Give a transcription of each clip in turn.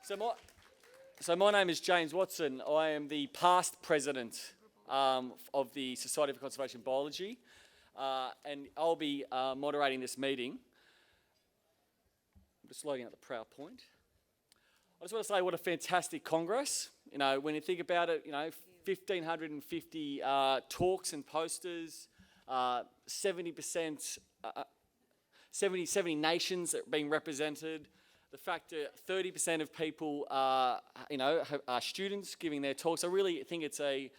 So my name is James Watson. I am the past president of the Society for Conservation Biology, and I'll be moderating this meeting. I'm just loading up the PowerPoint. I just want to say what a fantastic Congress. You know, when you think about it, 1,550 talks and posters, 70%, 70 nations that are being represented. The fact that 30% of people are students giving their talks. I really think it's a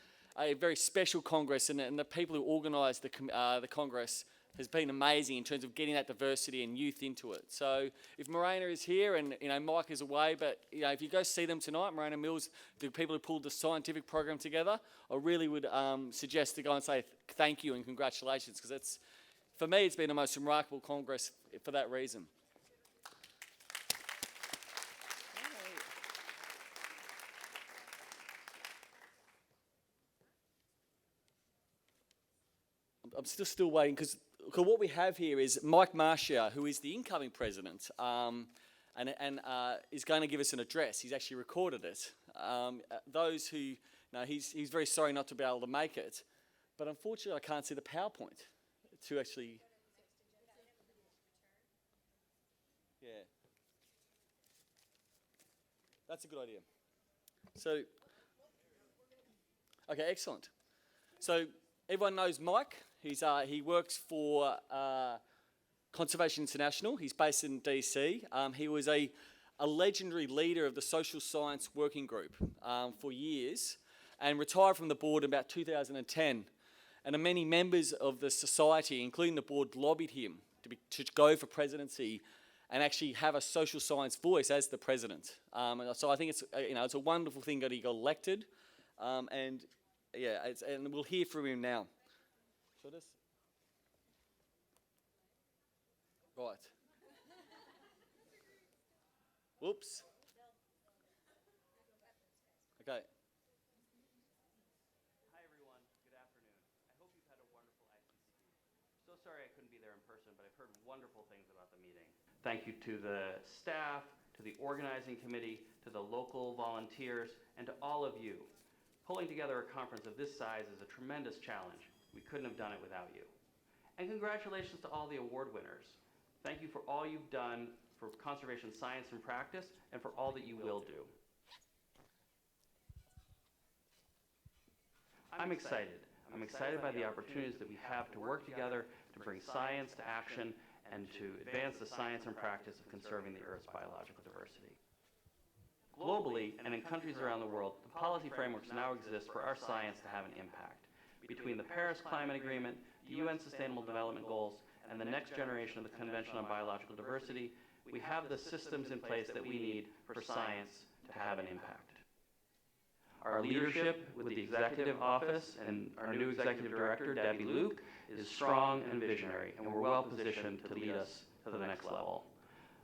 very special Congress, and the people who organised the Congress has been amazing in terms of getting that diversity and youth into it. So if Morena is here and Mike is away, but if you go see them tonight, Morena Mills, the people who pulled the scientific program together, I really would suggest to go and say thank you and congratulations, because for me it's been the most remarkable Congress for that reason. I'm still waiting, because what we have here is Mike Marcia, who is the incoming president, and is going to give us an address. He's actually recorded it. Those who, he's very sorry not to be able to make it, but unfortunately I can't see the PowerPoint to actually. Yeah. That's a good idea. So, okay, excellent. So everyone knows Mike. He works for Conservation International. He's based in DC. He was a legendary leader of the Social Science Working Group for years, and retired from the board in about 2010. And many members of the society, including the board, lobbied him to go for presidency and actually have a social science voice as the president. So I think it's a wonderful thing that he got elected, and we'll hear from him now. Right. Whoops. Okay. Hi everyone, good afternoon. I hope you've had a wonderful ICCB. So sorry I couldn't be there in person, but I've heard wonderful things about the meeting. Thank you to the staff, to the organizing committee, to the local volunteers, and to all of you. Pulling together a conference of this size is a tremendous challenge. We couldn't have done it without you. And congratulations to all the award winners. Thank you for all you've done for conservation science and practice, and for all that you will do. I'm excited. I'm excited by the opportunities that we have to work together to bring science to action and to advance the science and practice of conserving the Earth's biological diversity. Globally, and in countries around the world, the policy frameworks now exist for our science to have an impact. Between the Paris Climate Agreement, the UN Sustainable Development Goals, and the next generation of the Convention on Biological Diversity, we have the systems in place that we need for science to have an impact. Our leadership with the Executive Office and our new Executive Director, Debbie Luke, is strong and visionary, and we're well positioned to lead us to the next level.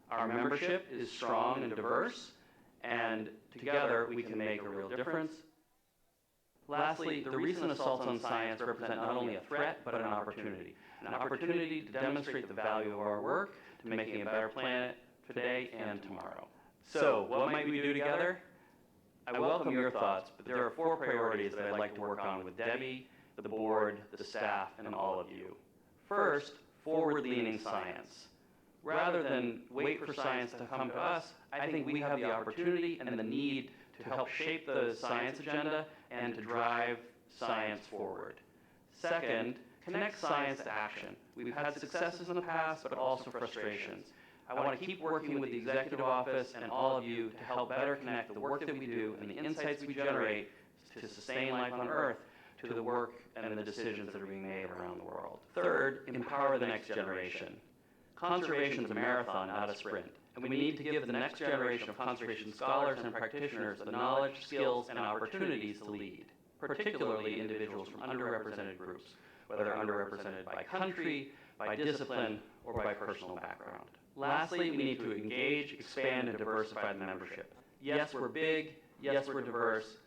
Our membership is strong and diverse, and together we can make a real difference. Lastly, the recent assaults on science represent not only a threat, but an opportunity to demonstrate the value of our work to making a better planet today and tomorrow. So, what might we do together? I welcome your thoughts, but there are 4 priorities that I'd like to work on with Debbie, the board, the staff, and all of you. First, forward-leaning science. Rather than wait for science to come to us, I think we have the opportunity and the need to help shape the science agenda and to drive science forward. Second, connect science to action. We've had successes in the past, but also frustrations. I want to keep working with the Executive Office and all of you to help better connect the work that we do and the insights we generate to sustain life on Earth to the work and the decisions that are being made around the world. Third, empower the next generation. Conservation is a marathon, not a sprint, and we need to give the next generation of conservation scholars and practitioners the knowledge, skills, and opportunities to lead, particularly individuals from underrepresented groups, whether underrepresented by country, by discipline, or by personal background. Lastly, we need to engage, expand, and diversify the membership. Yes, we're big. Yes, we're diverse.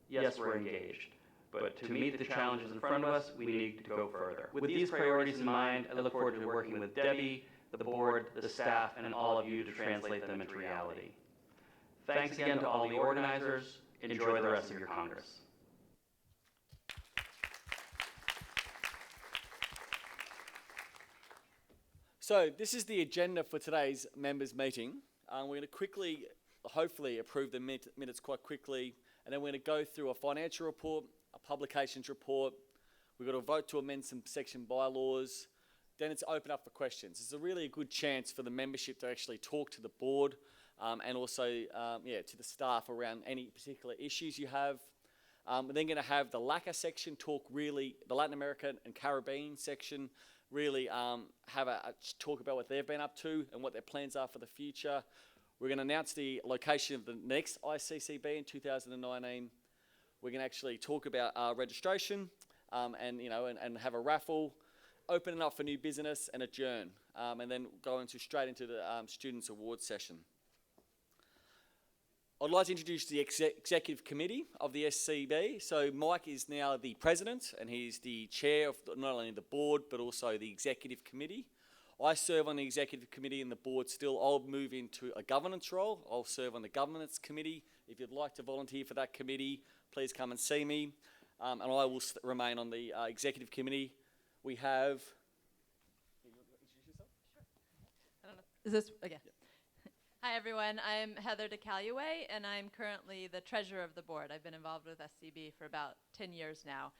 Yes, we're engaged. But to meet the challenges in front of us, we need to go further. With these priorities in mind, I look forward to working with Debbie, the board, the staff, and all of you to translate them into reality. Thanks again to all the organizers. Enjoy the rest of your Congress. So this is the agenda for today's members' meeting. We're going to quickly, hopefully, approve the minutes quite quickly, and then we're going to go through a financial report, a publications report. We've got a vote to amend some section bylaws. Then it's open up for questions. It's a really good chance for the membership to actually talk to the board and also to the staff around any particular issues you have. We're then going to have the LACA section the Latin American and Caribbean section, really have a talk about what they've been up to and what their plans are for the future. We're going to announce the location of the next ICCB in 2019. We're going to actually talk about registration and have a raffle, open it up for new business and adjourn, and then go straight into the Students' Awards session. I'd like to introduce the Executive Committee of the SCB. So Mike is now the President and he's the Chair of not only the Board but also the Executive Committee. I serve on the Executive Committee and the Board still. I'll move into a governance role. I'll serve on the Governance Committee. If you'd like to volunteer for that committee, please come and see me. And I will remain on the Executive Committee. We have... I don't know. Is this, okay. Yeah. Hi everyone, I'm Heather DeCaluway and I'm currently the treasurer of the board. I've been involved with SCB for about 10 years now.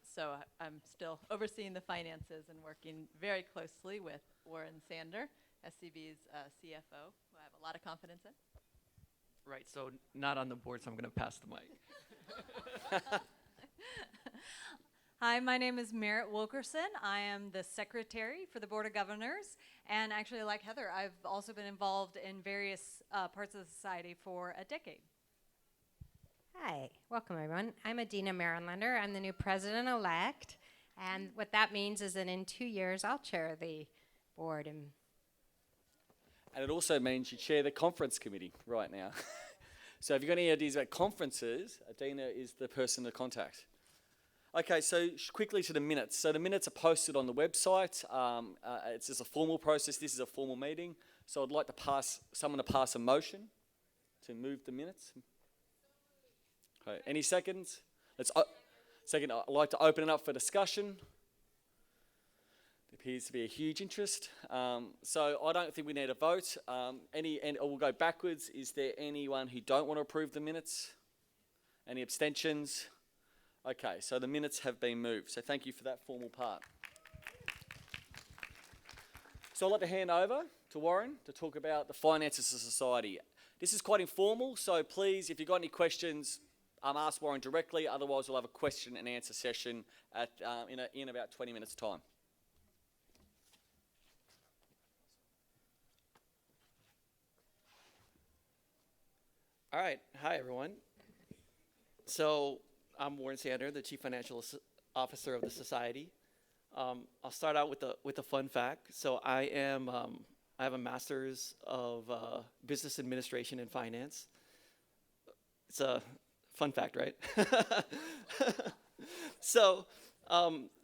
So I'm still overseeing the finances and working very closely with Warren Sander, SCB's CFO, who I have a lot of confidence in. Right, so not on the board, so I'm going to pass the mic. Hi, my name is Merritt Wilkerson. I am the secretary for the Board of Governors. And actually, like Heather, I've also been involved in various parts of the society for a decade. Hi, welcome everyone. I'm Adina Marylander. I'm the new president-elect. And what that means is that in 2 years, I'll chair the board. And it also means you chair the conference committee right now. So if you've got any ideas about conferences, Adina is the person to contact. Okay, so quickly to the minutes. So the minutes are posted on the website. It's just a formal process. This is a formal meeting. So I'd like to someone to pass a motion to move the minutes. Okay, any seconds? Second, I'd like to open it up for discussion. There appears to be a huge interest. So I don't think we need a vote. We'll go backwards. Is there anyone who don't want to approve the minutes? Any abstentions? Okay, so the minutes have been moved. So thank you for that formal part. So I'd like to hand over to Warren to talk about the finances of society. This is quite informal, so please, if you've got any questions, ask Warren directly. Otherwise, we'll have a question and answer session in about 20 minutes' time. All right, hi everyone. So I'm Warren Sander, the Chief Financial Officer of the Society. I'll start out with a fun fact. So I have a Master's of Business Administration and Finance. It's a fun fact, right? So,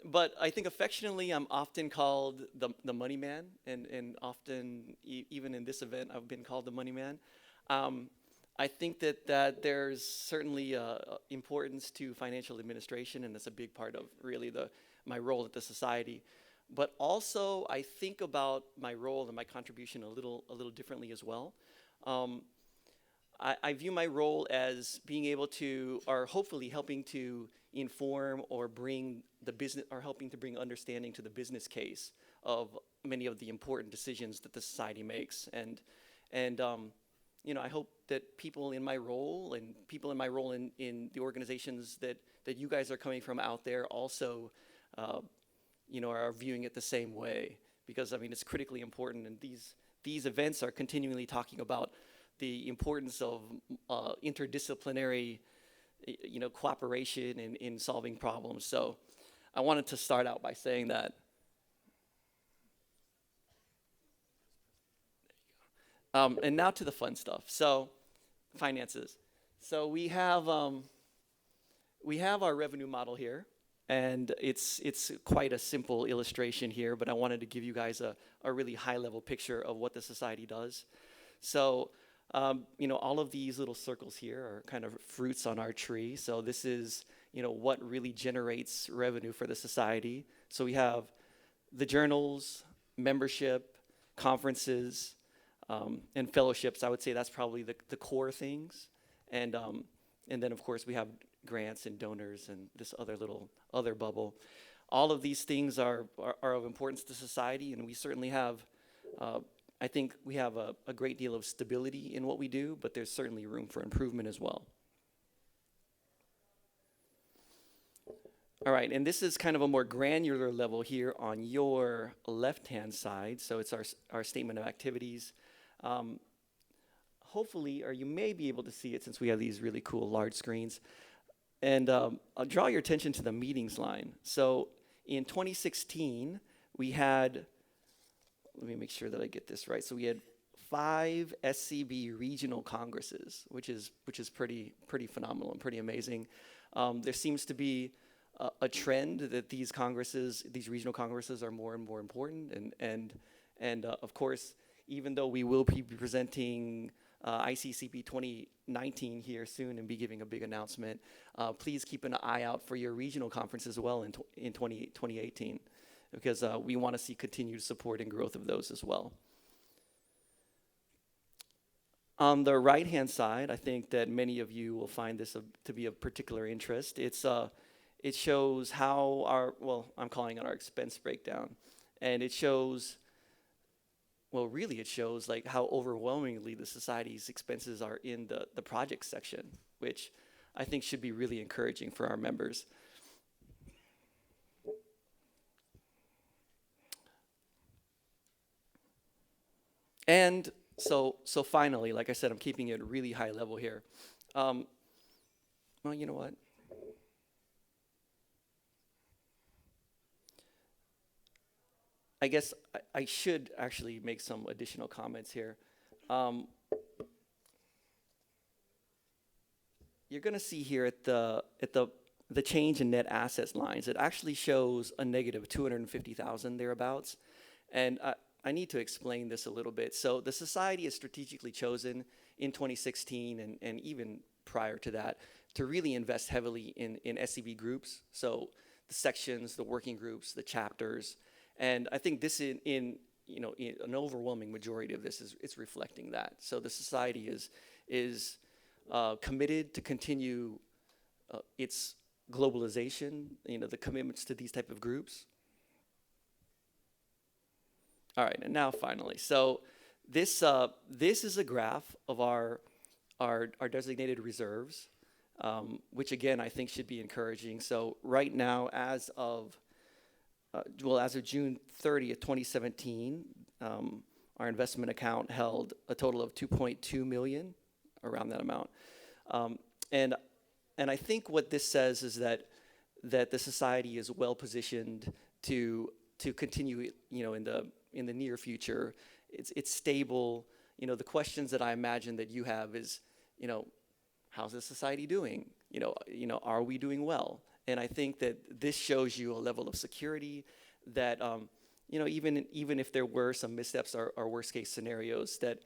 but I think affectionately I'm often called the money man, and often, even in this event, I've been called the money man. I think that there's certainly importance to financial administration, and that's a big part of really my role at the Society. But also, I think about my role and my contribution a little differently as well. I view my role as being able to, or hopefully helping to inform or bring the business, or helping to bring understanding to the business case of many of the important decisions that the Society makes, and I hope that people in my role and people in my role in the organizations that you guys are coming from out there also, are viewing it the same way, because I mean it's critically important, and these events are continually talking about the importance of interdisciplinary, cooperation in solving problems. So I wanted to start out by saying that. And now to the fun stuff. So, finances. So we have our revenue model here, and it's quite a simple illustration here, but I wanted to give you guys a really high-level picture of what the Society does. So all of these little circles here are kind of fruits on our tree. So this is, what really generates revenue for the society. So we have the journals, membership, conferences, and fellowships. I would say that's probably the core things. And then, of course, we have grants and donors and this other bubble. All of these things are of importance to society, and we certainly have, I think we have a great deal of stability in what we do, but there's certainly room for improvement as well. All right, and this is kind of a more granular level here on your left-hand side. So it's our statement of activities. Hopefully, or you may be able to see it since we have these really cool large screens. And I'll draw your attention to the meetings line. So in 2016, we had, let me make sure that I get this right. So we had 5 SCB regional congresses, which is pretty phenomenal and pretty amazing. There seems to be a trend that these regional congresses are more and more important. And of course, even though we will be presenting ICCP 2019 here soon and be giving a big announcement, please keep an eye out for your regional conference as well in 2018, because we want to see continued support and growth of those as well. On the right-hand side, I think that many of you will find this to be of particular interest. It shows how I'm calling it our expense breakdown. And it shows, it shows like how overwhelmingly the society's expenses are in the project section, which I think should be really encouraging for our members. And so finally, like I said, I'm keeping it really high level here. Well, you know what? I guess I should actually make some additional comments here. You're going to see here at the change in net assets lines, it actually shows a negative 250,000 thereabouts. And I need to explain this a little bit. So the society is strategically chosen in 2016 and even prior to that to really invest heavily in SCB groups. So the sections, the working groups, the chapters. And I think this in an overwhelming majority of this is reflecting that. So the society is committed to continue its globalization, the commitments to these type of groups. All right, and now finally, so this is a graph of our designated reserves, which again I think should be encouraging. So right now, as of June 30th, 2017, our investment account held a total of 2.2 million, around that amount. And I think what this says is that the society is well positioned to continue, in the near future. It's stable. The questions that I imagine that you have is, how's the society doing? Are we doing well? And I think that this shows you a level of security that, even if there were some missteps or worst case scenarios, that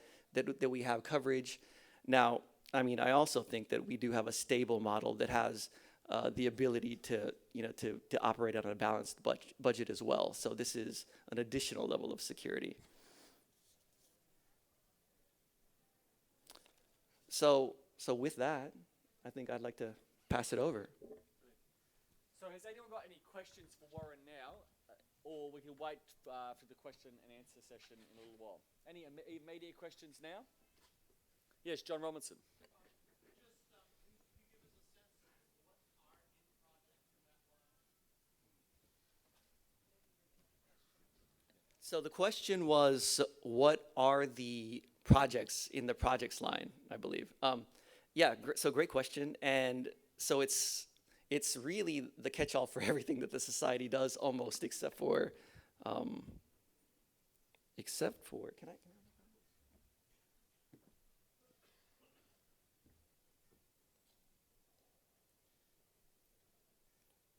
we have coverage. Now, I also think that we do have a stable model that has the ability to operate on a balanced budget as well. So this is an additional level of security. So with that, I think I'd like to pass it over. So has anyone got any questions for Warren now? Or we can wait for the question and answer session in a little while. Any immediate questions now? Yes, John Robinson. So the question was, what are the projects in the projects line, I believe. So great question. And so it's really the catch-all for everything that the society does, almost, except for, can I?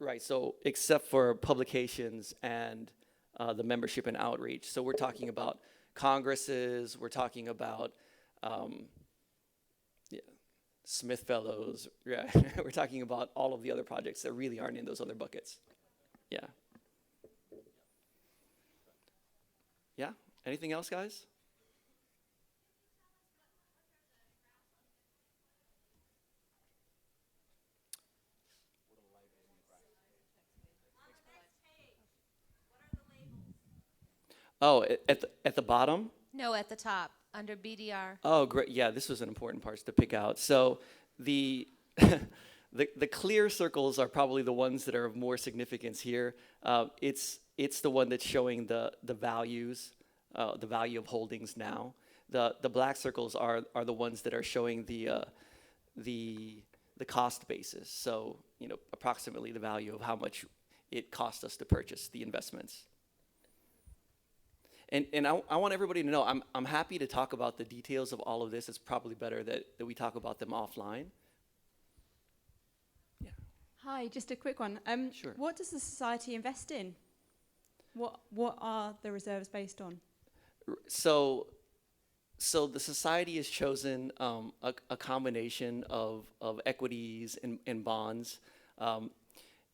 Right, so except for publications and the membership and outreach. So we're talking about congresses, we're talking about Yeah. Smith Fellows, yeah. We're talking about all of the other projects that really aren't in those other buckets. Yeah. Yeah, anything else, guys? Oh, at the bottom? No, at the top, under BDR. Oh, great. Yeah, this was an important part to pick out. So the the clear circles are probably the ones that are of more significance here. It's the one that's showing the values, the value of holdings now. The black circles are the ones that are showing the cost basis. So, you know, approximately the value of how much it cost us to purchase the investments. And I want everybody to know, I'm happy to talk about the details of all of this. It's probably better that we talk about them offline. Yeah. Hi, just a quick one. Sure. What does the society invest in? What are the reserves based on? So the society has chosen a combination of equities and bonds.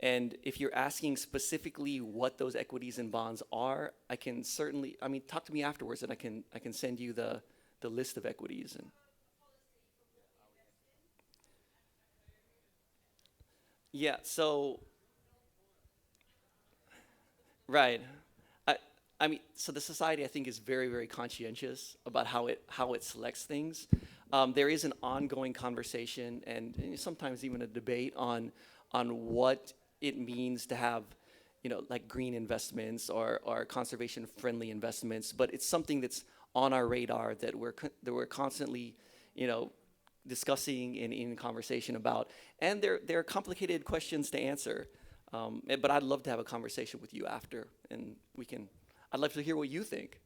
And if you're asking specifically what those equities and bonds are, I can certainly, I mean, talk to me afterwards and I can send you the list of equities. And yeah, so, right. I mean, so the society, I think, is very, very conscientious about how it selects things. There is an ongoing conversation and sometimes even a debate on what it means to have, you know, like green investments or conservation-friendly investments. But it's something that's on our radar that we're constantly, you know, discussing and in conversation about. And they're complicated questions to answer. But I'd love to have a conversation with you after, and I'd love to hear what you think.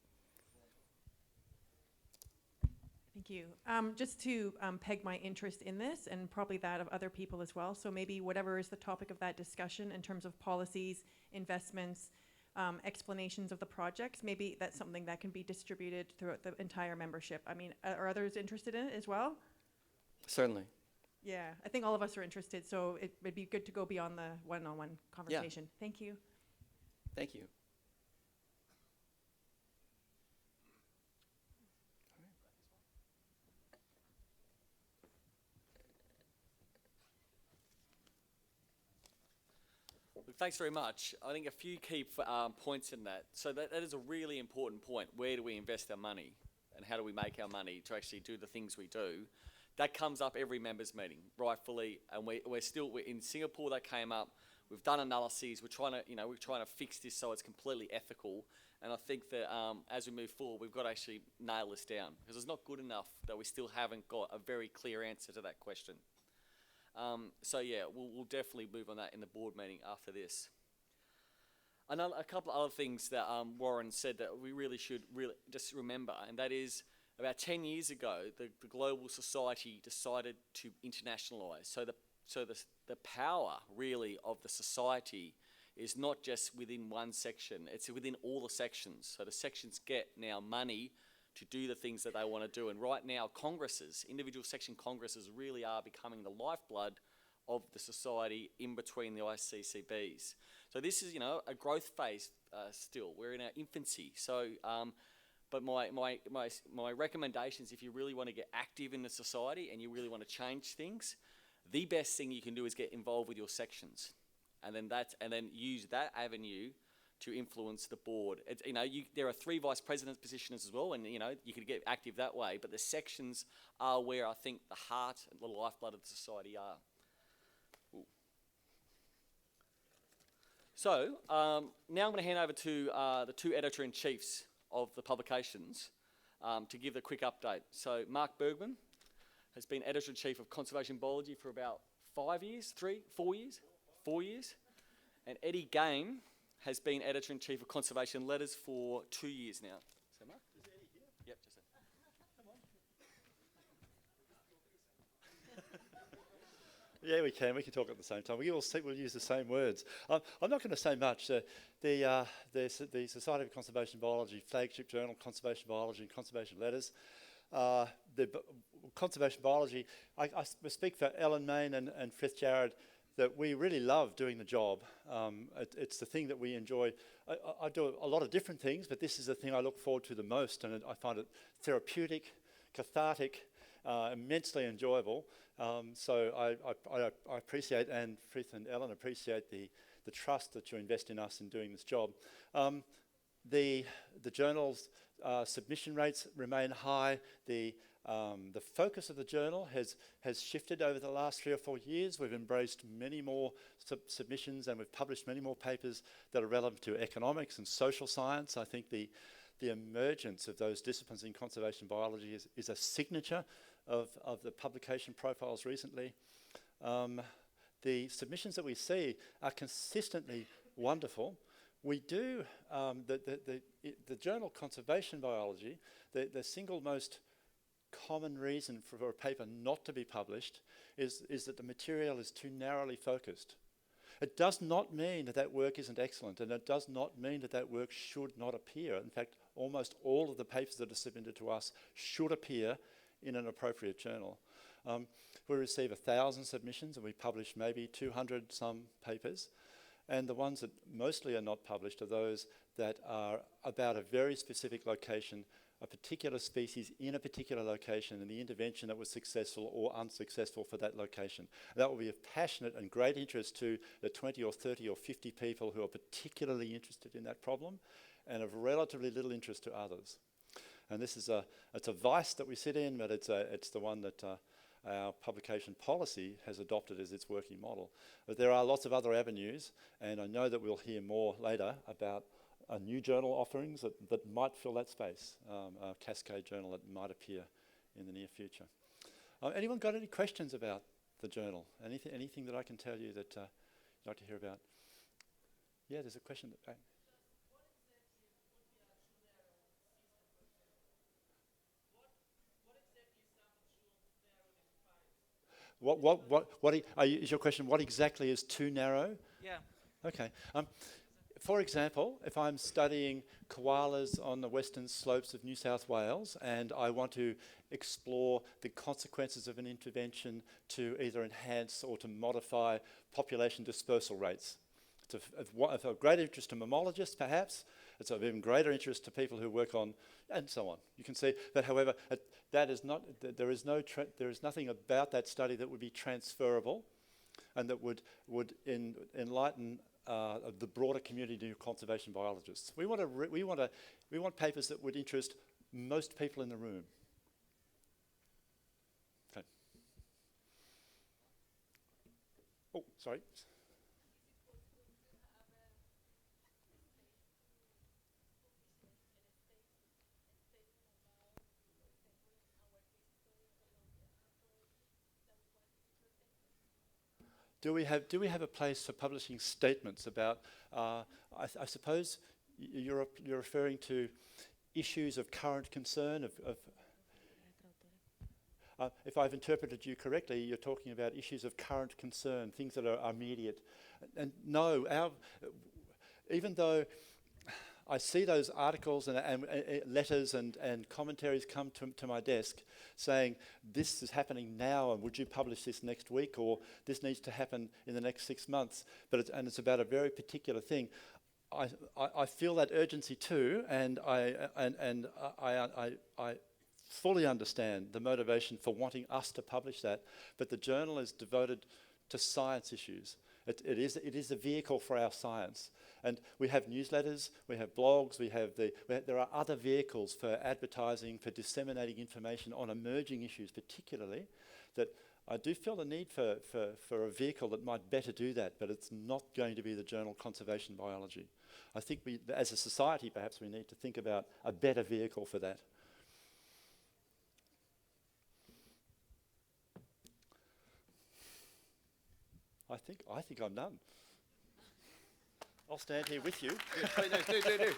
Thank you. Just to peg my interest in this, and probably that of other people as well, so maybe whatever is the topic of that discussion in terms of policies, investments, explanations of the projects, maybe that's something that can be distributed throughout the entire membership. I mean, are others interested in it as well? Certainly. Yeah, I think all of us are interested, so it would be good to go beyond the one-on-one conversation. Thank you. Thank you. Look, thanks very much. I think a few key points in that. So that is a really important point. Where do we invest our money? And how do we make our money to actually do the things we do? That comes up every members meeting, rightfully. And we're in Singapore, that came up. We've done analyses. We're trying to fix this so it's completely ethical. And I think that as we move forward, we've got to actually nail this down, because it's not good enough that we still haven't got a very clear answer to that question. So yeah, we'll definitely move on that in the board meeting after this. A couple of other things that Warren said that we really should just remember, and that is about 10 years ago, the global society decided to internationalise. So the power really of the society is not just within one section, it's within all the sections. So the sections get now money to do the things that they want to do. And right now, congresses, individual section congresses really are becoming the lifeblood of the society in between the ICCBs. So this is, you know, a growth phase still. We're in our infancy. So, but my recommendations, if you really want to get active in the society and you really want to change things, the best thing you can do is get involved with your sections. And then use that avenue to influence the board. There are 3 vice president positions as well, and you could get active that way. But the sections are where I think the heart and the lifeblood of the society are. Ooh. So now I'm going to hand over to the 2 editor-in-chiefs of the publications to give a quick update. So Mark Bergman has been editor-in-chief of Conservation Biology for about 4 years, and Eddie Game has been editor-in-chief of Conservation Letters for 2 years now. So Mark? Is Eddie here? Yep, just a Yeah, we can. We can talk at the same time. We'll use the same words. I'm not going to say much. The Society of Conservation Biology flagship journal, Conservation Biology and Conservation Letters, conservation biology, I speak for Ellen Main and Frith Jarrett that we really love doing the job. It's the thing that we enjoy. I do a lot of different things, but this is the thing I look forward to the most, and I find it therapeutic, cathartic, immensely enjoyable. So I appreciate, and Frith and Ellen appreciate the trust that you invest in us in doing this job. The journal's submission rates remain high. The focus of the journal has shifted over the last 3 or 4 years. We've embraced many more submissions, and we've published many more papers that are relevant to economics and social science. I think the emergence of those disciplines in conservation biology is a signature of the publication profiles recently. The submissions that we see are consistently wonderful. We do, the journal Conservation Biology, the single most common reason for a paper not to be published is that the material is too narrowly focused. It does not mean that that work isn't excellent, and it does not mean that that work should not appear. In fact, almost all of the papers that are submitted to us should appear in an appropriate journal. We receive 1,000 submissions, and we publish maybe 200 some papers. And the ones that mostly are not published are those that are about a very specific location, a particular species in a particular location, and the intervention that was successful or unsuccessful for that location. That will be of passionate and great interest to the 20 or 30 or 50 people who are particularly interested in that problem, and of relatively little interest to others. And this is it's a vice that we sit in, but it's the one that our publication policy has adopted as its working model. But there are lots of other avenues, and I know that we'll hear more later about new journal offerings that might fill that space, a cascade journal that might appear in the near future. Anyone got any questions about the journal? Anything that I can tell you that you'd like to hear about? Yeah, there's a question. Is your question, what exactly is too narrow? Yeah. Okay. For example, if I'm studying koalas on the western slopes of New South Wales and I want to explore the consequences of an intervention to either enhance or to modify population dispersal rates, it's of great interest to mammalogists perhaps, it's of even greater interest to people who work on, and so on. You can see that, however, there is nothing about that study that would be transferable and that would enlighten the broader community of conservation biologists. We want papers that would interest most people in the room. Okay. Oh, sorry. Do we have a place for publishing statements about? I suppose you're referring to issues of current concern. If I've interpreted you correctly, you're talking about issues of current concern, things that are immediate. And no, even though I see those articles and letters and commentaries come to my desk saying, this is happening now and would you publish this next week, or this needs to happen in the next 6 months, it's about a very particular thing. I feel that urgency too, and I fully understand the motivation for wanting us to publish that, but the journal is devoted to science issues. It is a vehicle for our science. And we have newsletters, we have blogs, there are other vehicles for advertising, for disseminating information on emerging issues particularly, that I do feel the need for a vehicle that might better do that, but it's not going to be the journal Conservation Biology. I think as a society, perhaps we need to think about a better vehicle for that. I think I'm done. I'll stand here with you. Do.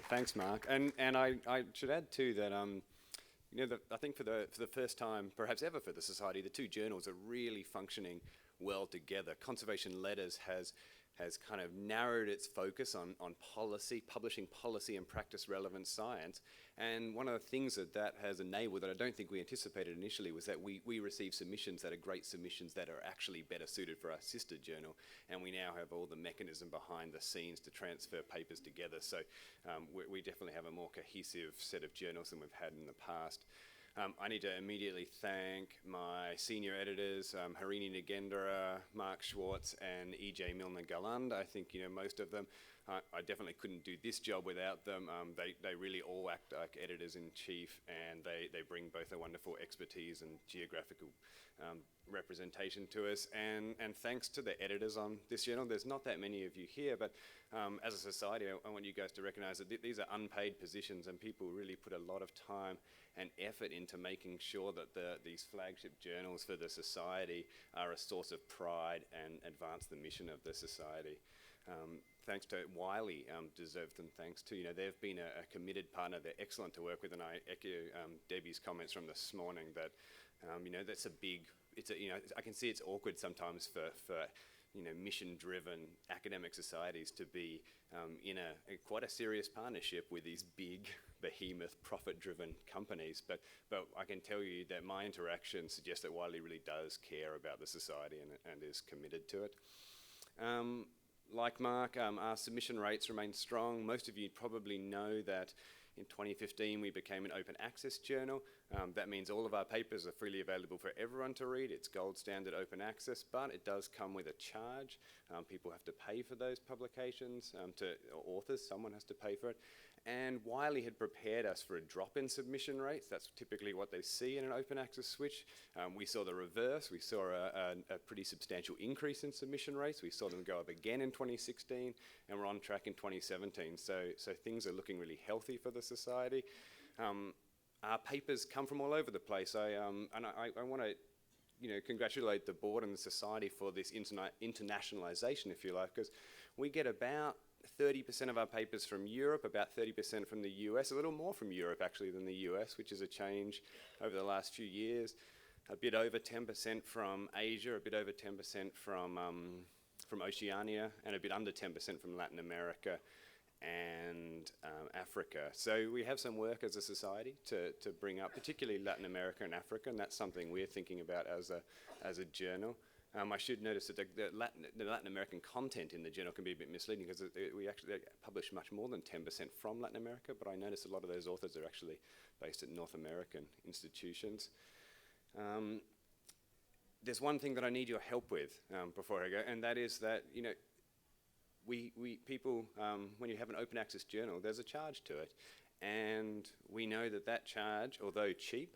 Thanks, Mark. And I should add too that I think for the first time, perhaps ever for the Society, the two journals are really functioning well together. Conservation Letters has has kind of narrowed its focus on policy, publishing policy and practice relevant science. And one of the things that has enabled that I don't think we anticipated initially was that we received submissions that are great submissions that are actually better suited for our sister journal. And we now have all the mechanism behind the scenes to transfer papers together. So we definitely have a more cohesive set of journals than we've had in the past. I need to immediately thank my senior editors, Harini Nagendra, Mark Schwartz, and E.J. Milner-Galland. I think you know most of them. I definitely couldn't do this job without them. They really all act like editors-in-chief, and they bring both a wonderful expertise and geographical representation to us. And thanks to the editors on this journal. There's not that many of you here, but as a society, I want you guys to recognize that these are unpaid positions, and people really put a lot of time and effort into making sure that these flagship journals for the society are a source of pride and advance the mission of the society. Thanks to Wiley, deserve them thanks too. You know, they've been a committed partner. They're excellent to work with, and I echo Debbie's comments from this morning that, you know, that's a big, you know, I can see it's awkward sometimes for you know, mission-driven academic societies to be in quite a serious partnership with these big, behemoth, profit-driven companies. But I can tell you that my interaction suggests that Wiley really does care about the society and is committed to it. Like Mark, our submission rates remain strong. Most of you probably know that in 2015 we became an open access journal. That means all of our papers are freely available for everyone to read. It's gold standard open access, but it does come with a charge. People have to pay for those publications, authors, someone has to pay for it. And Wiley had prepared us for a drop in submission rates. That's typically what they see in an open access switch. We saw the reverse. We saw a pretty substantial increase in submission rates. We saw them go up again in 2016, and we're on track in 2017. So things are looking really healthy for the society. Our papers come from all over the place. I want to, you know, congratulate the board and the society for this internationalization, if you like, because we get about 30% of our papers from Europe, about 30% from the US, a little more from Europe actually than the US, which is a change over the last few years. A bit over 10% from Asia, a bit over 10% from Oceania, and a bit under 10% from Latin America and Africa. So we have some work as a society to bring up, particularly Latin America and Africa, and that's something we're thinking about as a journal. I should notice that the Latin American content in the journal can be a bit misleading because we actually publish much more than 10% from Latin America, but I notice a lot of those authors are actually based at North American institutions. There's one thing that I need your help with before I go, and that is that, you know, people, when you have an open access journal, there's a charge to it. And we know that charge, although cheap,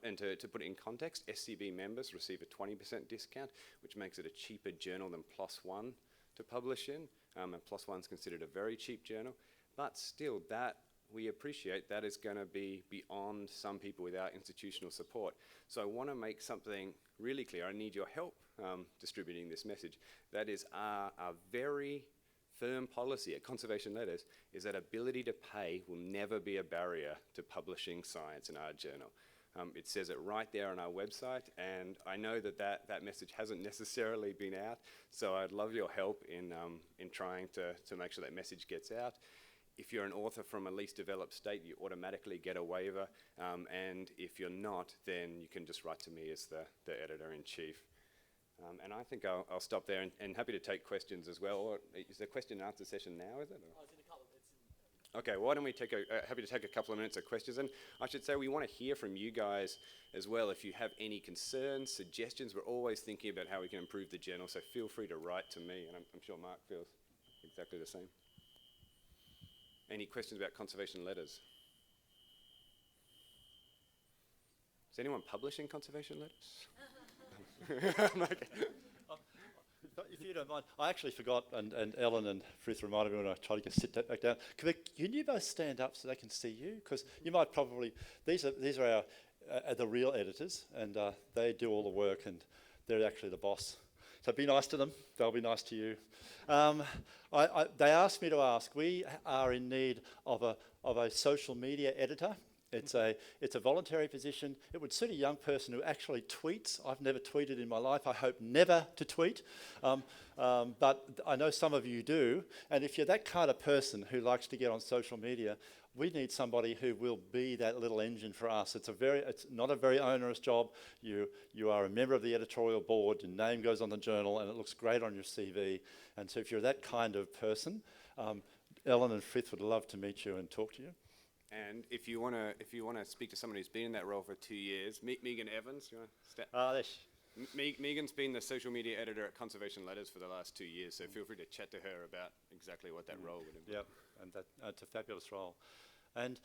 and to put it in context, SCB members receive a 20% discount, which makes it a cheaper journal than PLOS ONE to publish in. And PLOS ONE's considered a very cheap journal. But still, that we appreciate that is going to be beyond some people without institutional support. So I want to make something really clear. I need your help distributing this message. That is our very firm policy at Conservation Letters is that ability to pay will never be a barrier to publishing science in our journal. It says it right there on our website, and I know that message hasn't necessarily been out, so I'd love your help in trying to make sure that message gets out. If you're an author from a least developed state, you automatically get a waiver, and if you're not, then you can just write to me as the editor-in-chief. And I think I'll stop there and happy to take questions as well. Or is there a question and answer session now, is it? Or? Okay, why don't we happy to take a couple of minutes of questions. And I should say we want to hear from you guys as well if you have any concerns, suggestions. We're always thinking about how we can improve the journal, so feel free to write to me, and I'm sure Mark feels exactly the same. Any questions about Conservation Letters? Is anyone publishing Conservation Letters? Okay. If you don't mind, I actually forgot, and Ellen and Frith reminded me when I tried to sit back down. Can you both stand up so they can see you? Because you might probably, these are the real editors, and they do all the work, and they're actually the boss. So be nice to them. They'll be nice to you. They asked me to ask. We are in need of a social media editor, It's a voluntary position. It would suit a young person who actually tweets. I've never tweeted in my life. I hope never to tweet. But I know some of you do. And if you're that kind of person who likes to get on social media, we need somebody who will be that little engine for us. It's not a very onerous job. You are a member of the editorial board, your name goes on the journal, and it looks great on your CV. And so if you're that kind of person, Ellen and Frith would love to meet you and talk to you. And if you want to speak to someone who's been in that role for 2 years, Megan Evans, you want to Megan's been the social media editor at Conservation Letters for the last 2 years, so feel free to chat to her about exactly what that role would involve. Yep, and it's a fabulous role. And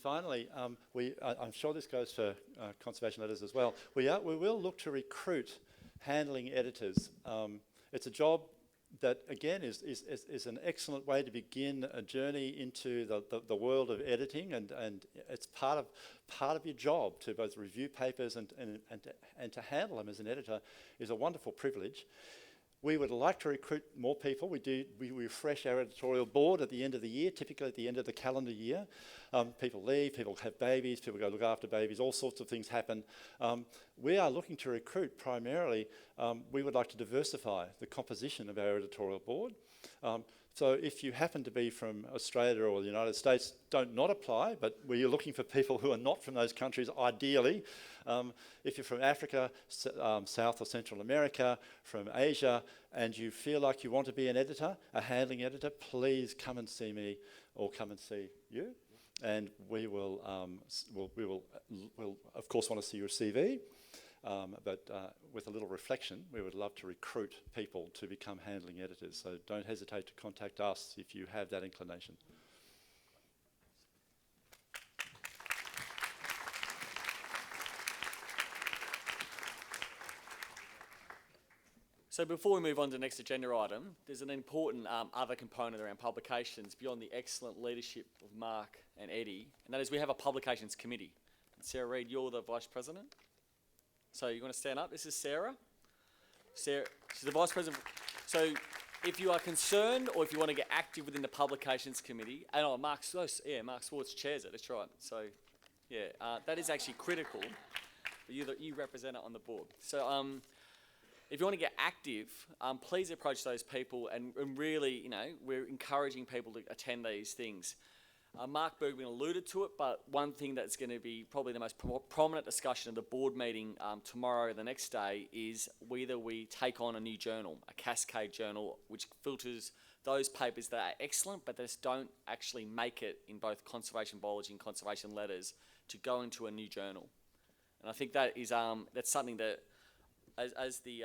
finally, I'm sure this goes for Conservation Letters as well. We will look to recruit handling editors. It's a job that, again, is an excellent way to begin a journey into the world of editing, and it's part of your job to both review papers and to handle them as an editor is a wonderful privilege. We would like to recruit more people. We refresh our editorial board at the end of the year, typically at the end of the calendar year. People leave, people have babies, people go look after babies, all sorts of things happen. We are looking to recruit primarily. We would like to diversify the composition of our editorial board. So if you happen to be from Australia or the United States, don't not apply, but we're looking for people who are not from those countries, ideally. If you're from Africa, South or Central America, from Asia, and you feel like you want to be an editor, a handling editor, please come and see me or come and see you. And we will of course want to see your CV. But with a little reflection, we would love to recruit people to become handling editors. So don't hesitate to contact us if you have that inclination. So before we move on to the next agenda item, there's an important other component around publications beyond the excellent leadership of Mark and Eddie, and that is we have a publications committee. And Sarah Reid, you're the Vice President. So you want to stand up? This is Sarah. Sarah, she's the Vice President. So if you are concerned or if you want to get active within the Publications Committee, and Mark Swartz chairs it, that's right. So yeah, that is actually critical. You represent it on the board. So if you want to get active, please approach those people and really, we're encouraging people to attend these things. Mark Bergman alluded to it, but one thing that's going to be probably the most prominent discussion of the board meeting tomorrow or the next day is whether we take on a new journal, a cascade journal, which filters those papers that are excellent but just don't actually make it in both conservation biology and conservation letters to go into a new journal. And I think that is that's something that as the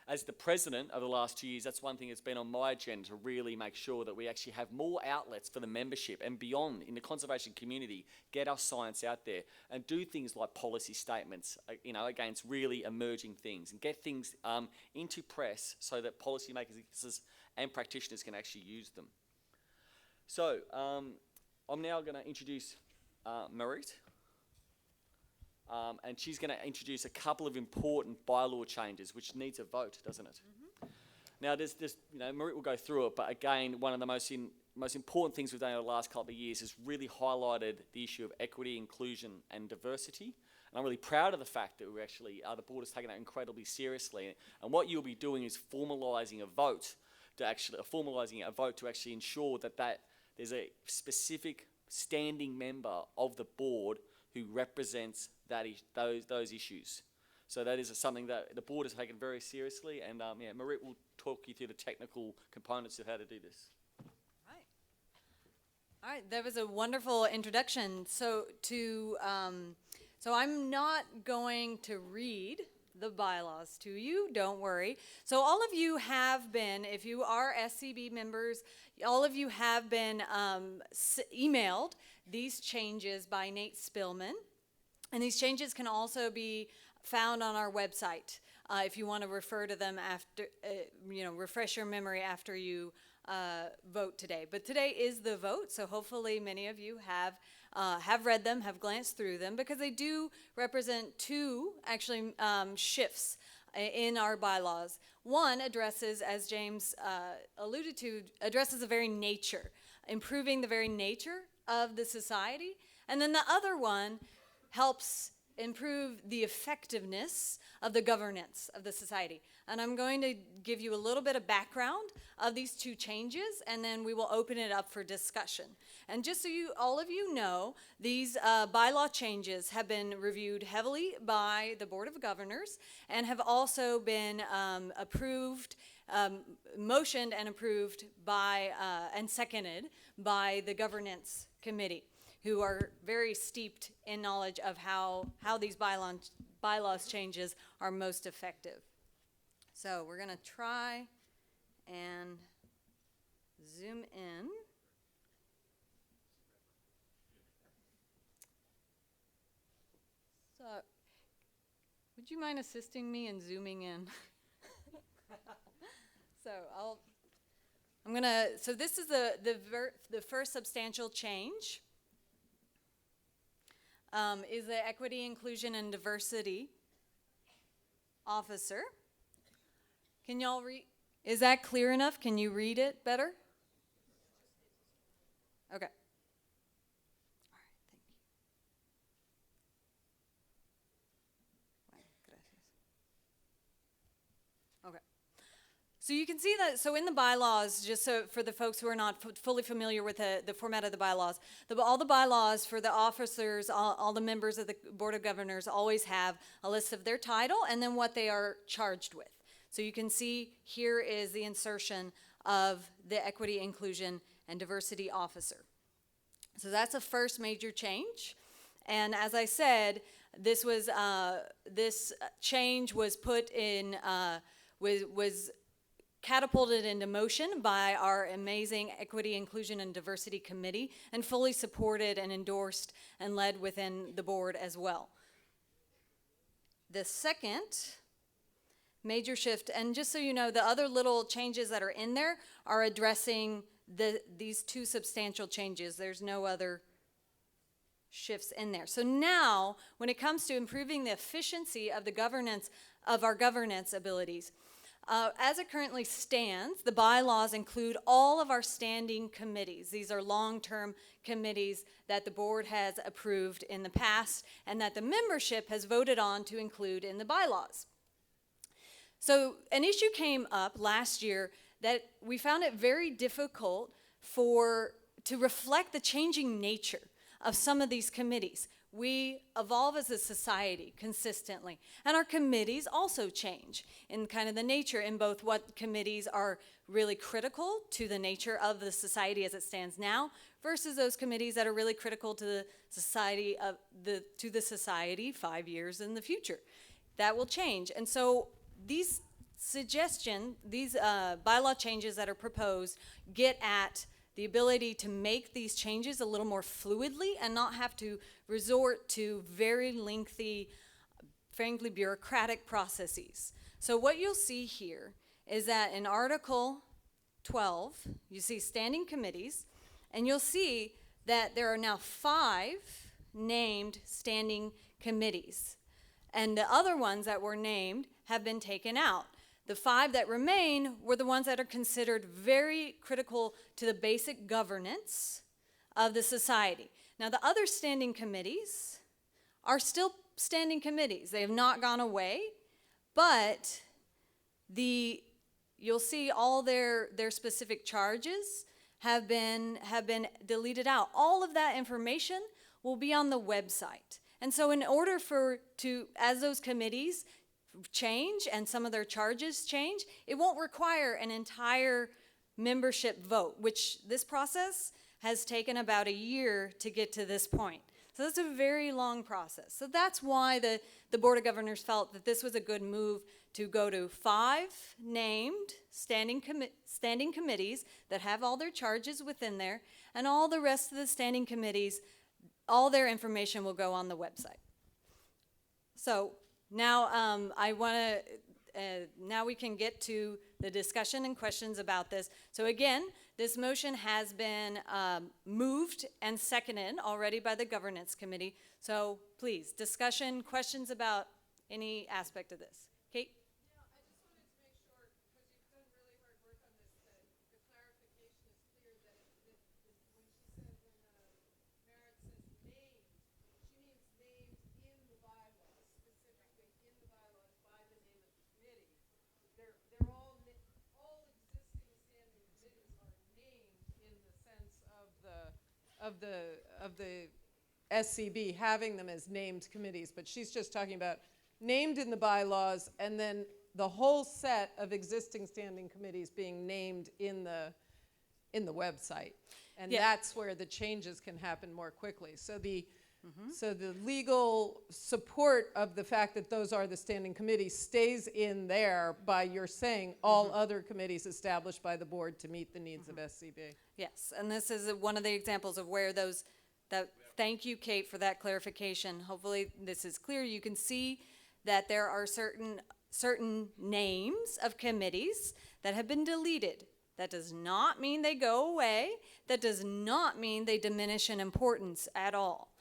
as the president of the last 2 years, that's one thing that's been on my agenda, to really make sure that we actually have more outlets for the membership and beyond in the conservation community, get our science out there and do things like policy statements, against really emerging things, and get things into press so that policymakers and practitioners can actually use them. So I'm now going to introduce Marit. And she's going to introduce a couple of important bylaw changes, which needs a vote, doesn't it? Mm-hmm. Now, there's Marit will go through it, but again, one of the most important things we've done over the last couple of years is really highlighted the issue of equity, inclusion, and diversity. And I'm really proud of the fact that we actually, the board has taken that incredibly seriously. And what you'll be doing is formalising a vote to actually ensure that there's a specific standing member of the board who represents those issues. So that is something that the board has taken very seriously, and Marit will talk you through the technical components of how to do this. All right, that was a wonderful introduction. So I'm not going to read the bylaws to you, don't worry. So all of you have been, if you are SCB members, all of you have been emailed these changes by Nate Spillman. And these changes can also be found on our website if you want to refer to them after, refresh your memory after you vote today. But today is the vote, so hopefully many of you have read them, have glanced through them, because they do represent two, actually, shifts in our bylaws. One addresses, as James alluded to, addresses the very nature, improving the very nature of the society. And then the other one helps improve the effectiveness of the governance of the society. And I'm going to give you a little bit of background of these two changes, and then we will open it up for discussion. And just so all of you know, these bylaw changes have been reviewed heavily by the Board of Governors and have also been approved, motioned and approved by, and seconded by the Governance Committee, who are very steeped in knowledge of how these bylaws changes are most effective. So we're going to try and zoom in. So would you mind assisting me in zooming in? So this is the first substantial change. Is the Equity, Inclusion, and Diversity Officer. Can y'all read? Is that clear enough? Can you read it better? Okay. All right, thank you. Okay. So you can see that, so in the bylaws, just so for the folks who are not fully familiar with the format of the bylaws, all the bylaws for the officers, all the members of the Board of Governors always have a list of their title and then what they are charged with. So you can see here is the insertion of the Equity, Inclusion, and Diversity Officer. So that's a first major change. And as I said, this change was put in, was catapulted into motion by our amazing Equity, Inclusion, and Diversity Committee, and fully supported and endorsed and led within the board as well. The second major shift, and just so you know, the other little changes that are in there are addressing these two substantial changes. There's no other shifts in there. So now, when it comes to improving the efficiency of the governance, of our governance abilities, as it currently stands, the bylaws include all of our standing committees. These are long-term committees that the board has approved in the past and that the membership has voted on to include in the bylaws. So an issue came up last year that we found it very difficult to reflect the changing nature of some of these committees. We evolve as a society consistently, and our committees also change in kind of the nature in both what committees are really critical to the nature of the society as it stands now versus those committees that are really critical to the society 5 years in the future. That will change. And so these bylaw changes that are proposed get at the ability to make these changes a little more fluidly and not have to resort to very lengthy, frankly, bureaucratic processes. So what you'll see here is that in Article 12, you see standing committees, and you'll see that there are now 5 named standing committees. And the other ones that were named have been taken out. The 5 that remain were the ones that are considered very critical to the basic governance of the society. Now, the other standing committees are still standing committees. They have not gone away, but you'll see all their specific charges have been deleted out. All of that information will be on the website. And so in order as those committees change and some of their charges change, it won't require an entire membership vote, which this process has taken about a year to get to this point. So that's a very long process. So that's why the Board of Governors felt that this was a good move to go to 5 named standing committees that have all their charges within there, and all the rest of the standing committees, all their information will go on the website. So now now we can get to the discussion and questions about this. So again, this motion has been moved and seconded already by the Governance Committee. So please, discussion, questions about any aspect of this. Kate? of the SCB having them as named committees, but she's just talking about named in the bylaws and then the whole set of existing standing committees being named in the website. And Yeah. that's where the changes can happen more quickly. So the legal support of the fact that those are the standing committees stays in there by your saying all other committees established by the board to meet the needs of SCB. Yes, and this is one of the examples of where thank you, Kate, for that clarification. Hopefully this is clear. You can see that there are certain names of committees that have been deleted. That does not mean they go away. That does not mean they diminish in importance at all.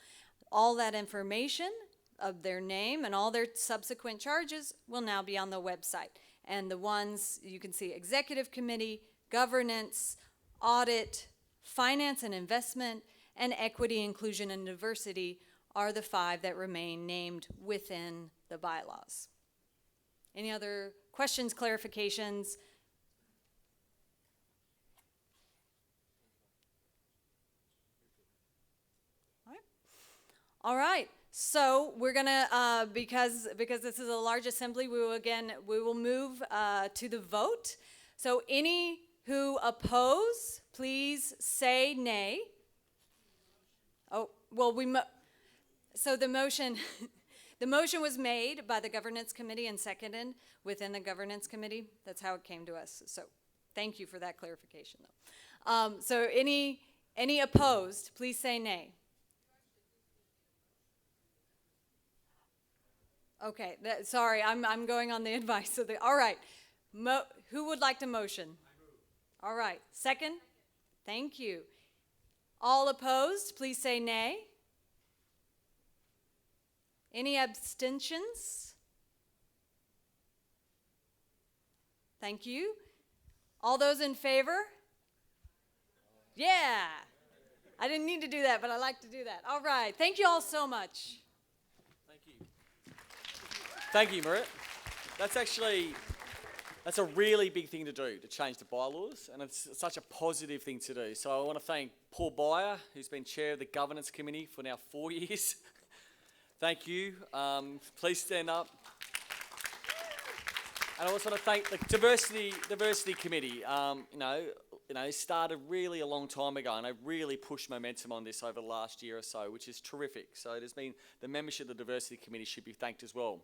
All that information of their name and all their subsequent charges will now be on the website. And the ones you can see: Executive Committee, Governance, Audit, Finance and Investment, and Equity, Inclusion, and Diversity are the 5 that remain named within the bylaws. Any other questions, clarifications? All right, so we're gonna, because this is a large assembly, we will move to the vote. So any who oppose, please say nay. Oh, well, so the motion, the motion was made by the Governance Committee and seconded within the Governance Committee. That's how it came to us. So thank you for that clarification, though. So any opposed, please say nay. Okay, sorry, I'm going on the advice of the, all right. Who would like to motion? All right, second? Thank you. All opposed, please say nay. Any abstentions? Thank you. All those in favor? Yeah. I didn't need to do that, but I like to do that. All right, thank you all so much. Thank you, Marit. That's a really big thing to do, to change the bylaws, and it's such a positive thing to do. So I want to thank Paul Beyer, who's been chair of the Governance Committee for now 4 years. Thank you. Please stand up. And I also want to thank the Diversity Committee. It started really a long time ago, and they've really pushed momentum on this over the last year or so, which is terrific. So there's been the membership of the Diversity Committee should be thanked as well.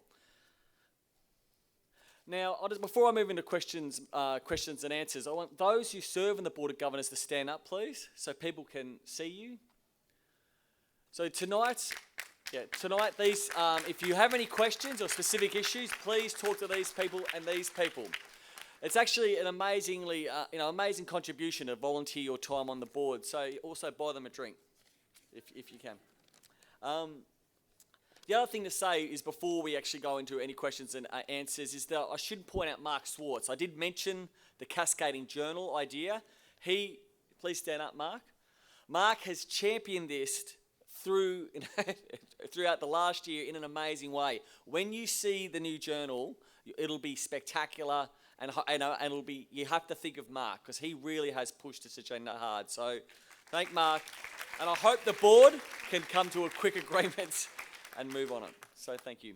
Now, before I move into questions and answers, I want those who serve on the Board of Governors to stand up, please, so people can see you. So tonight, these, if you have any questions or specific issues, please talk to these people and these people. It's actually an amazing contribution to volunteer your time on the board. So also buy them a drink, if you can. The other thing to say is, before we actually go into any questions and answers, is that I should point out Mark Swartz. I did mention the cascading journal idea. Please stand up, Mark. Mark has championed this throughout the last year in an amazing way. When you see the new journal, it'll be spectacular, and it'll be, you have to think of Mark, because he really has pushed this agenda hard. So thank Mark, and I hope the board can come to a quick agreement and move on it. So thank you.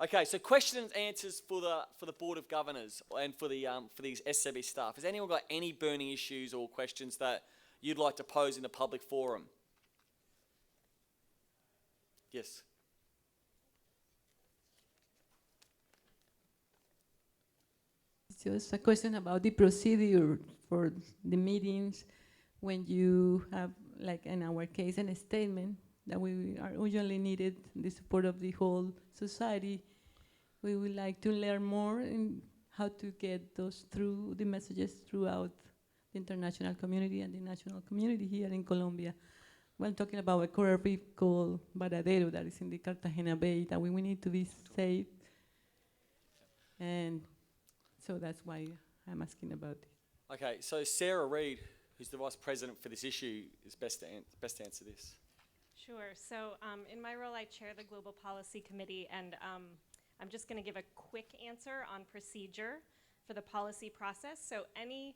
Okay, so questions and answers for the Board of Governors and for these SCB staff. Has anyone got any burning issues or questions that you'd like to pose in a public forum? Yes. Just a question about the procedure for the meetings when you have, like in our case, a statement that we are usually needed the support of the whole society. We would like to learn more in how to get those through the messages throughout the international community and the national community here in Colombia. We're talking about a coral reef called Varadero that is in the Cartagena Bay, that we need to be safe. And so that's why I'm asking about this. Okay, so Sarah Reid, who's the Vice President for this issue, is best to answer this. Sure. So in my role, I chair the Global Policy Committee, and I'm just going to give a quick answer on procedure for the policy process. So any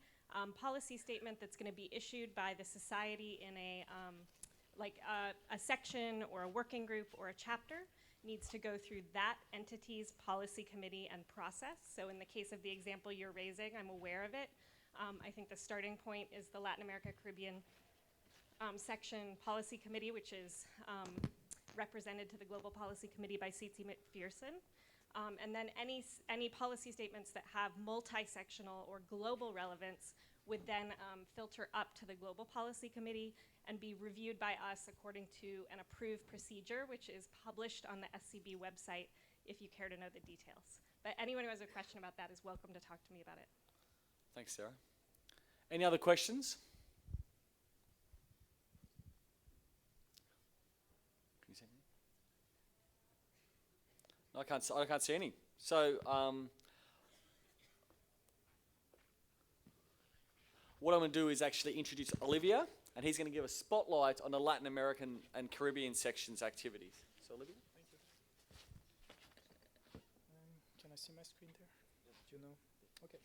policy statement that's going to be issued by the society in a like a section or a working group or a chapter needs to go through that entity's policy committee and process. So in the case of the example you're raising, I'm aware of it. I think the starting point is the Latin America Caribbean section policy committee, which is represented to the Global Policy Committee by C.T. McPherson. And then any policy statements that have multi-sectional or global relevance would then filter up to the Global Policy Committee and be reviewed by us according to an approved procedure, which is published on the SCB website if you care to know the details. But anyone who has a question about that is welcome to talk to me about it. Thanks, Sarah. Any other questions? Can you see any? No, I can't see any. So, what I'm going to do is actually introduce Olivia, and he's going to give a spotlight on the Latin American and Caribbean section's activities. So, Olivia? Thank you. Can I see my screen there? Do you know? Okay.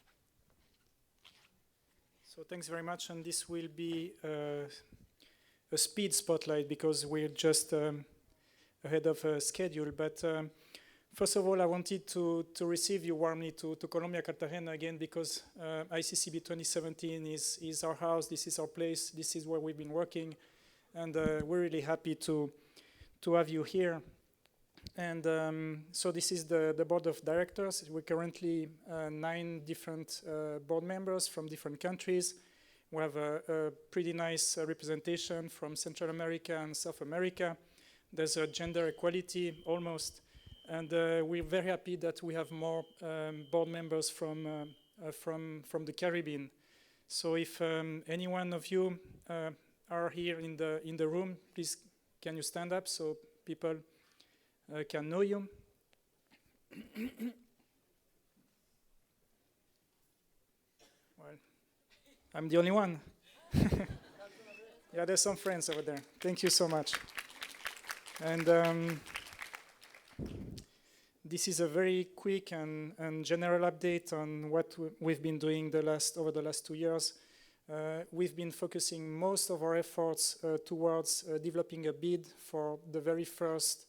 So thanks very much, and this will be a speed spotlight because we're just ahead of schedule. But first of all, I wanted to receive you warmly to Colombia, Cartagena again, because ICCB 2017 is our house, this is our place, this is where we've been working, and we're really happy to have you here. And so this is the board of directors. We're currently 9 different board members from different countries. We have a pretty nice representation from Central America and South America. There's a gender equality almost. And we're very happy that we have more board members from the Caribbean. So if any one of you are here in the room, please can you stand up so people can know you. Well, I'm the only one. Yeah, there's some friends over there. Thank you so much. And this is a very quick and general update on what we've been doing over the last 2 years. We've been focusing most of our efforts towards developing a bid for the very first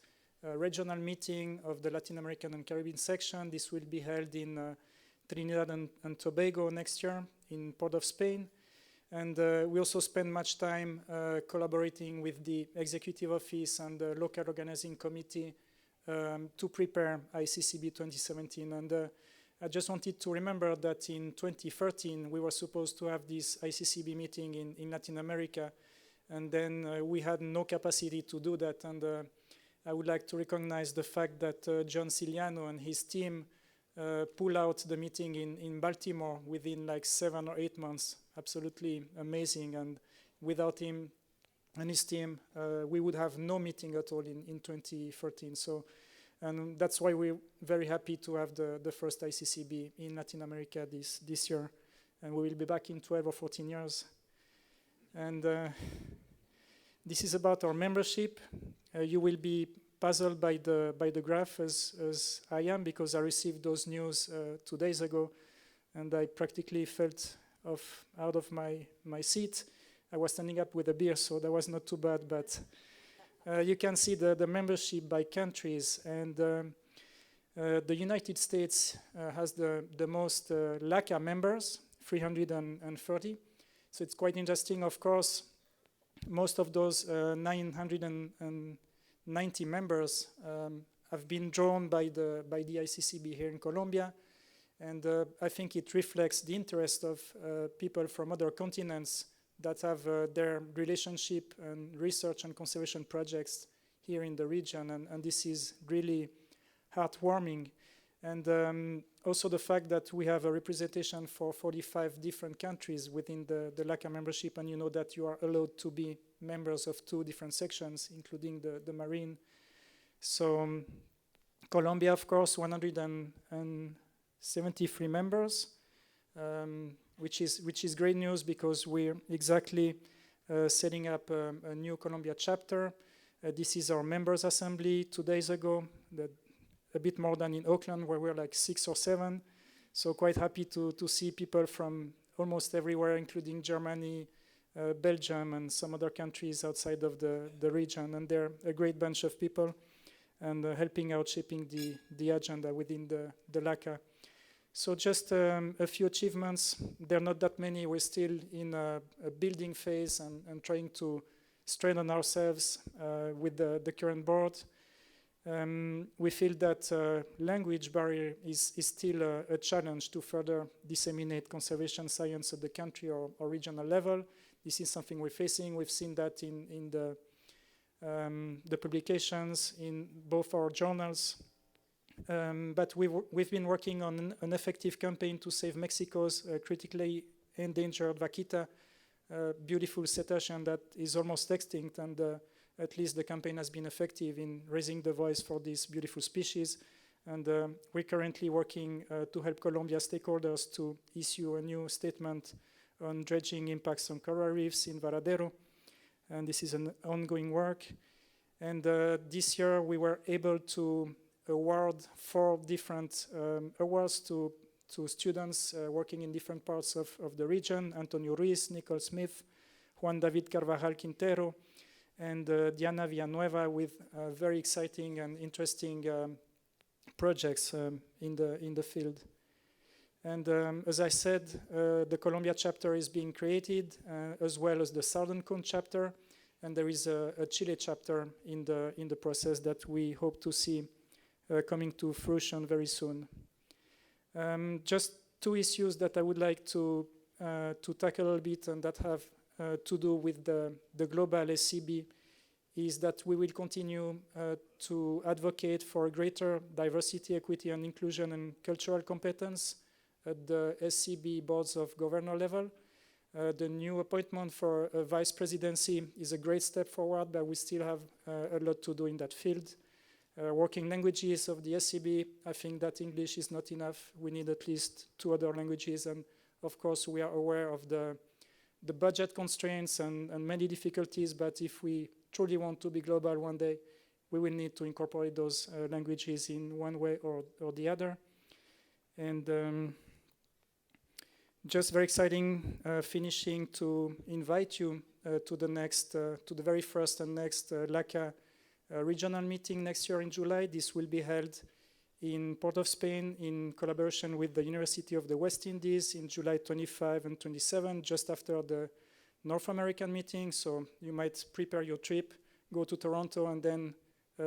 regional meeting of the Latin American and Caribbean section. This will be held in Trinidad and Tobago next year in Port of Spain. And we also spend much time collaborating with the Executive Office and the local organizing committee to prepare ICCB 2017. And I just wanted to remember that in 2013, we were supposed to have this ICCB meeting in Latin America, and then we had no capacity to do that. And I would like to recognize the fact that John Ciliano and his team pulled out the meeting in Baltimore within like 7 or 8 months. Absolutely amazing. And without him and his team, we would have no meeting at all in 2013. So, and that's why we're very happy to have the first ICCB in Latin America this year. And we will be back in 12 or 14 years. And this is about our membership. You will be puzzled by the graph as I am, because I received those news 2 days ago, and I practically felt out of my seat. I was standing up with a beer, so that was not too bad. But you can see the membership by countries, and the United States has the most LACA members, 330. So it's quite interesting, of course. Most of those 990 members have been drawn by the ICCB here in Colombia, and I think it reflects the interest of people from other continents that have their relationship and research and conservation projects here in the region, and this is really heartwarming. And also the fact that we have a representation for 45 different countries within the LACA membership, and you know that you are allowed to be members of 2 different sections, including the Marine. So Colombia, of course, 173 members, which is great news because we're exactly setting up a new Colombia chapter. This is our members assembly 2 days ago, a bit more than in Oakland, where we're like 6 or 7. So quite happy to see people from almost everywhere, including Germany, Belgium, and some other countries outside of the region. And they're a great bunch of people and helping out shaping the agenda within the LACA. So just a few achievements. There are not that many. We're still in a building phase and trying to strengthen ourselves with the current board. We feel that language barrier is still a challenge to further disseminate conservation science at the country or regional level. This is something we're facing. We've seen that in the publications in both our journals. But we've been working on an effective campaign to save Mexico's critically endangered vaquita, beautiful cetacean that is almost extinct, and at least the campaign has been effective in raising the voice for this beautiful species. And we're currently working to help Colombia stakeholders to issue a new statement on dredging impacts on coral reefs in Varadero. And this is an ongoing work. And this year we were able to award 4 different awards to students working in different parts of the region: Antonio Ruiz, Nicole Smith, Juan David Carvajal Quintero, and Diana Villanueva, with very exciting and interesting projects in the field. And as I said, the Colombia chapter is being created, as well as the Southern Cone chapter, and there is a Chile chapter in the process that we hope to see coming to fruition very soon. Just 2 issues that I would like to tackle a little bit, and that have to do with the global SCB, is that we will continue to advocate for greater diversity, equity, and inclusion and cultural competence at the SCB boards of governor level. The new appointment for a vice presidency is a great step forward, but we still have a lot to do in that field. Working languages of the SCB, I think that English is not enough. We need at least 2 other languages, and of course we are aware of the budget constraints and many difficulties, but if we truly want to be global one day, we will need to incorporate those languages in one way or the other. And just very exciting, finishing to invite you to the very first and next LACA regional meeting next year in July. This will be held in Port of Spain in collaboration with the University of the West Indies in July 25 and 27, just after the North American meeting. So you might prepare your trip, go to Toronto, and then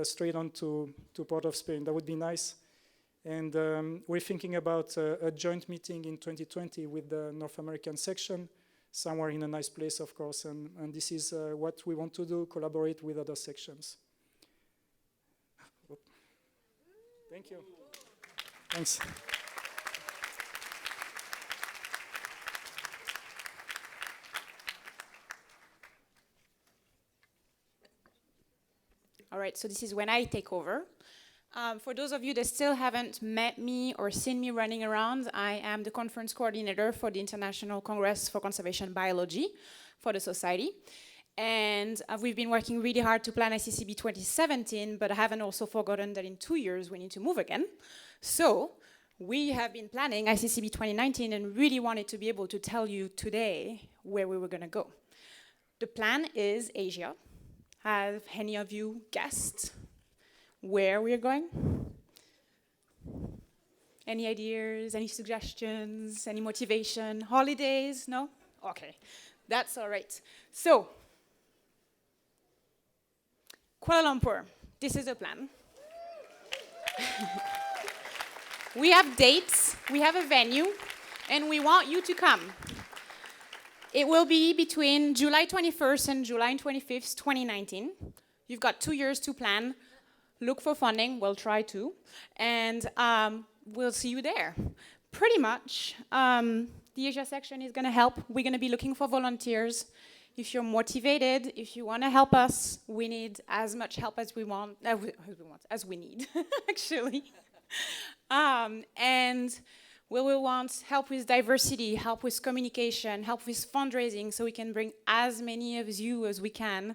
straight on to Port of Spain. That would be nice. And we're thinking about a joint meeting in 2020 with the North American section, somewhere in a nice place, of course. And this is what we want to do, collaborate with other sections. Thank you. Thanks. All right, so this is when I take over. For those of you that still haven't met me or seen me running around, I am the conference coordinator for the International Congress for Conservation Biology for the Society. And we've been working really hard to plan ICCB 2017, but I haven't also forgotten that in 2 years we need to move again. So we have been planning ICCB 2019 and really wanted to be able to tell you today where we were going to go. The plan is Asia. Have any of you guessed where we're going? Any ideas, any suggestions, any motivation? Holidays? No? Okay, that's all right. So, Kuala Lumpur, this is the plan. We have dates, we have a venue, and we want you to come. It will be between July 21st and July 25th, 2019. You've got 2 years to plan. Look for funding, we'll try to, and we'll see you there. Pretty much, the Asia section is gonna help. We're gonna be looking for volunteers. If you're motivated, if you wanna help us, we need as much help as we want, as we need, actually. And we will want help with diversity, help with communication, help with fundraising, so we can bring as many of you as we can.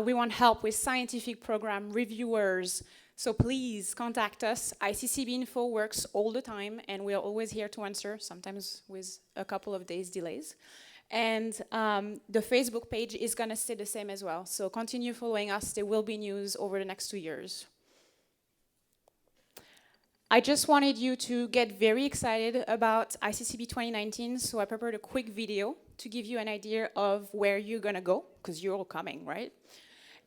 We want help with scientific program reviewers, so please contact us. ICCB Info works all the time, and we are always here to answer, sometimes with a couple of days delays. And the Facebook page is going to stay the same as well. So continue following us. There will be news over the next 2 years. I just wanted you to get very excited about ICCB 2019, so I prepared a quick video to give you an idea of where you're gonna go, because you're all coming, right?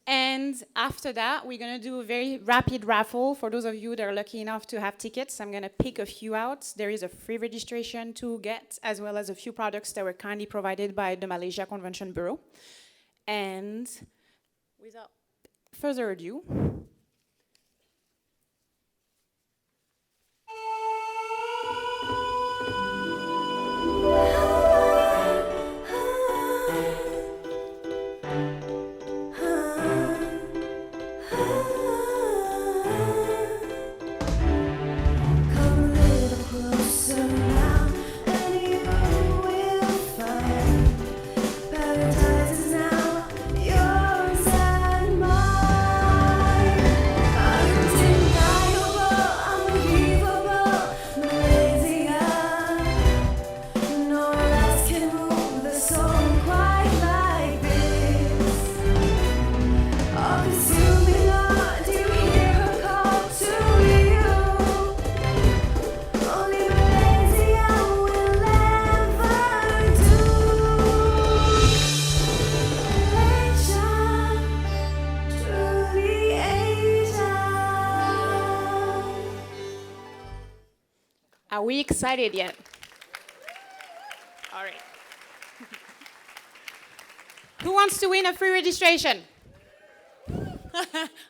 And after that, we're gonna do a very rapid raffle. For those of you that are lucky enough to have tickets, I'm gonna pick a few out. There is a free registration to get, as well as a few products that were kindly provided by the Malaysia Convention Bureau. And without further ado, are we excited yet? All right. Who wants to win a free registration?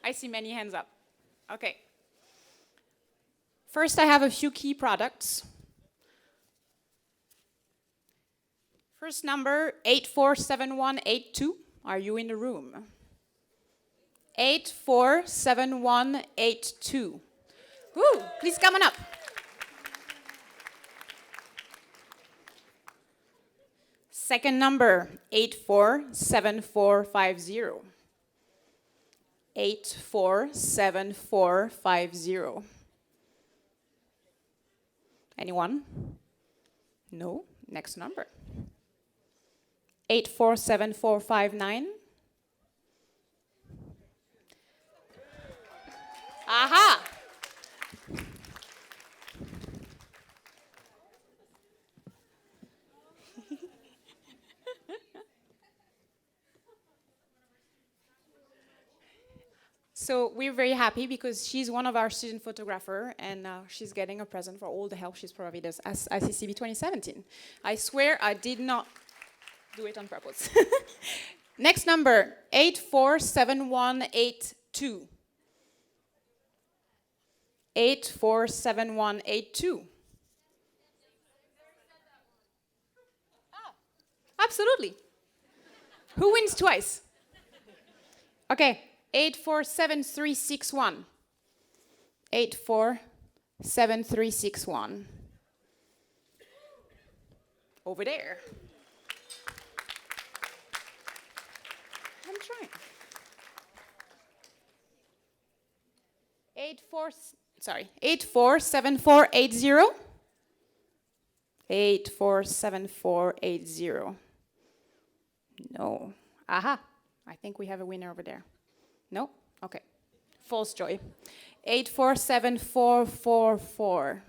I see many hands up. Okay. First, I have a few key products. First number, 847182. Are you in the room? 847182. Woo, please come on up. Second number, 847450. 847450. Anyone? No? Next number. 847459. Aha! So we're very happy because she's one of our student photographer, and she's getting a present for all the help she's provided us as ICCB 2017. I swear I did not do it on purpose. Next number, 847182. 847182. Absolutely. Who wins twice? Okay. 847361. 847361. Over there. I'm trying. 847480. 847480. No. Aha. I think we have a winner over there. No? Okay. False joy. 847444.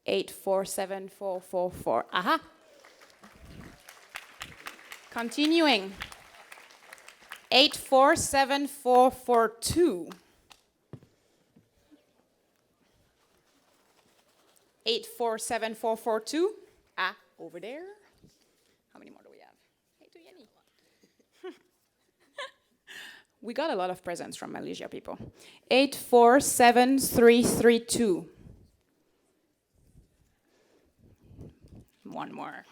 847444. Aha. Continuing. 847442. 847442. Ah, over there. How many more do we have? Hey, to Yenny. We got a lot of presents from Malaysia people. 847332. One more.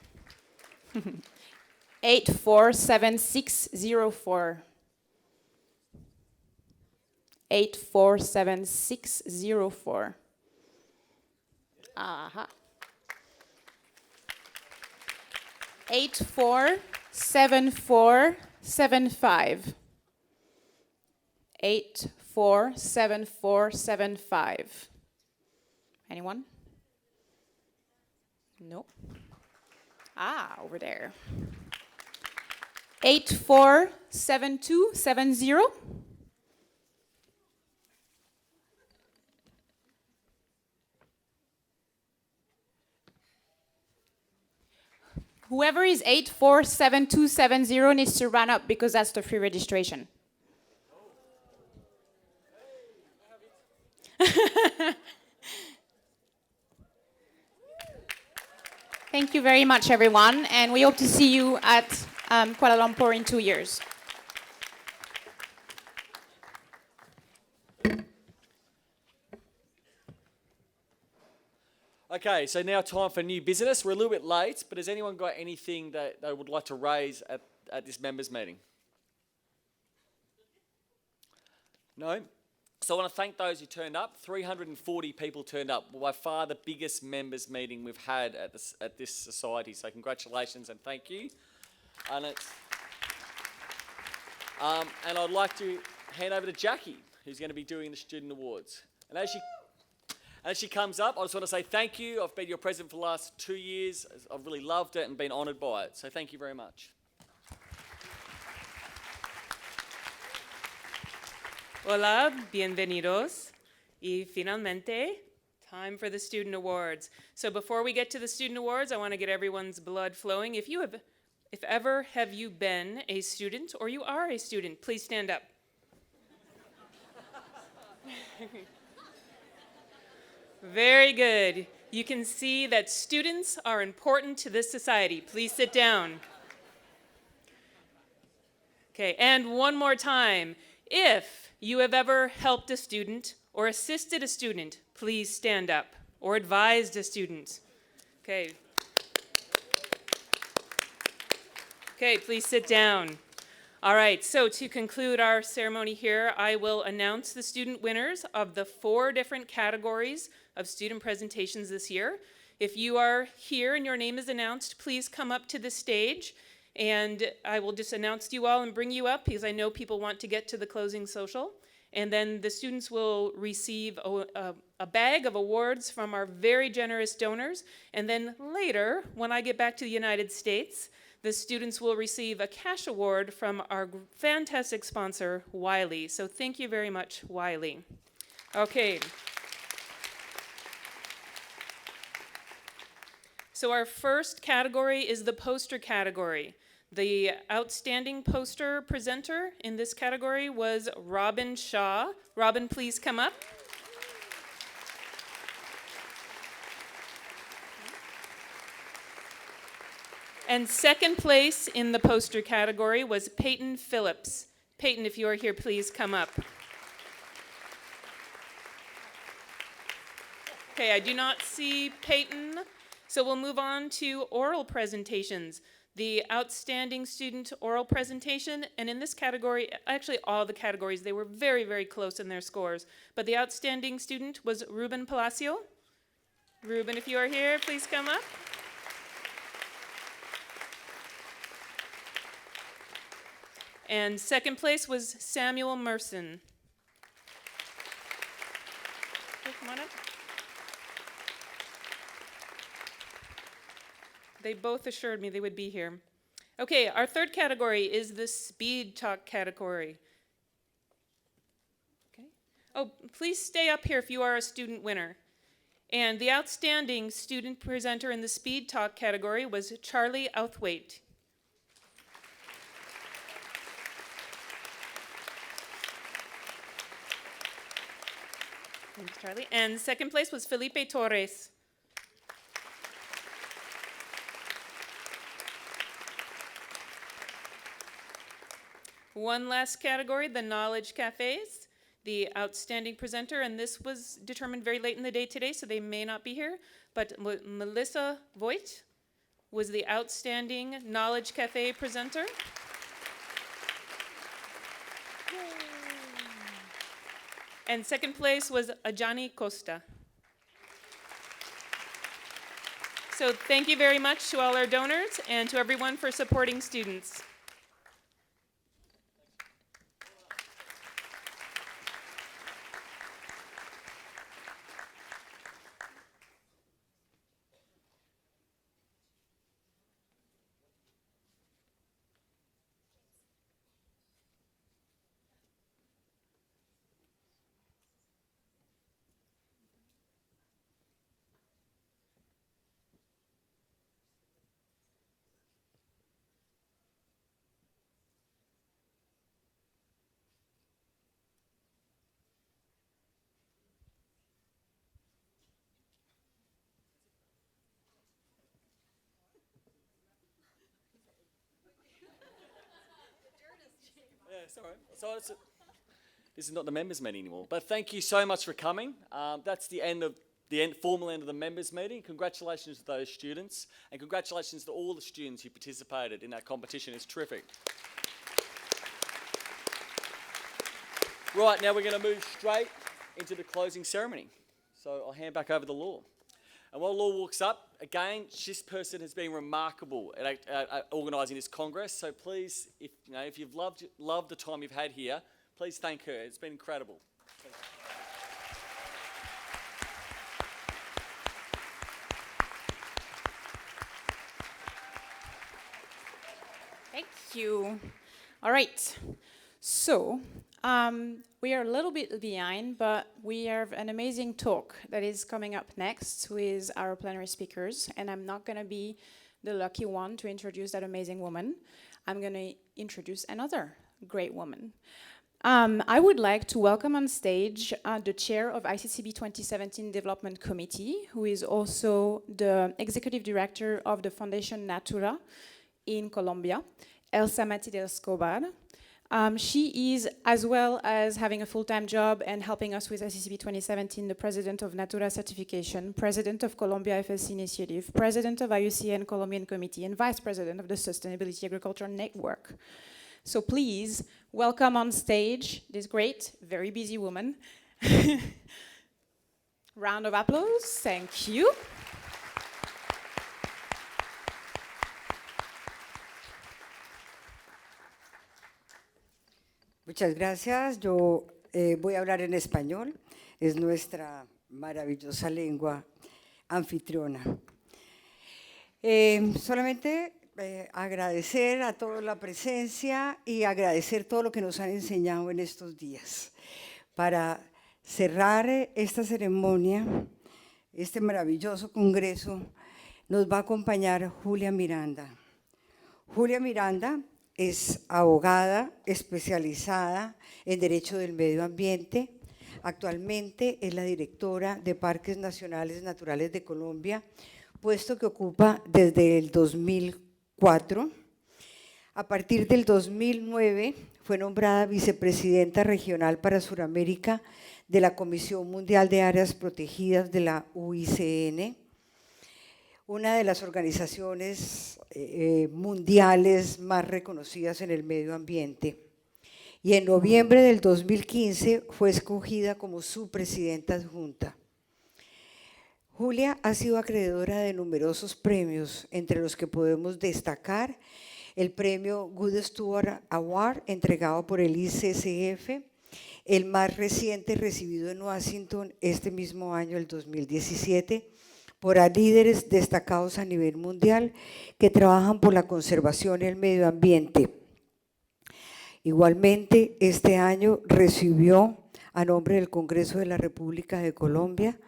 847604. 847604. Aha. 847475. 847475. Anyone? Nope. Over there. 847270. Whoever is 847270 needs to run up because that's the free registration. Thank you very much, everyone, and we hope to see you at Kuala Lumpur in 2 years. Okay, so now time for new business. We're a little bit late, but has anyone got anything that they would like to raise at this members meeting? No? So I want to thank those who turned up. 340 people turned up. By far the biggest members meeting we've had at this society. So congratulations and thank you. And I'd like to hand over to Jackie, who's going to be doing the student awards. And as she comes up, I just want to say thank you. I've been your president for the last 2 years. I've really loved it and been honoured by it. So thank you very much. Hola, bienvenidos. Y finalmente, time for the student awards. So before we get to the student awards, I want to get everyone's blood flowing. If ever have you been a student or you are a student, please stand up. Very good. You can see that students are important to this society. Please sit down. Okay, and one more time. If you have ever helped a student or assisted a student, please stand up, or advised a student. Okay. Okay, please sit down. All right, so to conclude our ceremony here, I will announce the student winners of the 4 different categories of student presentations this year. If you are here and your name is announced, please come up to the stage. And I will just announce you all and bring you up because I know people want to get to the closing social. And then the students will receive a bag of awards from our very generous donors. And then later, when I get back to the United States, the students will receive a cash award from our fantastic sponsor, Wiley. So thank you very much, Wiley. Okay. So our first category is the poster category. The outstanding poster presenter in this category was Robin Shaw. Robin, please come up. And second place in the poster category was Peyton Phillips. Peyton, if you are here, please come up. Okay, I do not see Peyton, so we'll move on to oral presentations. The outstanding student oral presentation, and in this category, actually all the categories, they were very, very close in their scores. But the outstanding student was Ruben Palacio. Ruben, if you are here, please come up. And second place was Samuel Merson. Okay, come on up. They both assured me they would be here. Okay, our third category is the speed talk category. Okay. Oh, please stay up here if you are a student winner. And the outstanding student presenter in the speed talk category was Charlie Outhwaite. Thanks, Charlie. And second place was Felipe Torres. One last category, the Knowledge Cafes, the outstanding presenter, and this was determined very late in the day today, so they may not be here, but Melissa Voigt was the outstanding Knowledge Cafe presenter. And second place was Ajani Costa. So thank you very much to all our donors and to everyone for supporting students. sorry. This is not the members' meeting anymore. But thank you so much for coming. That's the formal end of the members' meeting. Congratulations to those students, and congratulations to all the students who participated in that competition. It's terrific. Right, now we're going to move straight into the closing ceremony. So I'll hand back over the Law. And while Law walks up, again, this person has been remarkable at organising this Congress. So please, if you've loved the time you've had here, please thank her. It's been incredible. Thank you. All right. So we are a little bit behind, but we have an amazing talk that is coming up next with our plenary speakers, and I'm not going to be the lucky one to introduce that amazing woman. I'm going to introduce another great woman. I would like to welcome on stage the chair of ICCB 2017 Development Committee, who is also the executive director of the Foundation Natura in Colombia, Elsa Matilde Escobar. She is, as well as having a full-time job and helping us with ICCB 2017, the president of Natura Certification, president of Colombia FSC Initiative, president of IUCN Colombian Committee, and vice president of the Sustainability Agriculture Network. So please, welcome on stage this great, very busy woman. Round of applause, thank you. Muchas gracias. Yo voy a hablar en español. Es nuestra maravillosa lengua anfitriona. Solamente agradecer a todos la presencia y agradecer todo lo que nos han enseñado en estos días. Para cerrar esta ceremonia, este maravilloso congreso, nos va a acompañar Julia Miranda. Julia Miranda es abogada especializada en Derecho del Medio Ambiente. Actualmente es la directora de Parques Nacionales Naturales de Colombia, puesto que ocupa desde el 2004. A partir del 2009 fue nombrada vicepresidenta regional para Suramérica de la Comisión Mundial de Áreas Protegidas de la UICN, una de las organizaciones mundiales más reconocidas en el medio ambiente. Y en noviembre del 2015 fue escogida como su presidenta adjunta. Julia ha sido acreedora de numerosos premios, entre los que podemos destacar el premio Good Steward Award entregado por el ICCF, el más reciente recibido en Washington este mismo año, el 2017, por a líderes destacados a nivel mundial que trabajan por la conservación y el medio ambiente. Igualmente, este año recibió, a nombre del Congreso de la República de Colombia,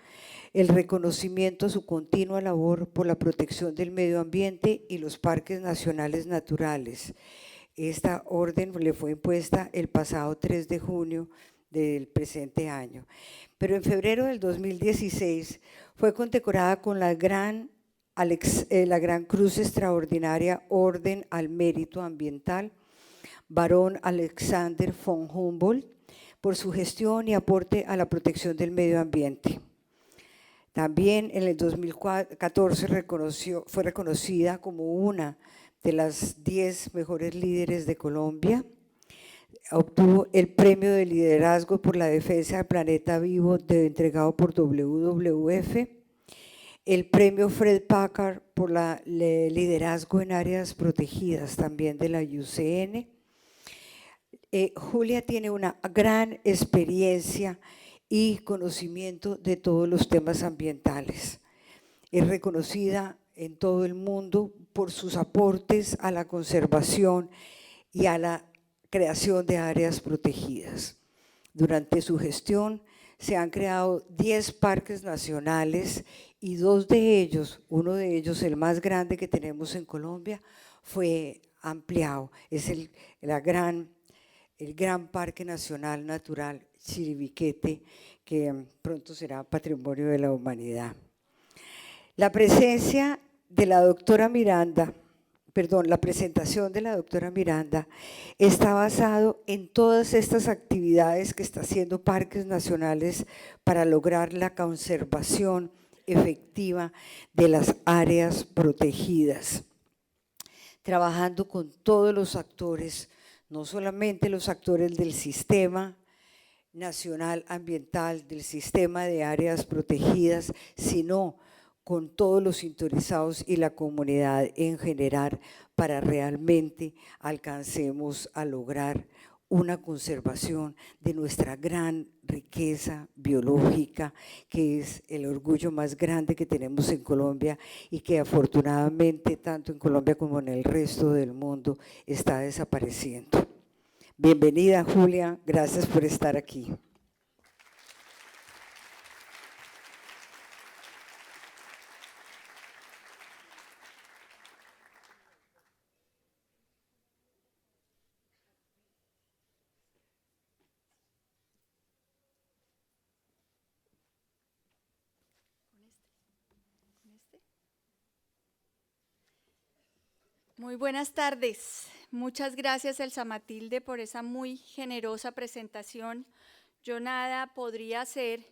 el reconocimiento a su continua labor por la protección del medio ambiente y los parques nacionales naturales. Esta orden le fue impuesta el pasado 3 de junio del presente año. Pero en febrero del 2016 fue condecorada con la gran Cruz Extraordinaria Orden al Mérito Ambiental, Barón Alexander von Humboldt, por su gestión y aporte a la protección del medio ambiente. También en el 2014 fue reconocida como una de las 10 mejores líderes de Colombia. Obtuvo el premio de liderazgo por la defensa del planeta vivo entregado por WWF, el premio Fred Packard por liderazgo en áreas protegidas también de la IUCN. Julia tiene una gran experiencia y conocimiento de todos los temas ambientales. Es reconocida en todo el mundo por sus aportes a la conservación y a la creación de áreas protegidas. Durante su gestión se han creado 10 parques nacionales y 2 de ellos, uno de ellos el más grande que tenemos en Colombia, fue ampliado. Es el gran Parque Nacional Natural Chiribiquete, que pronto será Patrimonio de la Humanidad. La presencia de la doctora Miranda perdón, la presentación de la doctora Miranda está basado en todas estas actividades que está haciendo Parques Nacionales para lograr la conservación efectiva de las áreas protegidas, trabajando con todos los actores, no solamente los actores del sistema nacional ambiental, del sistema de áreas protegidas, sino con todos los interesados y la comunidad en general, para realmente alcancemos a lograr una conservación de nuestra gran riqueza biológica, que es el orgullo más grande que tenemos en Colombia y que afortunadamente tanto en Colombia como en el resto del mundo está desapareciendo. Bienvenida, Julia, gracias por estar aquí. Muy buenas tardes. Muchas gracias, Elsa Matilde, por esa muy generosa presentación. Yo nada podría hacer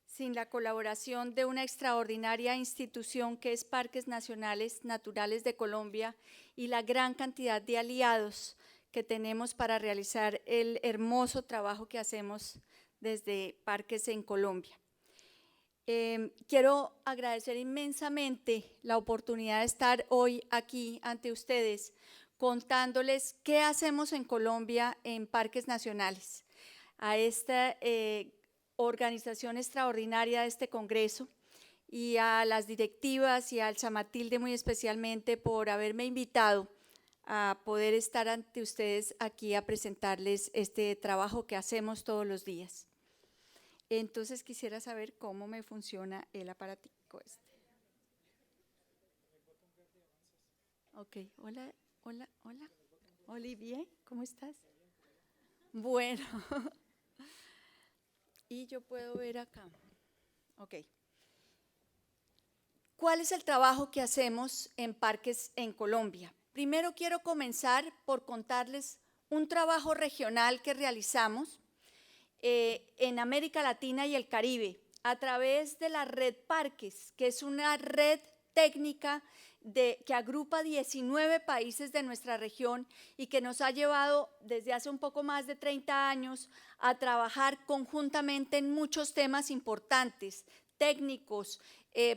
sin la colaboración de una extraordinaria institución que es Parques Nacionales Naturales de Colombia y la gran cantidad de aliados que tenemos para realizar el hermoso trabajo que hacemos desde Parques en Colombia. Quiero agradecer inmensamente la oportunidad de estar hoy aquí ante ustedes contándoles qué hacemos en Colombia en Parques Nacionales, a esta organización extraordinaria de este congreso y a las directivas y a Elsa Matilde muy especialmente por haberme invitado a poder estar ante ustedes aquí a presentarles este trabajo que hacemos todos los días. Entonces quisiera saber cómo me funciona el aparatico este. Ok, hola, hola, hola. Olivier, ¿cómo estás? Bueno, y yo puedo ver acá. Ok. ¿Cuál es el trabajo que hacemos en Parques en Colombia? Primero quiero comenzar por contarles un trabajo regional que realizamos en América Latina y el Caribe, a través de la red Parques, que es una red técnica que agrupa 19 países de nuestra región y que nos ha llevado desde hace un poco más de 30 años a trabajar conjuntamente en muchos temas importantes, técnicos,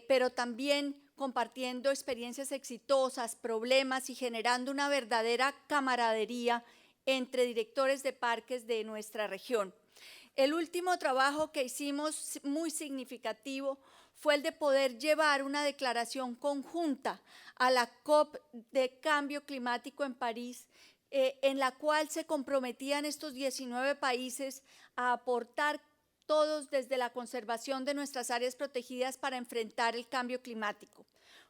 pero también compartiendo experiencias exitosas, problemas y generando una verdadera camaradería entre directores de parques de nuestra región. El último trabajo que hicimos muy significativo fue el de poder llevar una declaración conjunta a la COP de Cambio Climático en París, en la cual se comprometían estos 19 países a aportar todos desde la conservación de nuestras áreas protegidas para enfrentar el cambio climático.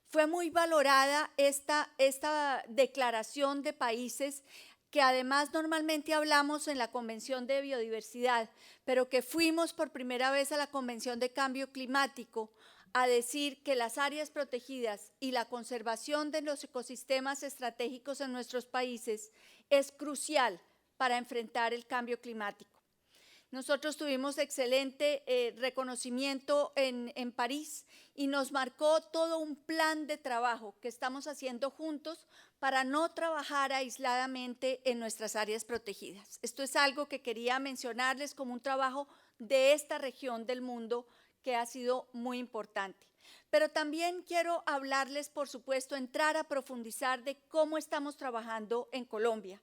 Fue muy valorada esta declaración de países que además normalmente hablamos en la Convención de Biodiversidad, pero que fuimos por primera vez a la Convención de Cambio Climático a decir que las áreas protegidas y la conservación de los ecosistemas estratégicos en nuestros países es crucial para enfrentar el cambio climático. Nosotros tuvimos excelente reconocimiento en París y nos marcó todo un plan de trabajo que estamos haciendo juntos para no trabajar aisladamente en nuestras áreas protegidas. Esto es algo que quería mencionarles como un trabajo de esta región del mundo que ha sido muy importante. Pero también quiero hablarles, por supuesto, entrar a profundizar de cómo estamos trabajando en Colombia.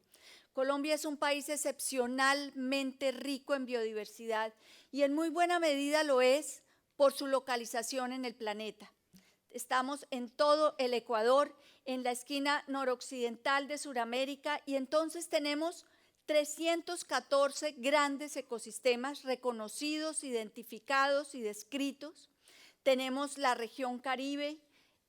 Colombia es un país excepcionalmente rico en biodiversidad y en muy buena medida lo es por su localización en el planeta. Estamos en todo el Ecuador, en la esquina noroccidental de Sudamérica y entonces tenemos 314 grandes ecosistemas reconocidos, identificados y descritos. Tenemos la región Caribe,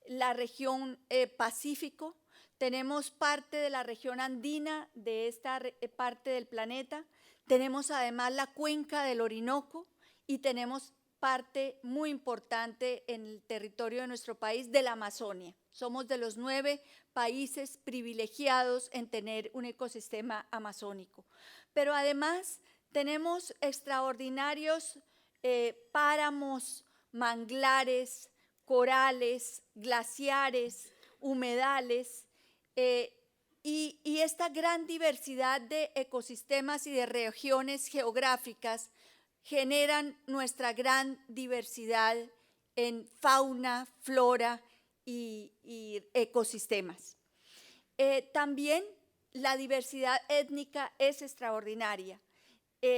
la región Pacífico, tenemos parte de la región andina de esta parte del planeta, tenemos además la cuenca del Orinoco y tenemos parte muy importante en el territorio de nuestro país, de la Amazonia. Somos de los 9 países privilegiados en tener un ecosistema amazónico. Pero además tenemos extraordinarios páramos, manglares, corales, glaciares, humedales, y esta gran diversidad de ecosistemas y de regiones geográficas generan nuestra gran diversidad en fauna, flora y ecosistemas. También la diversidad étnica es extraordinaria.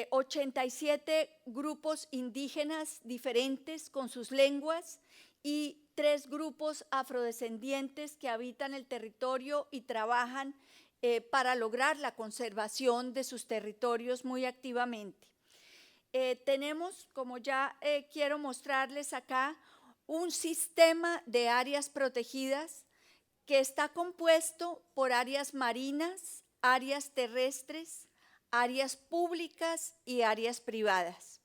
87 grupos indígenas diferentes con sus lenguas y 3 grupos afrodescendientes que habitan el territorio y trabajan para lograr la conservación de sus territorios muy activamente. Tenemos, como ya quiero mostrarles acá, un sistema de áreas protegidas que está compuesto por áreas marinas, áreas terrestres, áreas públicas y áreas privadas.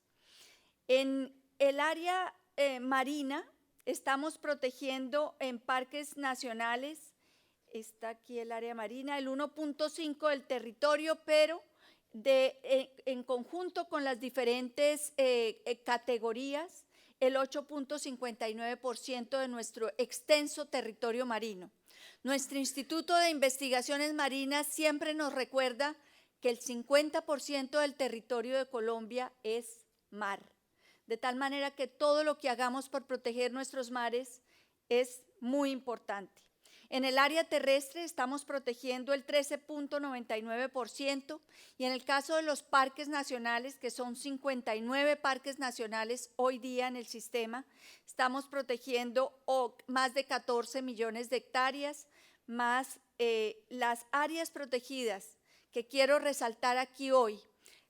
En el área marina estamos protegiendo en parques nacionales, está aquí el área marina, el 1.5 del territorio, pero en conjunto con las diferentes categorías, el 8.59% de nuestro extenso territorio marino. Nuestro Instituto de Investigaciones Marinas siempre nos recuerda que el 50% del territorio de Colombia es mar, de tal manera que todo lo que hagamos por proteger nuestros mares es muy importante. En el área terrestre estamos protegiendo el 13.99% y en el caso de los parques nacionales, que son 59 parques nacionales hoy día en el sistema, estamos protegiendo más de 14 millones de hectáreas, más las áreas protegidas que quiero resaltar aquí hoy,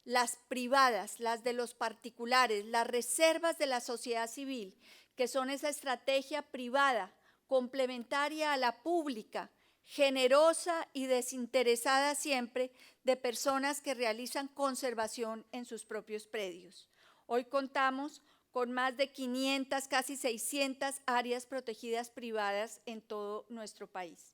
las privadas, las de los particulares, las reservas de la sociedad civil, que son esa estrategia privada, complementaria a la pública, generosa y desinteresada siempre de personas que realizan conservación en sus propios predios. Hoy contamos con más de 500, casi 600 áreas protegidas privadas en todo nuestro país.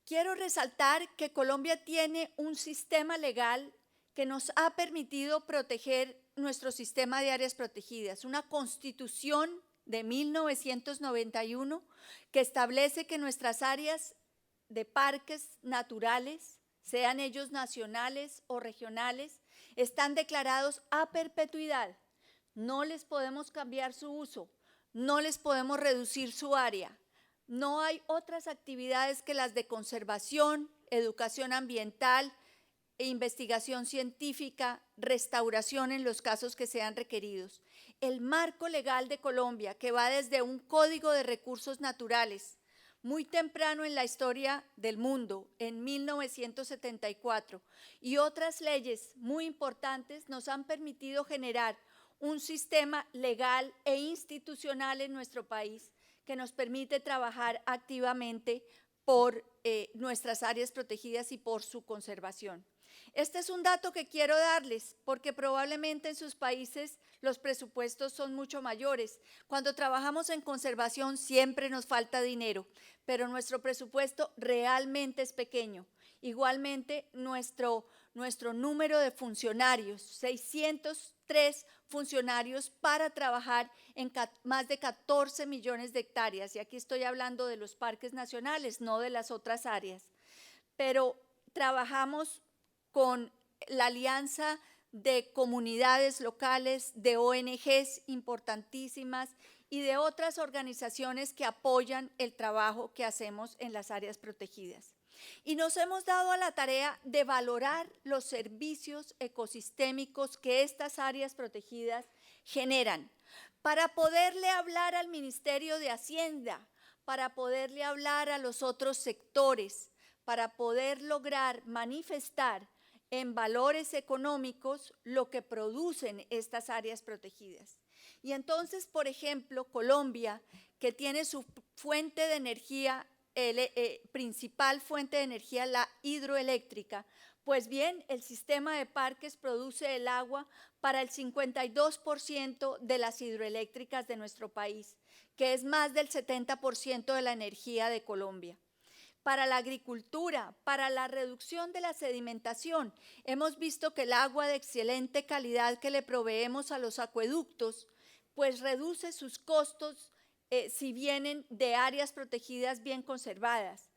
Quiero resaltar que Colombia tiene un sistema legal que nos ha permitido proteger nuestro sistema de áreas protegidas, una constitución de 1991 que establece que nuestras áreas de parques naturales, sean ellos nacionales o regionales, están declarados a perpetuidad. No les podemos cambiar su uso, no les podemos reducir su área. No hay otras actividades que las de conservación, educación ambiental, investigación científica, restauración en los casos que sean requeridos. El marco legal de Colombia, que va desde un código de recursos naturales, muy temprano en la historia del mundo, en 1974, y otras leyes muy importantes nos han permitido generar un sistema legal e institucional en nuestro país que nos permite trabajar activamente por nuestras áreas protegidas y por su conservación. Este es un dato que quiero darles porque probablemente en sus países los presupuestos son mucho mayores. Cuando trabajamos en conservación siempre nos falta dinero, pero nuestro presupuesto realmente es pequeño. Igualmente nuestro número de funcionarios, 603 funcionarios para trabajar en más de 14 millones de hectáreas. Y aquí estoy hablando de los parques nacionales, no de las otras áreas. Pero trabajamos con la alianza de comunidades locales, de ONGs importantísimas y de otras organizaciones que apoyan el trabajo que hacemos en las áreas protegidas. Y nos hemos dado a la tarea de valorar los servicios ecosistémicos que estas áreas protegidas generan, para poderle hablar al Ministerio de Hacienda, para poderle hablar a los otros sectores, para poder lograr manifestar en valores económicos lo que producen estas áreas protegidas. Y entonces, por ejemplo, Colombia, que tiene su fuente de energía principal fuente de energía, la hidroeléctrica. Pues bien, el sistema de parques produce el agua para el 52% de las hidroeléctricas de nuestro país, que es más del 70% de la energía de Colombia. Para la agricultura, para la reducción de la sedimentación, hemos visto que el agua de excelente calidad que le proveemos a los acueductos, pues reduce sus costos si vienen de áreas protegidas bien conservadas.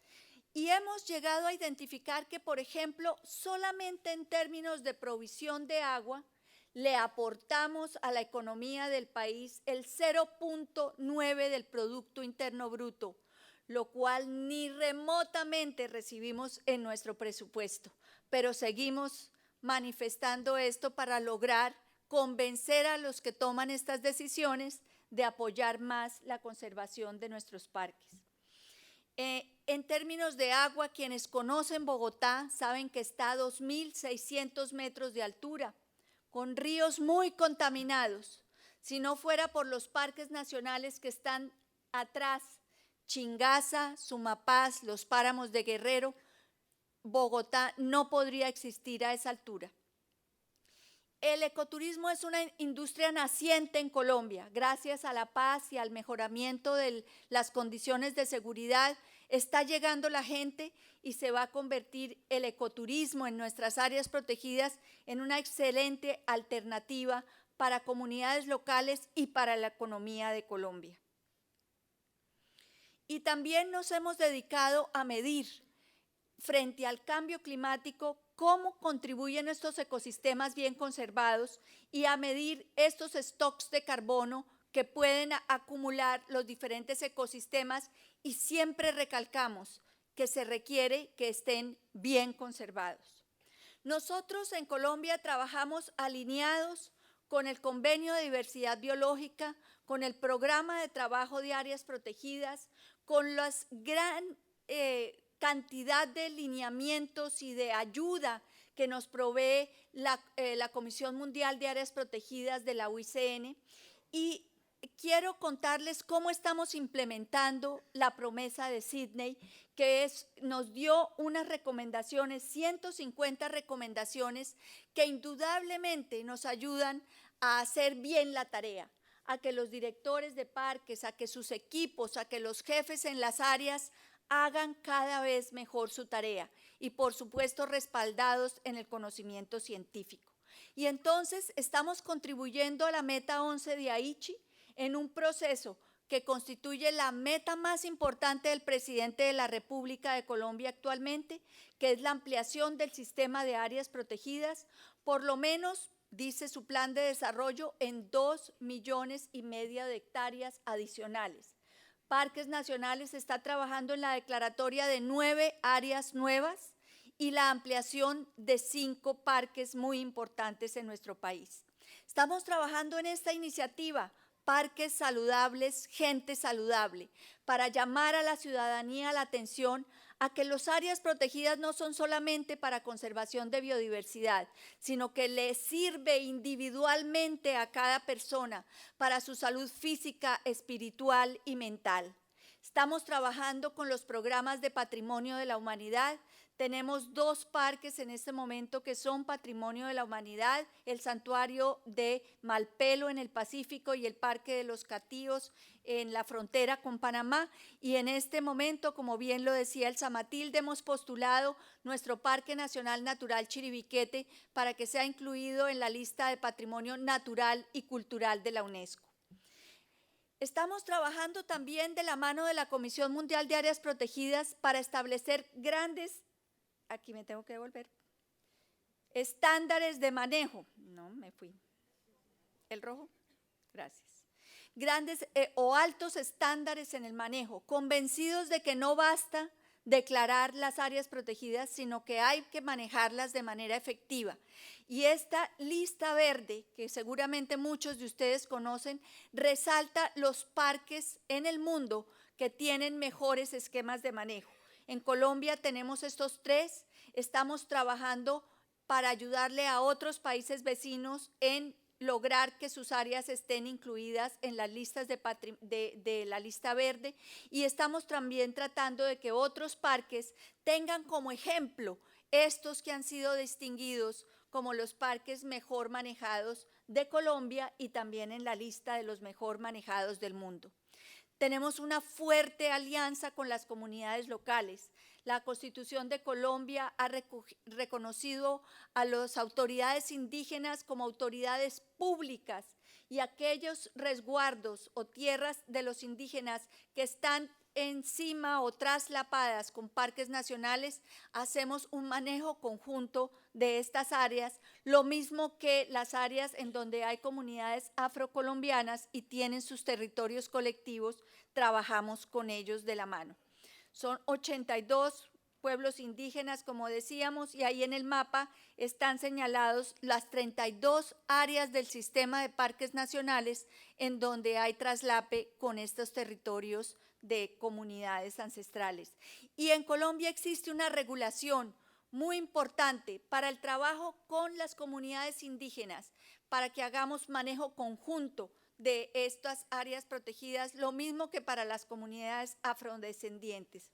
Y hemos llegado a identificar que, por ejemplo, solamente en términos de provisión de agua, le aportamos a la economía del país el 0.9 del Producto Interno Bruto, lo cual ni remotamente recibimos en nuestro presupuesto, pero seguimos manifestando esto para lograr convencer a los que toman estas decisiones de apoyar más la conservación de nuestros parques. En términos de agua, quienes conocen Bogotá saben que está a 2.600 metros de altura, con ríos muy contaminados. Si no fuera por los parques nacionales que están atrás, Chingaza, Sumapaz, los páramos de Guerrero, Bogotá no podría existir a esa altura. El ecoturismo es una industria naciente en Colombia. Gracias a la paz y al mejoramiento de las condiciones de seguridad, está llegando la gente y se va a convertir el ecoturismo en nuestras áreas protegidas en una excelente alternativa para comunidades locales y para la economía de Colombia. Y también nos hemos dedicado a medir frente al cambio climático cómo contribuyen estos ecosistemas bien conservados y a medir estos stocks de carbono que pueden acumular los diferentes ecosistemas, y siempre recalcamos que se requiere que estén bien conservados. Nosotros en Colombia trabajamos alineados con el Convenio de Diversidad Biológica, con el Programa de Trabajo de Áreas Protegidas, con la gran cantidad de lineamientos y de ayuda que nos provee la Comisión Mundial de Áreas Protegidas de la UICN, y quiero contarles cómo estamos implementando la promesa de Sydney, que nos dio unas recomendaciones, 150 recomendaciones, que indudablemente nos ayudan a hacer bien la tarea, a que los directores de parques, a que sus equipos, a que los jefes en las áreas hagan cada vez mejor su tarea y, por supuesto, respaldados en el conocimiento científico. Y entonces estamos contribuyendo a la meta 11 de Aichi en un proceso que constituye la meta más importante del presidente de la República de Colombia actualmente, que es la ampliación del sistema de áreas protegidas, por lo menos, dice su plan de desarrollo, en 2,5 millones de hectáreas adicionales. Parques Nacionales está trabajando en la declaratoria de 9 áreas nuevas y la ampliación de 5 parques muy importantes en nuestro país. Estamos trabajando en esta iniciativa, Parques Saludables, Gente Saludable, para llamar a la ciudadanía la atención a que las áreas protegidas no son solamente para conservación de biodiversidad, sino que le sirve individualmente a cada persona para su salud física, espiritual y mental. Estamos trabajando con los programas de Patrimonio de la Humanidad. Tenemos 2 parques en este momento que son Patrimonio de la Humanidad, el Santuario de Malpelo en el Pacífico y el Parque de los Catíos en la frontera con Panamá. Y en este momento, como bien lo decía Elsa Matilde, hemos postulado nuestro Parque Nacional Natural Chiribiquete para que sea incluido en la lista de Patrimonio Natural y Cultural de la UNESCO. Estamos trabajando también de la mano de la Comisión Mundial de Áreas Protegidas para establecer grandes, aquí me tengo que devolver, estándares de manejo. No, me fui. ¿El rojo? Gracias. Grandes o altos estándares en el manejo, convencidos de que no basta declarar las áreas protegidas, sino que hay que manejarlas de manera efectiva. Y esta lista verde, que seguramente muchos de ustedes conocen, resalta los parques en el mundo que tienen mejores esquemas de manejo. En Colombia tenemos estos 3, estamos trabajando para ayudarle a otros países vecinos en lograr que sus áreas estén incluidas en las listas de la lista verde, y estamos también tratando de que otros parques tengan como ejemplo estos que han sido distinguidos como los parques mejor manejados de Colombia y también en la lista de los mejor manejados del mundo. Tenemos una fuerte alianza con las comunidades locales. La Constitución de Colombia ha reconocido a las autoridades indígenas como autoridades públicas, y aquellos resguardos o tierras de los indígenas que están encima o traslapadas con parques nacionales, hacemos un manejo conjunto de estas áreas, lo mismo que las áreas en donde hay comunidades afrocolombianas y tienen sus territorios colectivos, trabajamos con ellos de la mano. Son 82 pueblos indígenas, como decíamos, y ahí en el mapa están señalados las 32 áreas del sistema de parques nacionales en donde hay traslape con estos territorios de comunidades ancestrales. Y en Colombia existe una regulación muy importante para el trabajo con las comunidades indígenas, para que hagamos manejo conjunto de estas áreas protegidas, lo mismo que para las comunidades afrodescendientes.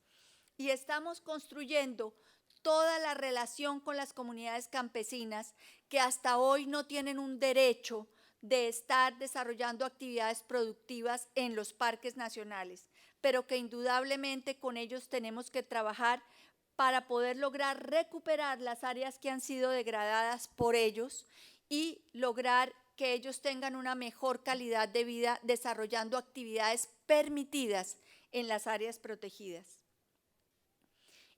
Y estamos construyendo toda la relación con las comunidades campesinas que hasta hoy no tienen un derecho de estar desarrollando actividades productivas en los parques nacionales, pero que indudablemente con ellos tenemos que trabajar para poder lograr recuperar las áreas que han sido degradadas por ellos y lograr que ellos tengan una mejor calidad de vida desarrollando actividades permitidas en las áreas protegidas.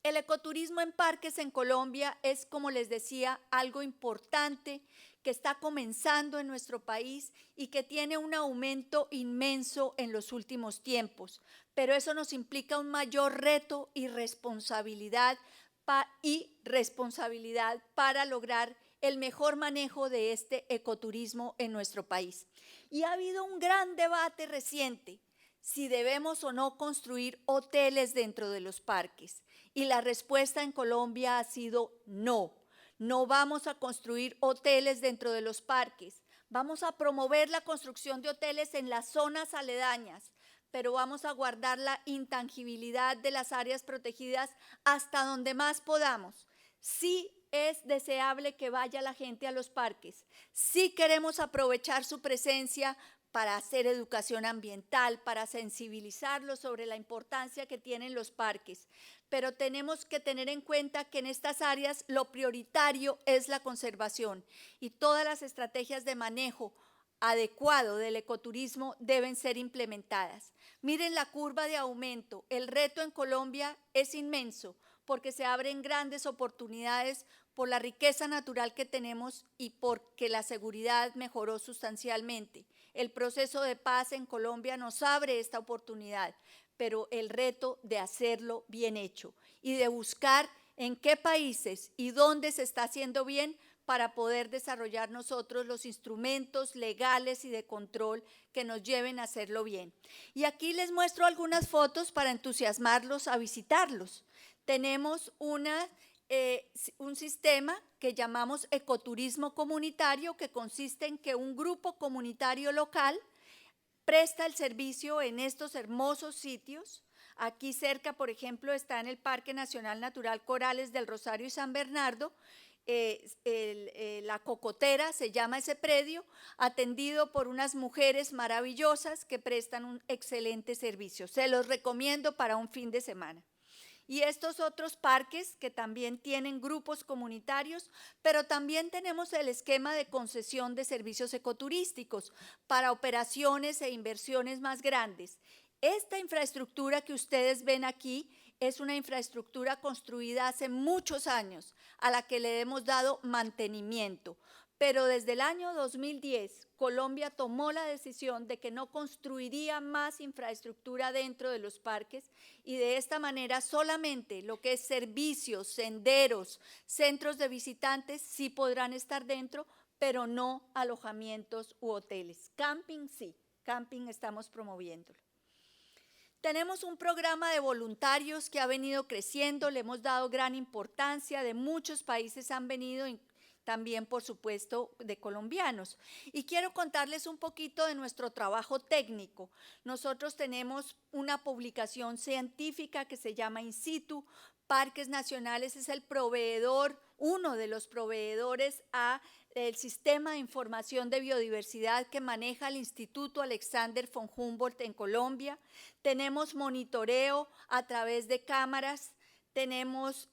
El ecoturismo en parques en Colombia es, como les decía, algo importante que está comenzando en nuestro país y que tiene un aumento inmenso en los últimos tiempos, pero eso nos implica un mayor reto y responsabilidad para lograr el mejor manejo de este ecoturismo en nuestro país. Y ha habido un gran debate reciente si debemos o no construir hoteles dentro de los parques. Y la respuesta en Colombia ha sido no. No vamos a construir hoteles dentro de los parques. Vamos a promover la construcción de hoteles en las zonas aledañas, pero vamos a guardar la intangibilidad de las áreas protegidas hasta donde más podamos. Sí es deseable que vaya la gente a los parques. Sí queremos aprovechar su presencia para hacer educación ambiental, para sensibilizarlos sobre la importancia que tienen los parques. Pero tenemos que tener en cuenta que en estas áreas lo prioritario es la conservación y todas las estrategias de manejo adecuado del ecoturismo deben ser implementadas. Miren la curva de aumento. El reto en Colombia es inmenso porque se abren grandes oportunidades por la riqueza natural que tenemos y porque la seguridad mejoró sustancialmente. El proceso de paz en Colombia nos abre esta oportunidad, pero el reto de hacerlo bien hecho y de buscar en qué países y dónde se está haciendo bien para poder desarrollar nosotros los instrumentos legales y de control que nos lleven a hacerlo bien. Y aquí les muestro algunas fotos para entusiasmarlos a visitarlos. Tenemos un sistema que llamamos ecoturismo comunitario, que consiste en que un grupo comunitario local presta el servicio en estos hermosos sitios. Aquí cerca, por ejemplo, está en el Parque Nacional Natural Corales del Rosario y San Bernardo, la Cocotera se llama ese predio, atendido por unas mujeres maravillosas que prestan un excelente servicio. Se los recomiendo para un fin de semana. Y estos otros parques que también tienen grupos comunitarios, pero también tenemos el esquema de concesión de servicios ecoturísticos para operaciones e inversiones más grandes. Esta infraestructura que ustedes ven aquí es una infraestructura construida hace muchos años, a la que le hemos dado mantenimiento. Pero desde el año 2010, Colombia tomó la decisión de que no construiría más infraestructura dentro de los parques y de esta manera solamente lo que es servicios, senderos, centros de visitantes sí podrán estar dentro, pero no alojamientos u hoteles. Camping sí, camping estamos promoviéndolo. Tenemos un programa de voluntarios que ha venido creciendo, le hemos dado gran importancia, de muchos países han venido, también por supuesto de colombianos. Y quiero contarles un poquito de nuestro trabajo técnico. Nosotros tenemos una publicación científica que se llama In Situ. Parques Nacionales es el proveedor, uno de los proveedores a el sistema de información de biodiversidad que maneja el Instituto Alexander von Humboldt en Colombia. Tenemos monitoreo a través de cámaras, tenemos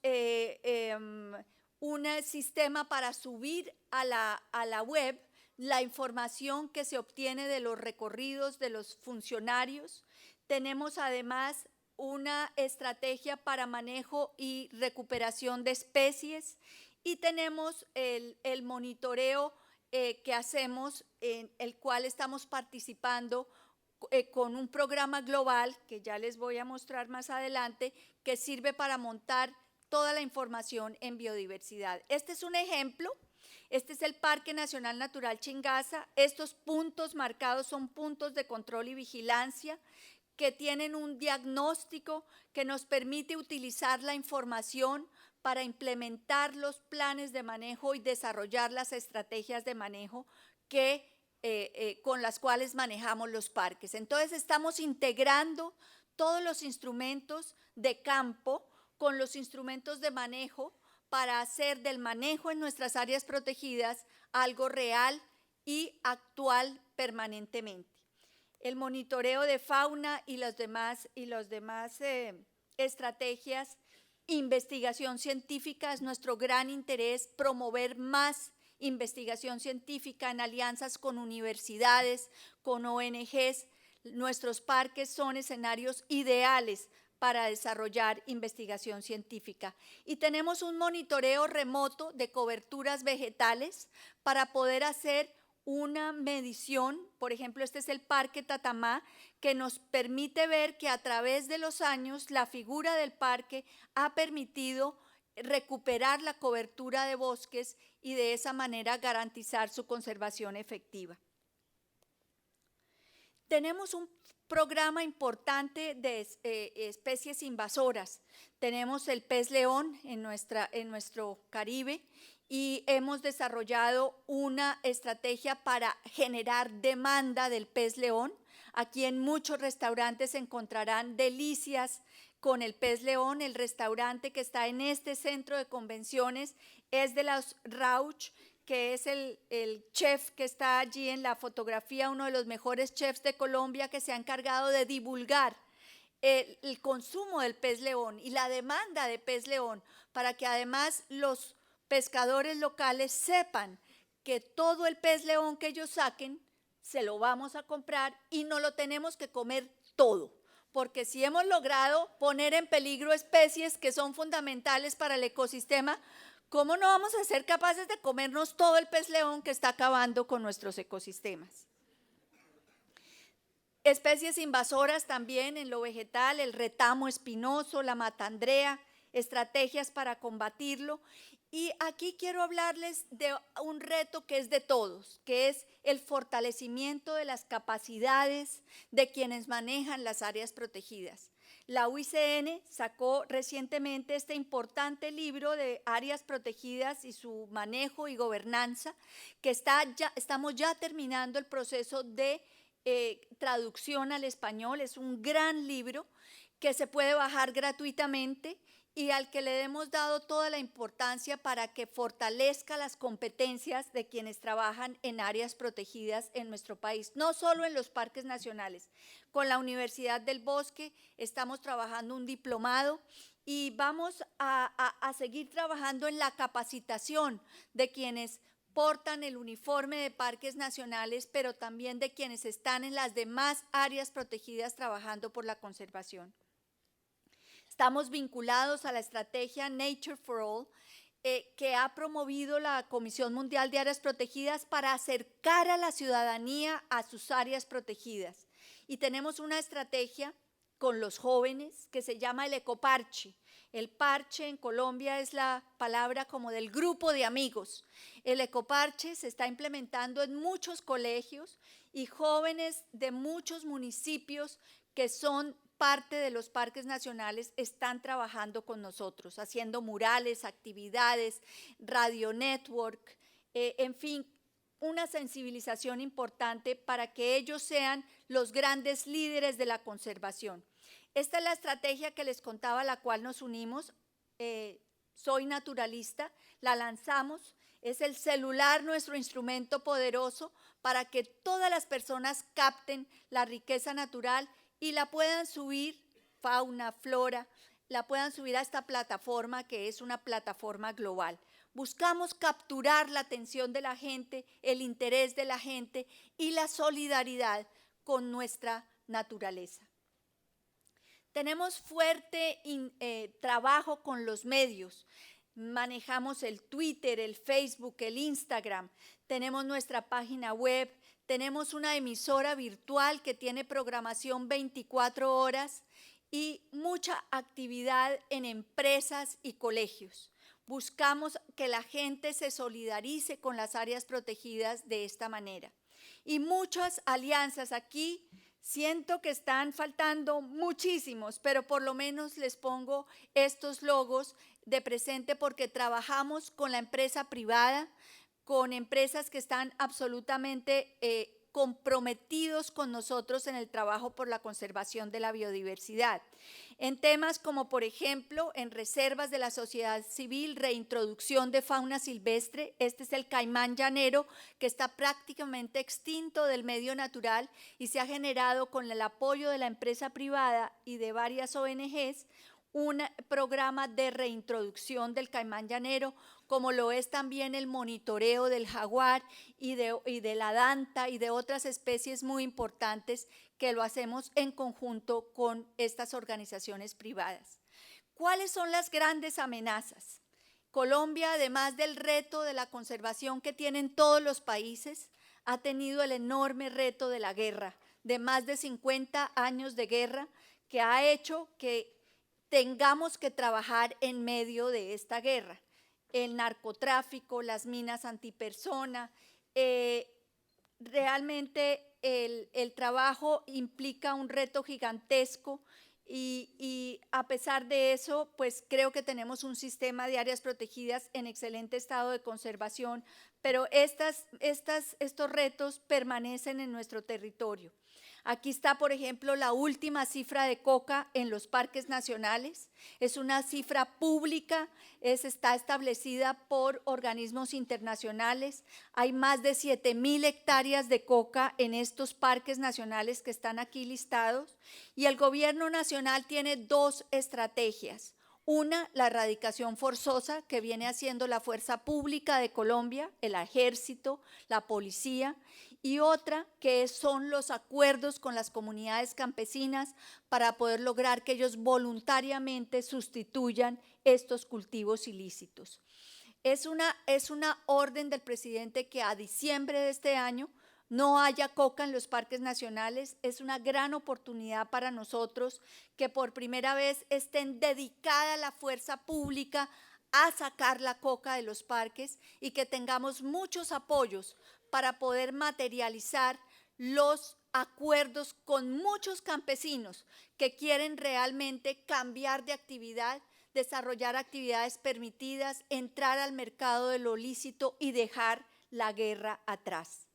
un sistema para subir a la web la información que se obtiene de los recorridos de los funcionarios. Tenemos además una estrategia para manejo y recuperación de especies y tenemos el monitoreo que hacemos, en el cual estamos participando con un programa global que ya les voy a mostrar más adelante, que sirve para montar toda la información en biodiversidad. Este es un ejemplo. Este es el Parque Nacional Natural Chingaza. Estos puntos marcados son puntos de control y vigilancia que tienen un diagnóstico que nos permite utilizar la información para implementar los planes de manejo y desarrollar las estrategias de manejo con las cuales manejamos los parques. Entonces estamos integrando todos los instrumentos de campo con los instrumentos de manejo para hacer del manejo en nuestras áreas protegidas algo real y actual permanentemente. El monitoreo de fauna y las demás estrategias, investigación científica, es nuestro gran interés promover más investigación científica en alianzas con universidades, con ONGs. Nuestros parques son escenarios ideales para desarrollar investigación científica. Y tenemos un monitoreo remoto de coberturas vegetales para poder hacer una medición. Por ejemplo, este es el Parque Tatamá, que nos permite ver que a través de los años la figura del parque ha permitido recuperar la cobertura de bosques y de esa manera garantizar su conservación efectiva. Tenemos un programa importante de especies invasoras. Tenemos el pez león en nuestro Caribe y hemos desarrollado una estrategia para generar demanda del pez león. Aquí en muchos restaurantes encontrarán delicias con el pez león. El restaurante que está en este centro de convenciones es de los Rauch, que es el chef que está allí en la fotografía, uno de los mejores chefs de Colombia, que se ha encargado de divulgar el consumo del pez león y la demanda de pez león, para que además los pescadores locales sepan que todo el pez león que ellos saquen se lo vamos a comprar y no lo tenemos que comer todo, porque si hemos logrado poner en peligro especies que son fundamentales para el ecosistema, ¿cómo no vamos a ser capaces de comernos todo el pez león que está acabando con nuestros ecosistemas? Especies invasoras también en lo vegetal, el retamo espinoso, la matandrea, estrategias para combatirlo. Y aquí quiero hablarles de un reto que es de todos, que es el fortalecimiento de las capacidades de quienes manejan las áreas protegidas. La UICN sacó recientemente este importante libro de áreas protegidas y su manejo y gobernanza, que estamos ya terminando el proceso de traducción al español. Es un gran libro que se puede bajar gratuitamente y al que le hemos dado toda la importancia para que fortalezca las competencias de quienes trabajan en áreas protegidas en nuestro país, no solo en los parques nacionales. Con la Universidad del Bosque estamos trabajando un diplomado y vamos a seguir trabajando en la capacitación de quienes portan el uniforme de parques nacionales, pero también de quienes están en las demás áreas protegidas trabajando por la conservación. Estamos vinculados a la estrategia Nature for All, que ha promovido la Comisión Mundial de Áreas Protegidas para acercar a la ciudadanía a sus áreas protegidas. Y tenemos una estrategia con los jóvenes que se llama el ecoparche. El parche en Colombia es la palabra como del grupo de amigos. El ecoparche se está implementando en muchos colegios y jóvenes de muchos municipios que son parte de los parques nacionales están trabajando con nosotros, haciendo murales, actividades, radio network, en fin, una sensibilización importante para que ellos sean los grandes líderes de la conservación. Esta es la estrategia que les contaba, a la cual nos unimos. Soy naturalista, la lanzamos. Es el celular nuestro instrumento poderoso para que todas las personas capten la riqueza natural y la puedan subir, fauna, flora, la puedan subir a esta plataforma que es una plataforma global. Buscamos capturar la atención de la gente, el interés de la gente y la solidaridad con nuestra naturaleza. Tenemos fuerte trabajo con los medios. Manejamos el Twitter, el Facebook, el Instagram. Tenemos nuestra página web. Tenemos una emisora virtual que tiene programación 24 horas y mucha actividad en empresas y colegios. Buscamos que la gente se solidarice con las áreas protegidas de esta manera. Y muchas alianzas aquí. Siento que están faltando muchísimos, pero por lo menos les pongo estos logos de presente porque trabajamos con la empresa privada, con empresas que están absolutamente comprometidos con nosotros en el trabajo por la conservación de la biodiversidad. En temas como, por ejemplo, en reservas de la sociedad civil, reintroducción de fauna silvestre. Este es el caimán llanero, que está prácticamente extinto del medio natural y se ha generado con el apoyo de la empresa privada y de varias ONGs un programa de reintroducción del caimán llanero, como lo es también el monitoreo del jaguar y de la danta y de otras especies muy importantes que lo hacemos en conjunto con estas organizaciones privadas. ¿Cuáles son las grandes amenazas? Colombia, además del reto de la conservación que tienen todos los países, ha tenido el enorme reto de la guerra, de más de 50 años de guerra, que ha hecho que tengamos que trabajar en medio de esta guerra. El narcotráfico, las minas antipersona, realmente el trabajo implica un reto gigantesco y a pesar de eso, pues creo que tenemos un sistema de áreas protegidas en excelente estado de conservación, pero estos retos permanecen en nuestro territorio. Aquí está, por ejemplo, la última cifra de coca en los parques nacionales. Es una cifra pública, está establecida por organismos internacionales. Hay más de 7.000 hectáreas de coca en estos parques nacionales que están aquí listados. Y el gobierno nacional tiene dos estrategias. Una, la erradicación forzosa que viene haciendo la fuerza pública de Colombia, el ejército, la policía, y otra que son los acuerdos con las comunidades campesinas para poder lograr que ellos voluntariamente sustituyan estos cultivos ilícitos. Es una orden del presidente que a diciembre de este año no haya coca en los parques nacionales. Es una gran oportunidad para nosotros que por primera vez estén dedicada la fuerza pública a sacar la coca de los parques y que tengamos muchos apoyos para poder materializar los acuerdos con muchos campesinos que quieren realmente cambiar de actividad, desarrollar actividades permitidas, entrar al mercado de lo lícito y dejar la guerra atrás.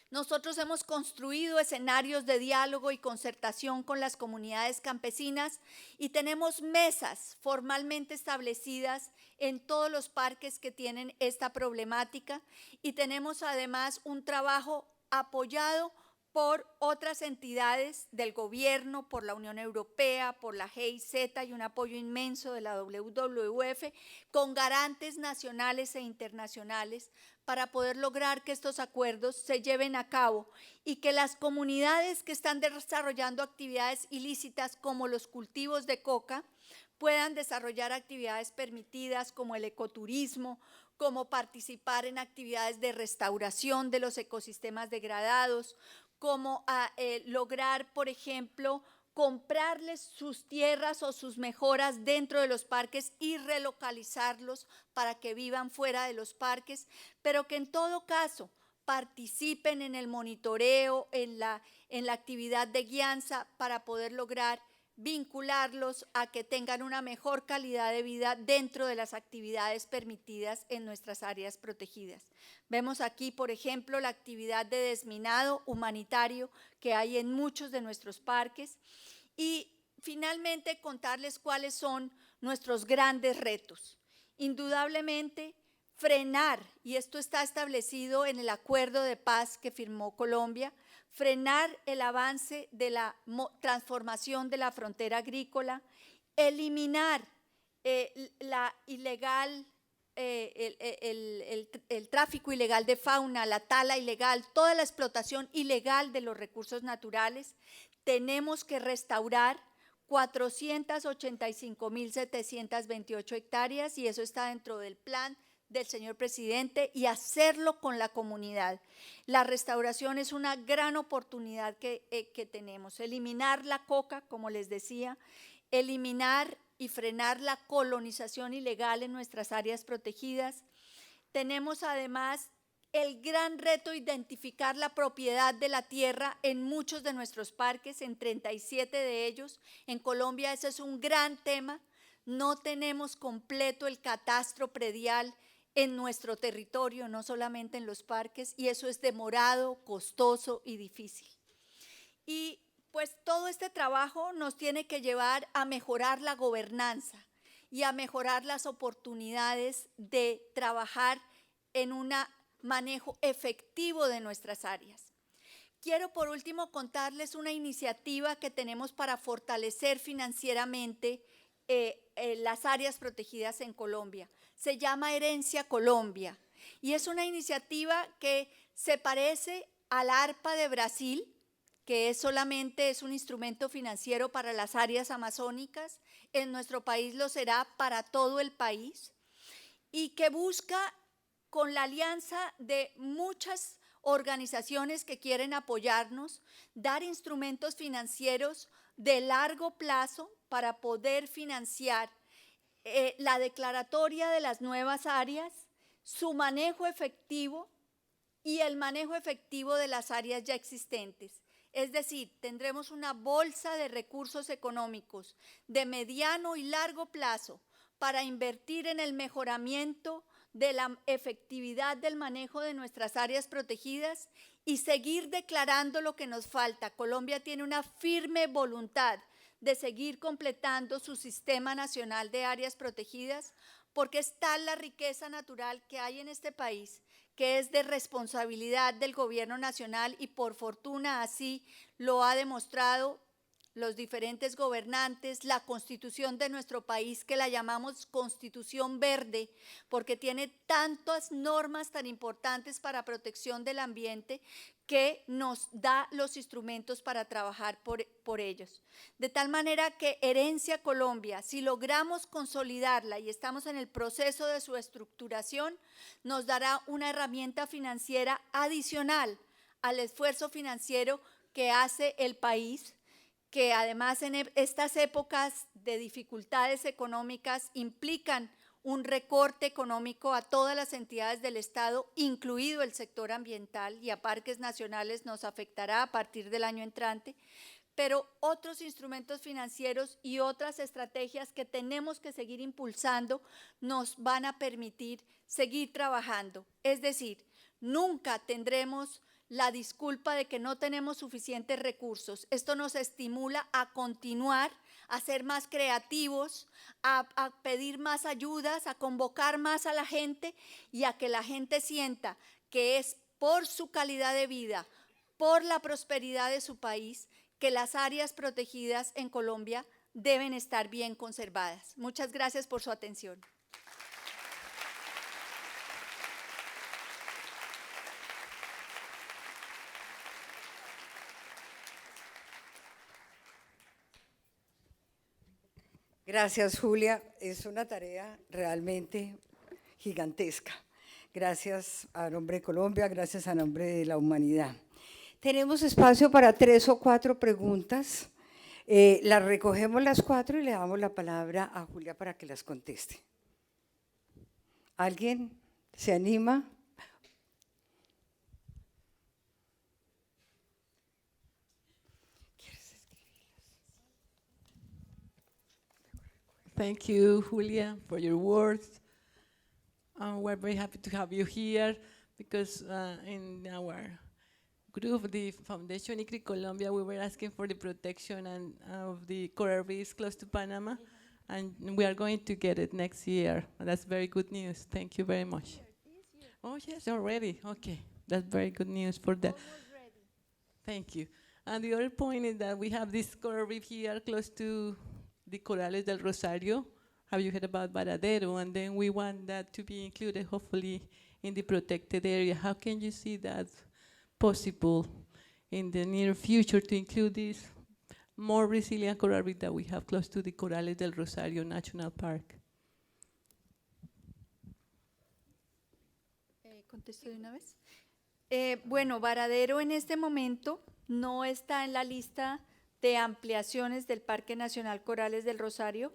Nosotros hemos construido escenarios de diálogo y concertación con las comunidades campesinas y tenemos mesas formalmente establecidas en todos los parques que tienen esta problemática y tenemos además un trabajo apoyado por otras entidades del gobierno, por la Unión Europea, por la GIZ y un apoyo inmenso de la WWF con garantes nacionales e internacionales para poder lograr que estos acuerdos se lleven a cabo y que las comunidades que están desarrollando actividades ilícitas como los cultivos de coca puedan desarrollar actividades permitidas como el ecoturismo, como participar en actividades de restauración de los ecosistemas degradados, como lograr, por ejemplo, comprarles sus tierras o sus mejoras dentro de los parques y relocalizarlos para que vivan fuera de los parques, pero que en todo caso participen en el monitoreo, en la actividad de guianza para poder lograr vincularlos a que tengan una mejor calidad de vida dentro de las actividades permitidas en nuestras áreas protegidas. Vemos aquí, por ejemplo, la actividad de desminado humanitario que hay en muchos de nuestros parques y finalmente contarles cuáles son nuestros grandes retos. Indudablemente, frenar, y esto está establecido en el acuerdo de paz que firmó Colombia, frenar el avance de la transformación de la frontera agrícola, eliminar la ilegal, el tráfico ilegal de fauna, la tala ilegal, toda la explotación ilegal de los recursos naturales. Tenemos que restaurar 485.728 hectáreas y eso está dentro del plan del señor presidente y hacerlo con la comunidad. La restauración es una gran oportunidad que tenemos. Eliminar la coca, como les decía, eliminar y frenar la colonización ilegal en nuestras áreas protegidas. Tenemos además el gran reto de identificar la propiedad de la tierra en muchos de nuestros parques, en 37 de ellos. En Colombia ese es un gran tema. No tenemos completo el catastro predial en nuestro territorio, no solamente en los parques, y eso es demorado, costoso y difícil. Y pues todo este trabajo nos tiene que llevar a mejorar la gobernanza y a mejorar las oportunidades de trabajar en un manejo efectivo de nuestras áreas. Quiero por último contarles una iniciativa que tenemos para fortalecer financieramente las áreas protegidas en Colombia. Se llama Herencia Colombia y es una iniciativa que se parece al ARPA de Brasil, que solamente es un instrumento financiero para las áreas amazónicas. En nuestro país lo será para todo el país y que busca, con la alianza de muchas organizaciones que quieren apoyarnos, dar instrumentos financieros de largo plazo para poder financiar la declaratoria de las nuevas áreas, su manejo efectivo y el manejo efectivo de las áreas ya existentes. Es decir, tendremos una bolsa de recursos económicos de mediano y largo plazo para invertir en el mejoramiento de la efectividad del manejo de nuestras áreas protegidas y seguir declarando lo que nos falta. Colombia tiene una firme voluntad de seguir completando su sistema nacional de áreas protegidas, porque es tal la riqueza natural que hay en este país, que es de responsabilidad del gobierno nacional y por fortuna así lo ha demostrado los diferentes gobernantes, la constitución de nuestro país, que la llamamos Constitución Verde, porque tiene tantas normas tan importantes para protección del ambiente que nos da los instrumentos para trabajar por ellos. De tal manera que Herencia Colombia, si logramos consolidarla y estamos en el proceso de su estructuración, nos dará una herramienta financiera adicional al esfuerzo financiero que hace el país, que además en estas épocas de dificultades económicas implican un recorte económico a todas las entidades del Estado, incluido el sector ambiental, y a parques nacionales nos afectará a partir del año entrante, pero otros instrumentos financieros y otras estrategias que tenemos que seguir impulsando nos van a permitir seguir trabajando. Es decir, nunca tendremos la disculpa de que no tenemos suficientes recursos. Esto nos estimula a continuar, a ser más creativos, a pedir más ayudas, a convocar más a la gente y a que la gente sienta que es por su calidad de vida, por la prosperidad de su país, que las áreas protegidas en Colombia deben estar bien conservadas. Muchas gracias por su atención. Gracias, Julia. Es una tarea realmente gigantesca. Gracias a nombre de Colombia, gracias a nombre de la humanidad. Tenemos espacio para 3 o 4 preguntas. Las recogemos las 4 y le damos la palabra a Julia para que las conteste. ¿Alguien se anima? Thank you, Julia, for your words. We're very happy to have you here because in our group, the Foundation ICRI Colombia, we were asking for the protection of the coral reefs close to Panama, and we are going to get it next year. That's very good news. Thank you very much. Oh, yes, already. Okay, that's very good news for that. Thank you. And the other point is that we have this coral reef here close to the Corales del Rosario. Have you heard about Varadero? And then we want that to be included, hopefully, in the protected area. How can you see that possible in the near future to include this more resilient coral reef that we have close to the Corales del Rosario National Park? ¿Contesto de una vez? Bueno, Varadero en este momento no está en la lista de ampliaciones del Parque Nacional Corales del Rosario,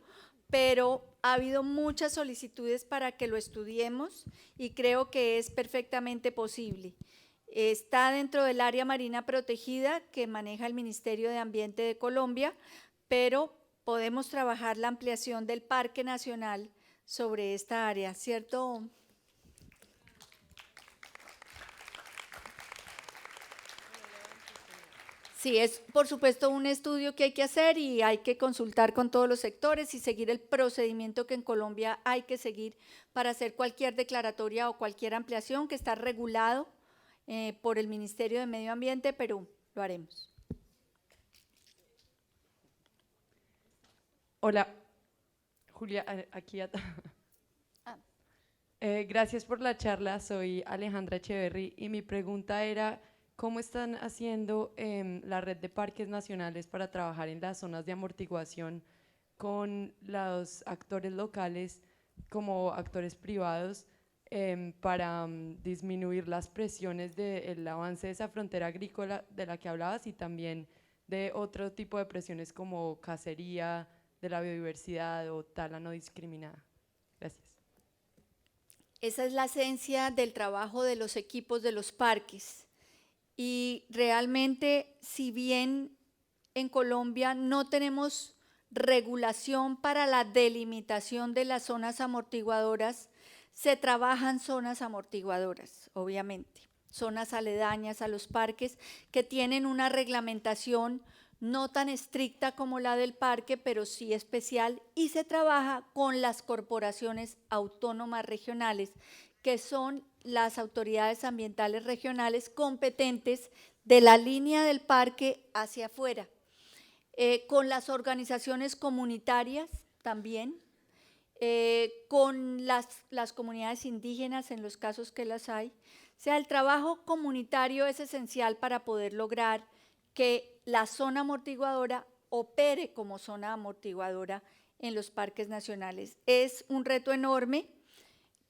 pero ha habido muchas solicitudes para que lo estudiemos y creo que es perfectamente posible. Está dentro del área marina protegida que maneja el Ministerio de Ambiente de Colombia, pero podemos trabajar la ampliación del Parque Nacional sobre esta área, ¿cierto? Sí, es por supuesto un estudio que hay que hacer y hay que consultar con todos los sectores y seguir el procedimiento que en Colombia hay que seguir para hacer cualquier declaratoria o cualquier ampliación que está regulado por el Ministerio de Medio Ambiente, pero lo haremos. Hola, Julia, aquí. Gracias por la charla, soy Alejandra Echeverry y mi pregunta era, ¿cómo están haciendo la red de parques nacionales para trabajar en las zonas de amortiguación con los actores locales como actores privados para disminuir las presiones del avance de esa frontera agrícola de la que hablabas y también de otro tipo de presiones como cacería de la biodiversidad o tala no discriminada? Gracias. Esa es la esencia del trabajo de los equipos de los parques. Y realmente, si bien en Colombia no tenemos regulación para la delimitación de las zonas amortiguadoras, se trabajan zonas amortiguadoras, obviamente, zonas aledañas a los parques que tienen una reglamentación no tan estricta como la del parque, pero sí especial, y se trabaja con las corporaciones autónomas regionales, que son las autoridades ambientales regionales competentes de la línea del parque hacia afuera, con las organizaciones comunitarias también, con las comunidades indígenas en los casos que las hay. O sea, el trabajo comunitario es esencial para poder lograr que la zona amortiguadora opere como zona amortiguadora en los parques nacionales. Es un reto enorme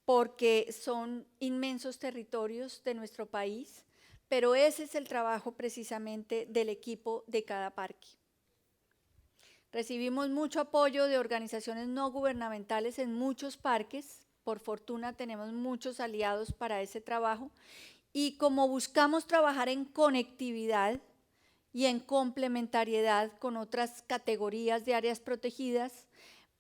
porque son inmensos territorios de nuestro país, pero ese es el trabajo precisamente del equipo de cada parque. Recibimos mucho apoyo de organizaciones no gubernamentales en muchos parques, por fortuna tenemos muchos aliados para ese trabajo, y como buscamos trabajar en conectividad y en complementariedad con otras categorías de áreas protegidas,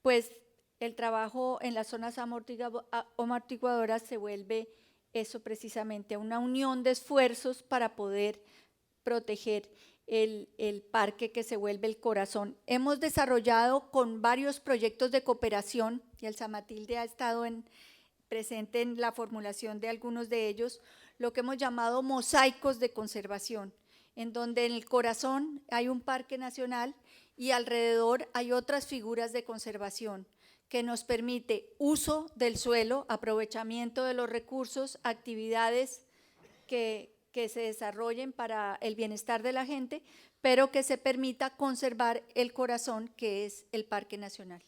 pues el trabajo en las zonas amortiguadoras se vuelve eso precisamente, una unión de esfuerzos para poder proteger el parque que se vuelve el corazón. Hemos desarrollado con varios proyectos de cooperación, y Elsa Matilde ha estado presente en la formulación de algunos de ellos, lo que hemos llamado mosaicos de conservación, en donde en el corazón hay un parque nacional y alrededor hay otras figuras de conservación que nos permite uso del suelo, aprovechamiento de los recursos, actividades que se desarrollen para el bienestar de la gente, pero que se permita conservar el corazón que es el Parque Nacional.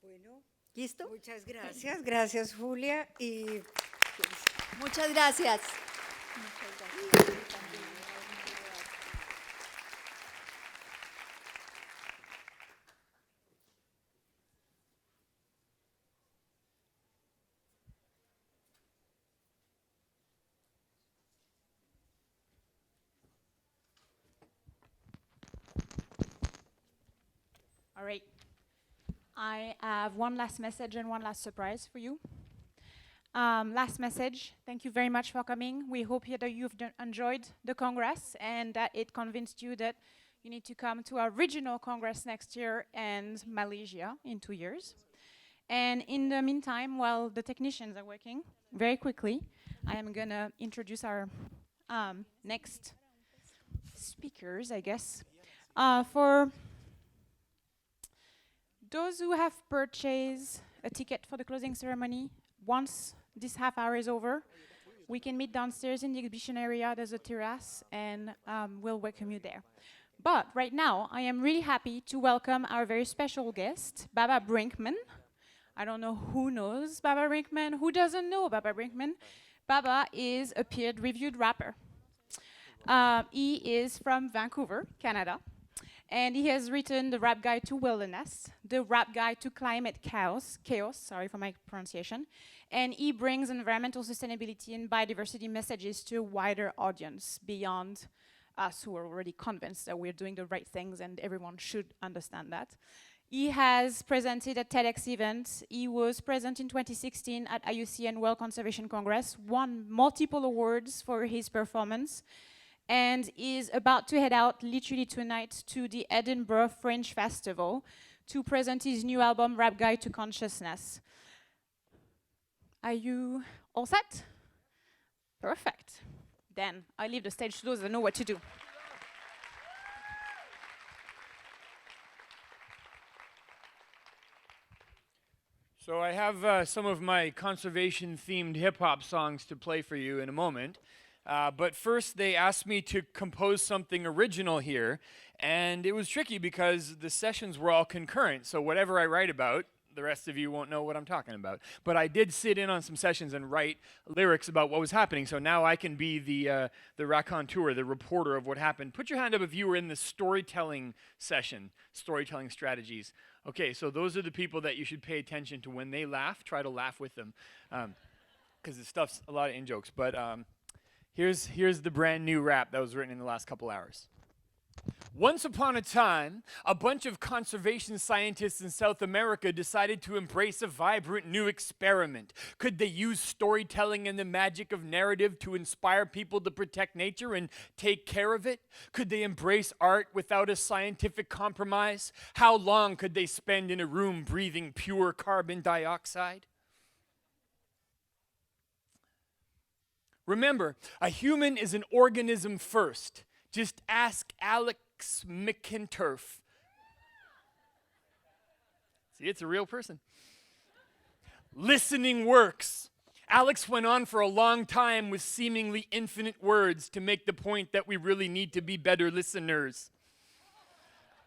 Bueno, ¿listo? Muchas gracias, gracias Julia y muchas gracias. All right. I have one last message and one last surprise for you. Last message, thank you very much for coming. We hope that you've enjoyed the Congress and that it convinced you that you need to come to our regional Congress next year and Malaysia in 2 years. And in the meantime, while the technicians are working very quickly, I am gonna introduce our next speakers, I guess. For those who have purchased a ticket for the closing ceremony, once this half hour is over, we can meet downstairs in the exhibition area. There's a terrace, and we'll welcome you there. But right now, I am really happy to welcome our very special guest, Baba Brinkman. I don't know who knows Baba Brinkman. Who doesn't know Baba Brinkman? Baba is a peer-reviewed rapper. He is from Vancouver, Canada. And he has written The Rap Guide to Wilderness, The Rap Guide to Climate Chaos, sorry for my pronunciation. And he brings environmental sustainability and biodiversity messages to a wider audience beyond us who are already convinced that we're doing the right things and everyone should understand that. He has presented at TEDx events. He was present in 2016 at IUCN World Conservation Congress, won multiple awards for his performance, and is about to head out literally tonight to the Edinburgh Fringe Festival to present his new album, Rap Guide to Consciousness. Are you all set? Perfect. Then I leave the stage to those that know what to do. So I have some of my conservation-themed hip-hop songs to play for you in a moment. But first, they asked me to compose something original here, and it was tricky because the sessions were all concurrent, so whatever I write about, the rest of you won't know what I'm talking about. But I did sit in on some sessions and write lyrics about what was happening, so now I can be the raconteur, the reporter of what happened. Put your hand up if you were in the storytelling session, storytelling strategies. Okay, so those are the people that you should pay attention to. When they laugh, try to laugh with them, because the stuff's a lot of in-jokes. But here's the brand new rap that was written in the last couple hours. Once upon a time, a bunch of conservation scientists in South America decided to embrace a vibrant new experiment. Could they use storytelling and the magic of narrative to inspire people to protect nature and take care of it? Could they embrace art without a scientific compromise? How long could they spend in a room breathing pure carbon dioxide? Remember, a human is an organism first. Just ask Alex McInturf. See, it's a real person. Listening works. Alex went on for a long time with seemingly infinite words to make the point that we really need to be better listeners.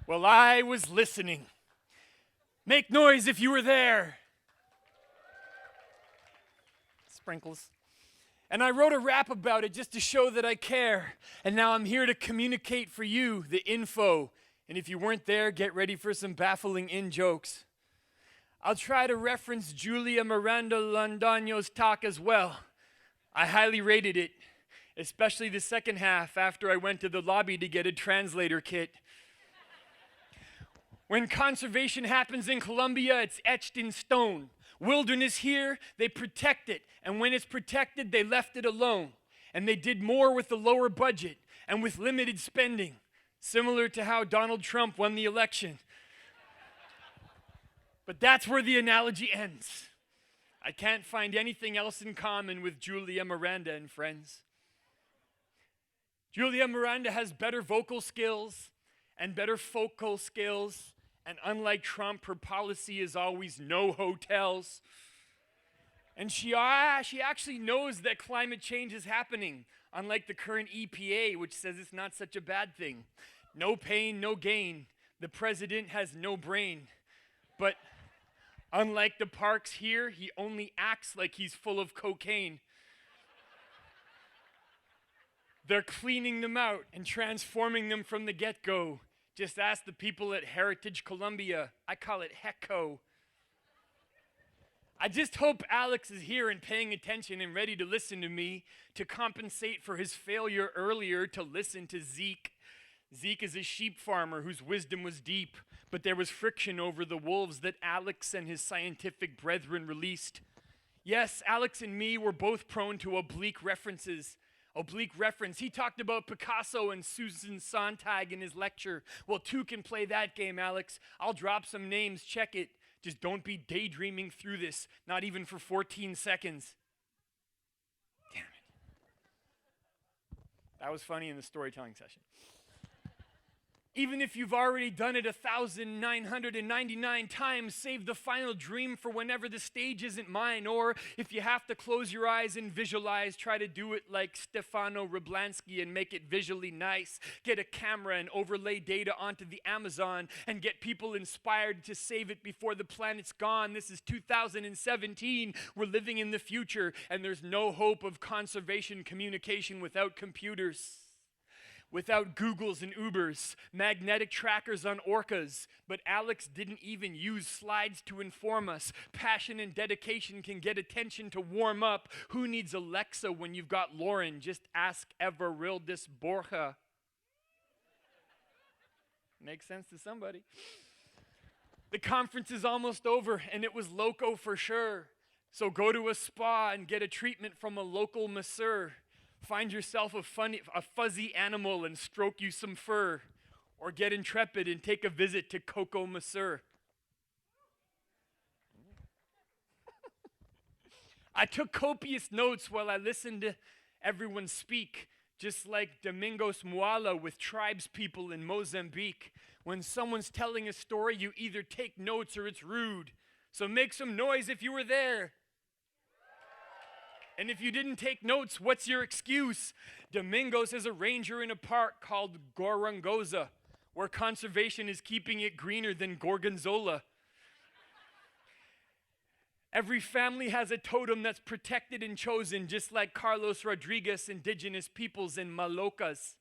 Well, I was listening. Make noise if you were there. Sprinkles. And I wrote a rap about it just to show that I care. And now I'm here to communicate for you the info. And if you weren't there, get ready for some baffling in-jokes. I'll try to reference Julia Miranda Landano's talk as well. I highly rated it, especially the second half after I went to the lobby to get a translator kit. When conservation happens in Colombia, it's etched in stone. Wilderness here, they protect it, and when it's protected, they left it alone. And they did more with the lower budget and with limited spending, similar to how Donald Trump won the election. But that's where the analogy ends. I can't find anything else in common with Julia Miranda and friends. Julia Miranda has better vocal skills and better focal skills. And unlike Trump, her policy is always no hotels. And she actually knows that climate change is happening, unlike the current EPA, which says it's not such a bad thing. No pain, no gain. The president has no brain. But unlike the parks here, he only acts like he's full of cocaine. They're cleaning them out and transforming them from the get-go. Just ask the people at Heritage Columbia. I call it HECO. I just hope Alex is here and paying attention and ready to listen to me to compensate for his failure earlier to listen to Zeke. Zeke is a sheep farmer whose wisdom was deep, but there was friction over the wolves that Alex and his scientific brethren released. Yes, Alex and me were both prone to oblique references. Oblique reference. He talked about Picasso and Susan Sontag in his lecture. Well, two can play that game, Alex. I'll drop some names, check it. Just don't be daydreaming through this, not even for 14 seconds. Damn it. That was funny in the storytelling session. Even if you've already done it 1,999 times, save the final dream for whenever the stage isn't mine. Or if you have to close your eyes and visualize, try to do it like Stefano Rablansky and make it visually nice. Get a camera and overlay data onto the Amazon and get people inspired to save it before the planet's gone. This is 2017. We're living in the future, and there's no hope of conservation communication without computers. Without Googles and Ubers, magnetic trackers on orcas. But Alex didn't even use slides to inform us. Passion and dedication can get attention to warm up. Who needs Alexa when you've got Lauren? Just ask Everildis Borja. Makes sense to somebody. The conference is almost over, and it was loco for sure. So go to a spa and get a treatment from a local masseur. Find yourself a fuzzy animal and stroke you some fur. Or get intrepid and take a visit to Coco Masseur. I took copious notes while I listened to everyone speak, just like Domingos Moala with tribes people in Mozambique. When someone's telling a story, you either take notes or it's rude. So make some noise if you were there. And if you didn't take notes, what's your excuse? Domingos is a ranger in a park called Gorongosa, where conservation is keeping it greener than Gorgonzola. Every family has a totem that's protected and chosen, just like Carlos Rodriguez, indigenous peoples in Malocas.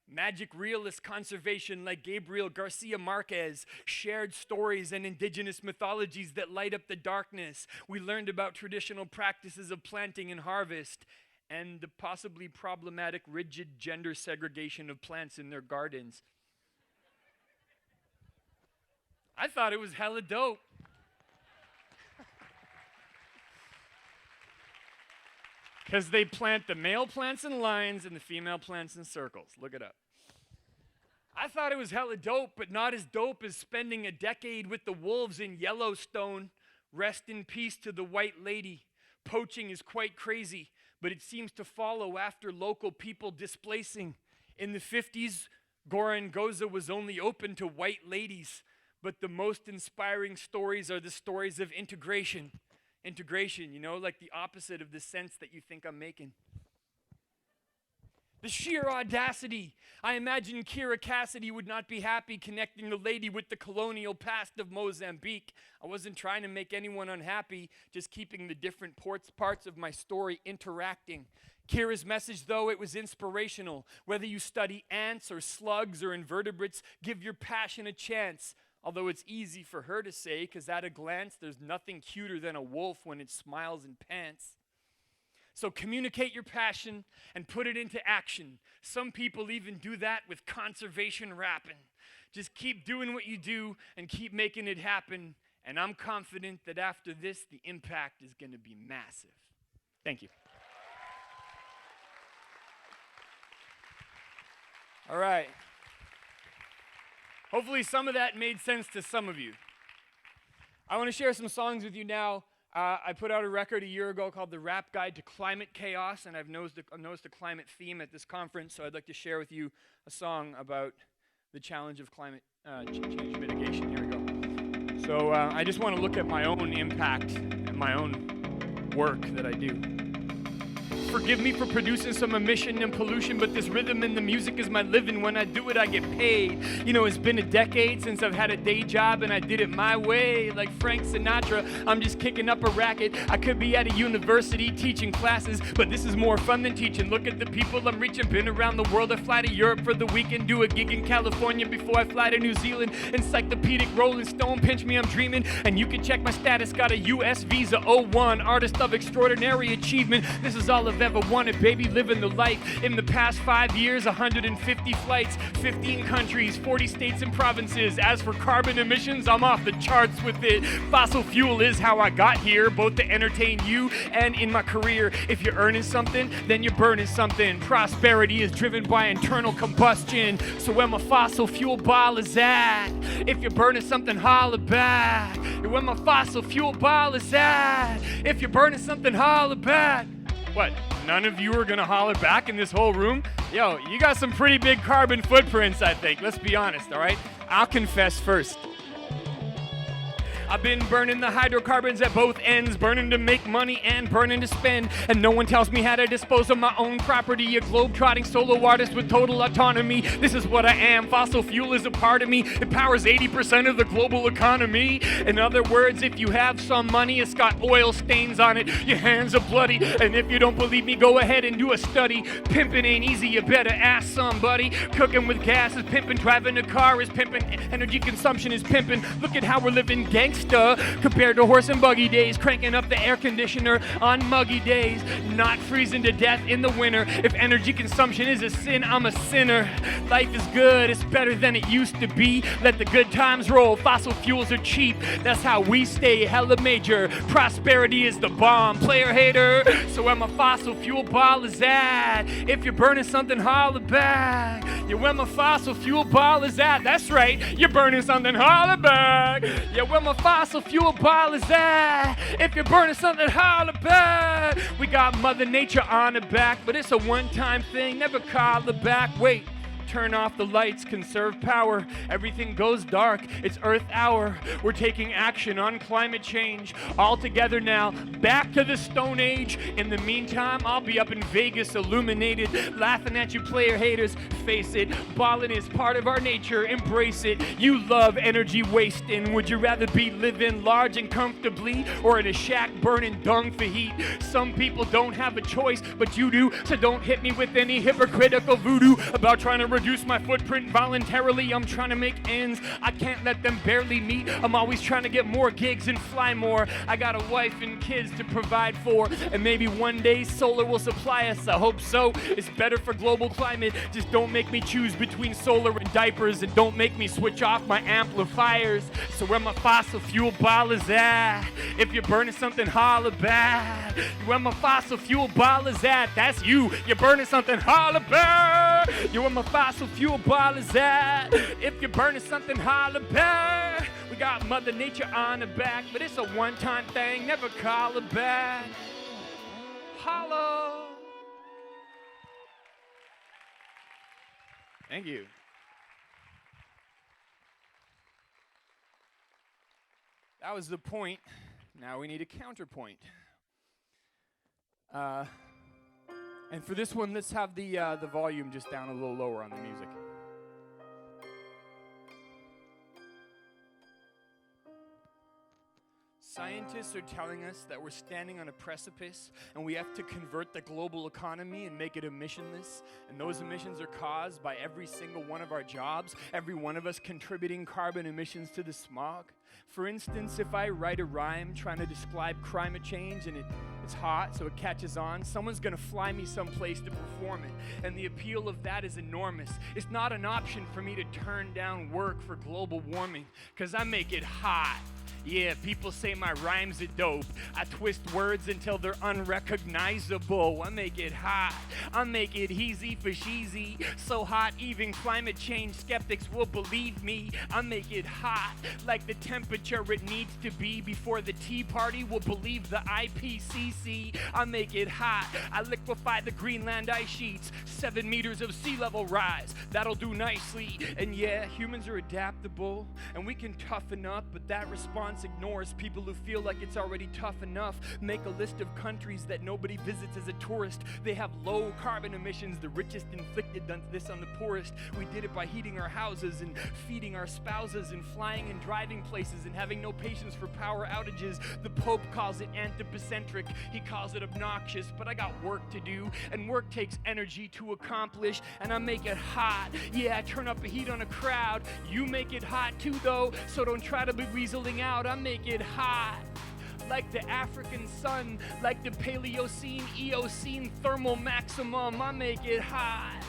Magic realist conservation like Gabriel Garcia Marquez shared stories and indigenous mythologies that light up the darkness. We learned about traditional practices of planting and harvest and the possibly problematic rigid gender segregation of plants in their gardens. I thought it was hella dope. Because they plant the male plants in lines and the female plants in circles. Look it up. I thought it was hella dope, but not as dope as spending a decade with the wolves in Yellowstone. Rest in peace to the white lady. Poaching is quite crazy, but it seems to follow after local people displacing. In the 50s, Gorongosa was only open to white ladies, but the most inspiring stories are the stories of integration. Integration, you know, like the opposite of the sense that you think I'm making. The sheer audacity. I imagine Kira Cassidy would not be happy connecting the lady with the colonial past of Mozambique. I wasn't trying to make anyone unhappy, just keeping the different parts of my story interacting. Kira's message, though, it was inspirational. Whether you study ants or slugs or invertebrates, give your passion a chance. Although it's easy for her to say, because at a glance, there's nothing cuter than a wolf when it smiles and pants. So communicate your passion and put it into action. Some people even do that with conservation rapping. Just keep doing what you do and keep making it happen. And I'm confident that after this, the impact is going to be massive. Thank you. All right. Hopefully some of that made sense to some of you. I want to share some songs with you now. I put out a record a year ago called The Rap Guide to Climate Chaos, and I've noticed a climate theme at this conference, so I'd like to share with you a song about the challenge of climate change mitigation. Here we go. So I just want to look at my own impact and my own work that I do. Forgive me for producing some emission and pollution, but this rhythm and the music is my living. When I do it, I get paid. You know, it's been a decade since I've had a day job, and I did it my way. Like Frank Sinatra, I'm just kicking up a racket. I could be at a university teaching classes, but this is more fun than teaching. Look at the people I'm reaching. Been around the world. I fly to Europe for the weekend, do a gig in California before I fly to New Zealand. Encyclopedic Rolling Stone, pinch me, I'm dreaming. And you can check my status. Got a U.S. visa, 01, artist of extraordinary achievement. This is all of I've ever wanted, baby, living the life. In the past 5 years, 150 flights, 15 countries, 40 states and provinces. As for carbon emissions, I'm off the charts with it. Fossil fuel is how I got here, both to entertain you and in my career. If you're earning something, then you're burning something. Prosperity is driven by internal combustion. So where my fossil fuel ball is at, if you're burning something, holler back. Where my fossil fuel ball is at, if you're burning something, holler back. What, none of you are gonna holler back in this whole room? Yo, you got some pretty big carbon footprints, I think. Let's be honest, all right? I'll confess first. I've been burning the hydrocarbons at both ends, burning to make money and burning to spend. And no one tells me how to dispose of my own property. A globe-trotting solo artist with total autonomy. This is what I am. Fossil fuel is a part of me. It powers 80% of the global economy. In other words, if you have some money, it's got oil stains on it. Your hands are bloody. And if you don't believe me, go ahead and do a study. Pimping ain't easy, you better ask somebody. Cooking with gas is pimping. Driving a car is pimping. Energy consumption is pimping. Look at how we're living gangsta compared to horse and buggy days, cranking up the air conditioner on muggy days, not freezing to death in the winter. If energy consumption is a sin, I'm a sinner. Life is good, it's better than it used to be. Let the good times roll, fossil fuels are cheap. That's how we stay hella major. Prosperity is the bomb, player hater. So where my fossil fuel ball is at, if you're burning something, holler back. Yeah, where my fossil fuel ball is at, that's right, you're burning something, holler back. Yeah, where my fossil fuel ball is at, if you're burning something, holler back. We got Mother Nature on the back, but it's a one-time thing, never call her back. Wait, turn off the lights, conserve power. Everything goes dark, it's Earth hour. We're taking action on climate change. All together now, back to the Stone Age. In the meantime, I'll be up in Vegas, illuminated, laughing at you player haters. Face it, ballin' is part of our nature, embrace it. You love energy wasting. Would you rather be living large and comfortably, or in a shack burning dung for heat? Some people don't have a choice, but you do. So don't hit me with any hypocritical voodoo about trying to reduce my footprint voluntarily. I'm trying to make ends, I can't let them barely meet. I'm always trying to get more gigs and fly more. I got a wife and kids to provide for, and maybe one day solar will supply us. I hope so. It's better for global climate. Just don't make me choose between solar and diapers, and don't make me switch off my amplifiers. So where my fossil fuel ball is at, if you're burning something, holler back. Where my fossil fuel ball is at, that's you. You're burning something, holler back. You where my fossil fuel ball is at, if you're burning something, holler back. We got Mother Nature on the back, but it's a one-time thing, never call her back. Holla. Thank you. That was the point. Now we need a counterpoint. And for this one, let's have the volume just down a little lower on the music. Scientists are telling us that we're standing on a precipice and we have to convert the global economy and make it emissionless. And those emissions are caused by every single one of our jobs, every one of us contributing carbon emissions to the smog. For instance, if I write a rhyme trying to describe climate change and it's hot, so it catches on, someone's gonna fly me someplace to perform it. And the appeal of that is enormous. It's not an option for me to turn down work for global warming, because I make it hot. Yeah, people say my rhymes are dope. I twist words until they're unrecognizable. I make it hot. I make it easy for cheesy. So hot, even climate change skeptics will believe me. I make it hot, like the temperature it needs to be before the Tea Party will believe the IPCC. I make it hot. I liquefy the Greenland ice sheets. 7 meters of sea level rise. That'll do nicely. And yeah, humans are adaptable, and we can toughen up, but that response ignores people who feel like it's already tough enough. Make a list of countries that nobody visits as a tourist. They have low carbon emissions. The richest inflicted this on the poorest. We did it by heating our houses and feeding our spouses and flying and driving places and having no patience for power outages. The Pope calls it anthropocentric. He calls it obnoxious, but I got work to do, and work takes energy to accomplish, and I make it hot. Yeah, I turn up the heat on a crowd. You make it hot too, though, so don't try to be weaseling out. I make it hot. like the African sun, like the Paleocene, Eocene thermal maximum. I make it hot.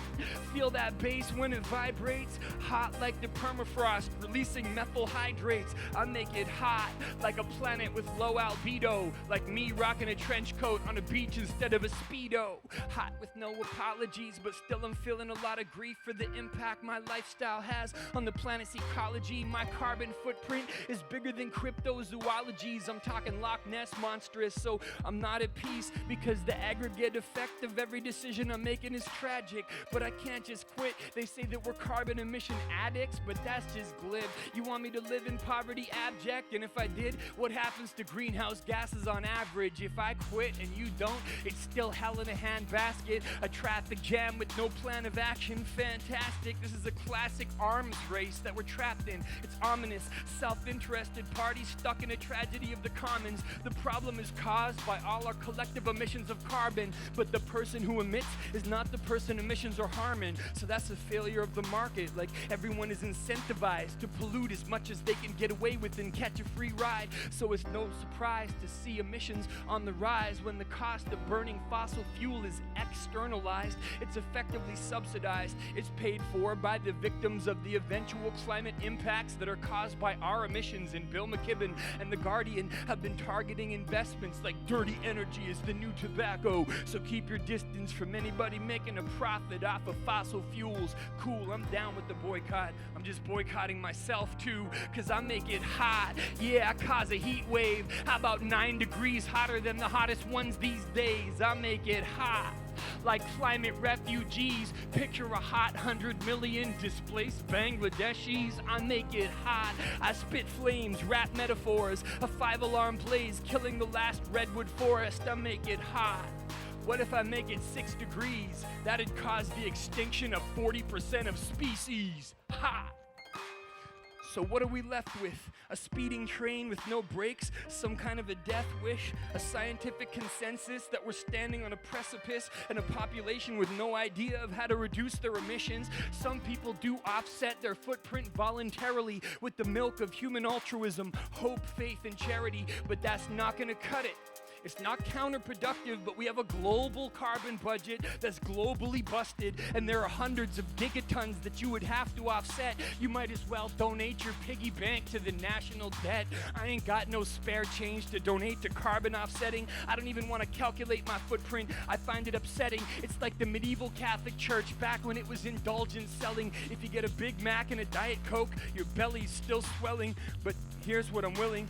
Feel that bass when it vibrates, hot like the permafrost, releasing methyl hydrates. I make it hot like a planet with low albedo, like me rocking a trench coat on a beach instead of a Speedo. Hot with no apologies, but still I'm feeling a lot of grief for the impact my lifestyle has on the planet's ecology. My carbon footprint is bigger than cryptozoologies. I'm talking Loch Ness monstrous, so I'm not at peace because the aggregate effect of every decision I'm making is tragic. But I can't just quit. They say that we're carbon emission addicts, but that's just glib. You want me to live in poverty abject? And if I did, what happens to greenhouse gases on average? If I quit and you don't, it's still hell in a handbasket. A traffic jam with no plan of action. Fantastic. This is a classic arms race that we're trapped in. It's ominous, self-interested parties stuck in a tragedy of the commons. The problem is caused by all our collective emissions of carbon, but the person who emits is not the person emissions are harming. So that's a failure of the market. Like everyone is incentivized to pollute as much as they can get away with and catch a free ride. So it's no surprise to see emissions on the rise when the cost of burning fossil fuel is externalized. It's effectively subsidized. It's paid for by the victims of the eventual climate impacts that are caused by our emissions. And Bill McKibben and The Guardian have been targeting investments like dirty energy is the new tobacco. So keep your distance from anybody making a profit off of fossil fuels. Cool, I'm down with the boycott. I'm just boycotting myself too, cause I make it hot. Yeah, I cause a heat wave. How about 9 degrees hotter than the hottest ones these days? I make it hot. Like climate refugees, picture a hot 100 million displaced Bangladeshis. I make it hot. I spit flames, rap metaphors, a 5-alarm blaze killing the last redwood forest. I make it hot. What if I make it 6 degrees? That'd cause the extinction of 40% of species. Hot. So what are we left with? A speeding train with no brakes? Some kind of a death wish? A scientific consensus that we're standing on a precipice and a population with no idea of how to reduce their emissions? Some people do offset their footprint voluntarily with the milk of human altruism, hope, faith, and charity, but that's not gonna cut it. It's not counterproductive, but we have a global carbon budget that's globally busted, and there are hundreds of gigatons that you would have to offset. You might as well donate your piggy bank to the national debt. I ain't got no spare change to donate to carbon offsetting. I don't even want to calculate my footprint. I find it upsetting. It's like the medieval Catholic Church back when it was indulgence selling. If you get a Big Mac and a Diet Coke, your belly's still swelling. But here's what I'm willing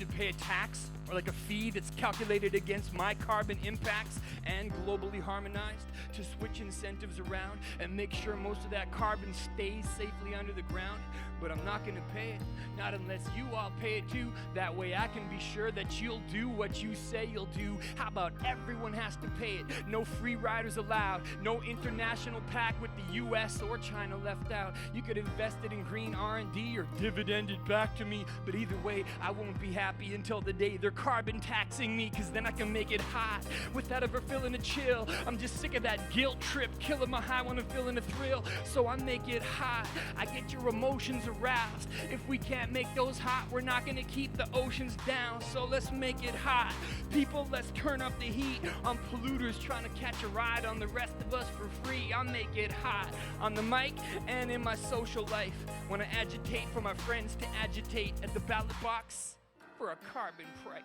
to pay a tax or like a fee that's calculated against my carbon impacts and globally harmonized to switch incentives around and make sure most of that carbon stays safely under the ground. But I'm not gonna pay it, not unless you all pay it too. That way I can be sure that you'll do what you say you'll do. How about everyone has to pay it? No free riders allowed, no international pact with the US or China left out. You could invest it in green R&D or dividend it back to me, but either way, I won't be happy until the day they're carbon taxing me, cause then I can make it hot without ever feeling a chill. I'm just sick of that guilt trip, killing my high when I'm feeling a thrill. So I make it hot, I get your emotions aroused. If we can't make those hot, we're not gonna keep the oceans down. So let's make it hot. People, let's turn up the heat on polluters trying to catch a ride on the rest of us for free. I make it hot on the mic and in my social life when I agitate for my friends to agitate at the ballot box for a carbon price.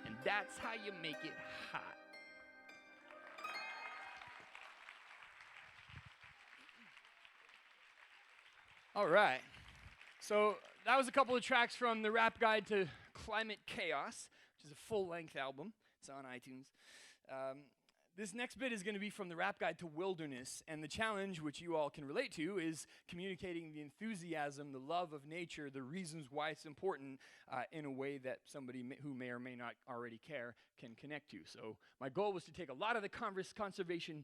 And that's how you make it hot. All right. So that was a couple of tracks from the Rap Guide to Climate Chaos, which is a full-length album. It's on iTunes. This next bit is going to be from the Rap Guide to Wilderness, and the challenge, which you all can relate to, is communicating the enthusiasm, the love of nature, the reasons why it's important in a way that somebody who may or may not already care can connect to. So my goal was to take a lot of the conversation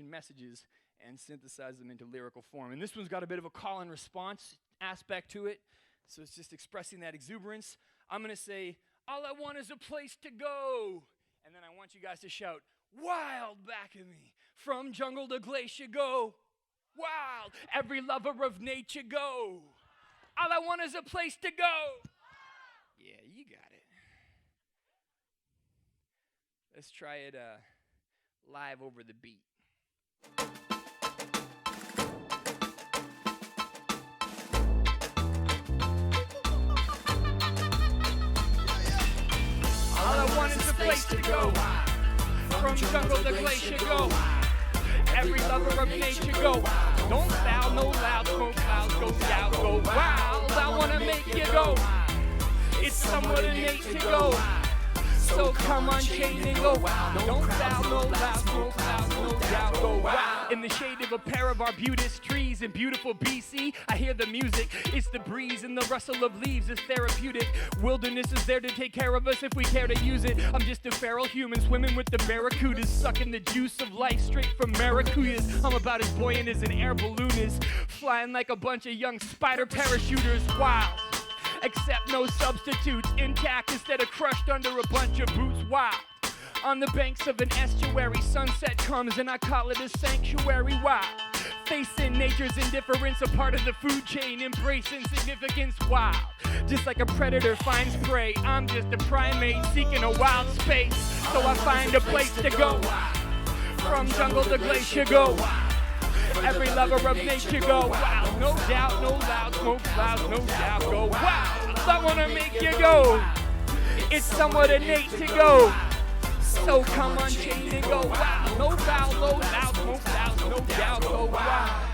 messages and synthesize them into lyrical form. And this one's got a bit of a call and response aspect to it, so it's just expressing that exuberance. I'm going to say, all I want is a place to go. And then I want you guys to shout, wild back at me. From jungle to glacier go. Wild. Every lover of nature go. All I want is a place to go. Yeah, You got it. Let's try it live over the beat. All I want is a place to go. From jungle to glacier go. Every lover of nature go. Don't foul, no loud, smoke clouds, go out, go wild. I wanna make you go. It's somewhat innate to go. So come on, chain and go wild. Don't foul, no loud, smoke clouds, no doubt, go wild. In the shade of a pair of arbutus trees in beautiful BC, I hear the music. It's the breeze and the rustle of leaves is therapeutic. Wilderness is there to take care of us if we care to use it. I'm just a feral human swimming with the barracudas, sucking the juice of life straight from maracuyas. I'm about as buoyant as an air balloon is, flying like a bunch of young spider parachuters. Wild. Except no substitutes, intact instead of crushed under a bunch of boots. Wild. On the banks of an estuary, sunset comes and I call it a sanctuary. Wild. Facing nature's indifference, a part of the food chain, embracing significance. Wild. Just like a predator finds prey, I'm just a primate seeking a wild space. So I find a place to go. From jungle to glacier go. Every lover of nature go wild. No doubt, no loud, smoke clouds, no doubt, go wild. I wanna make you go. It's somewhat innate to go. So come on, chain and go wild. No foul, no loud, smoke clouds, no doubt, go wild.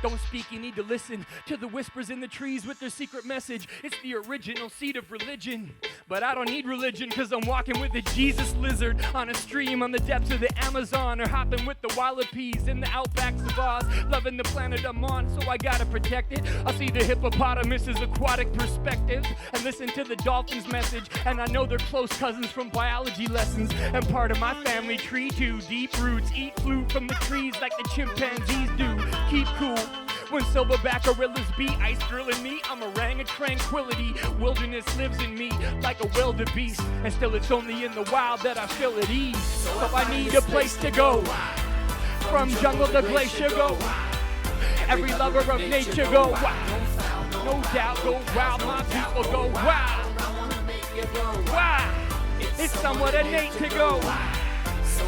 Don't speak, you need to listen to the whispers in the trees with their secret message. It's the original seed of religion. But I don't need religion cause I'm walking with a Jesus lizard on a stream on the depths of the Amazon, or hopping with the wallabies in the outbacks of Oz. Loving the planet I'm on, so I gotta protect it. I see the hippopotamus's aquatic perspective and listen to the dolphin's message. And I know they're close cousins from biology lessons and part of my family tree too. Deep roots eat fruit from the trees like the chimpanzees do. Keep cool. When silverback gorillas be ice grilling me, I'm orang of tranquility. Wilderness lives in me like a wildebeest, and still it's only in the wild that I feel at ease. So I need a place to go. From jungle to glacier go. Every lover of nature go wild. No doubt go wild, my people go wild. Wild. It's somewhat innate to go.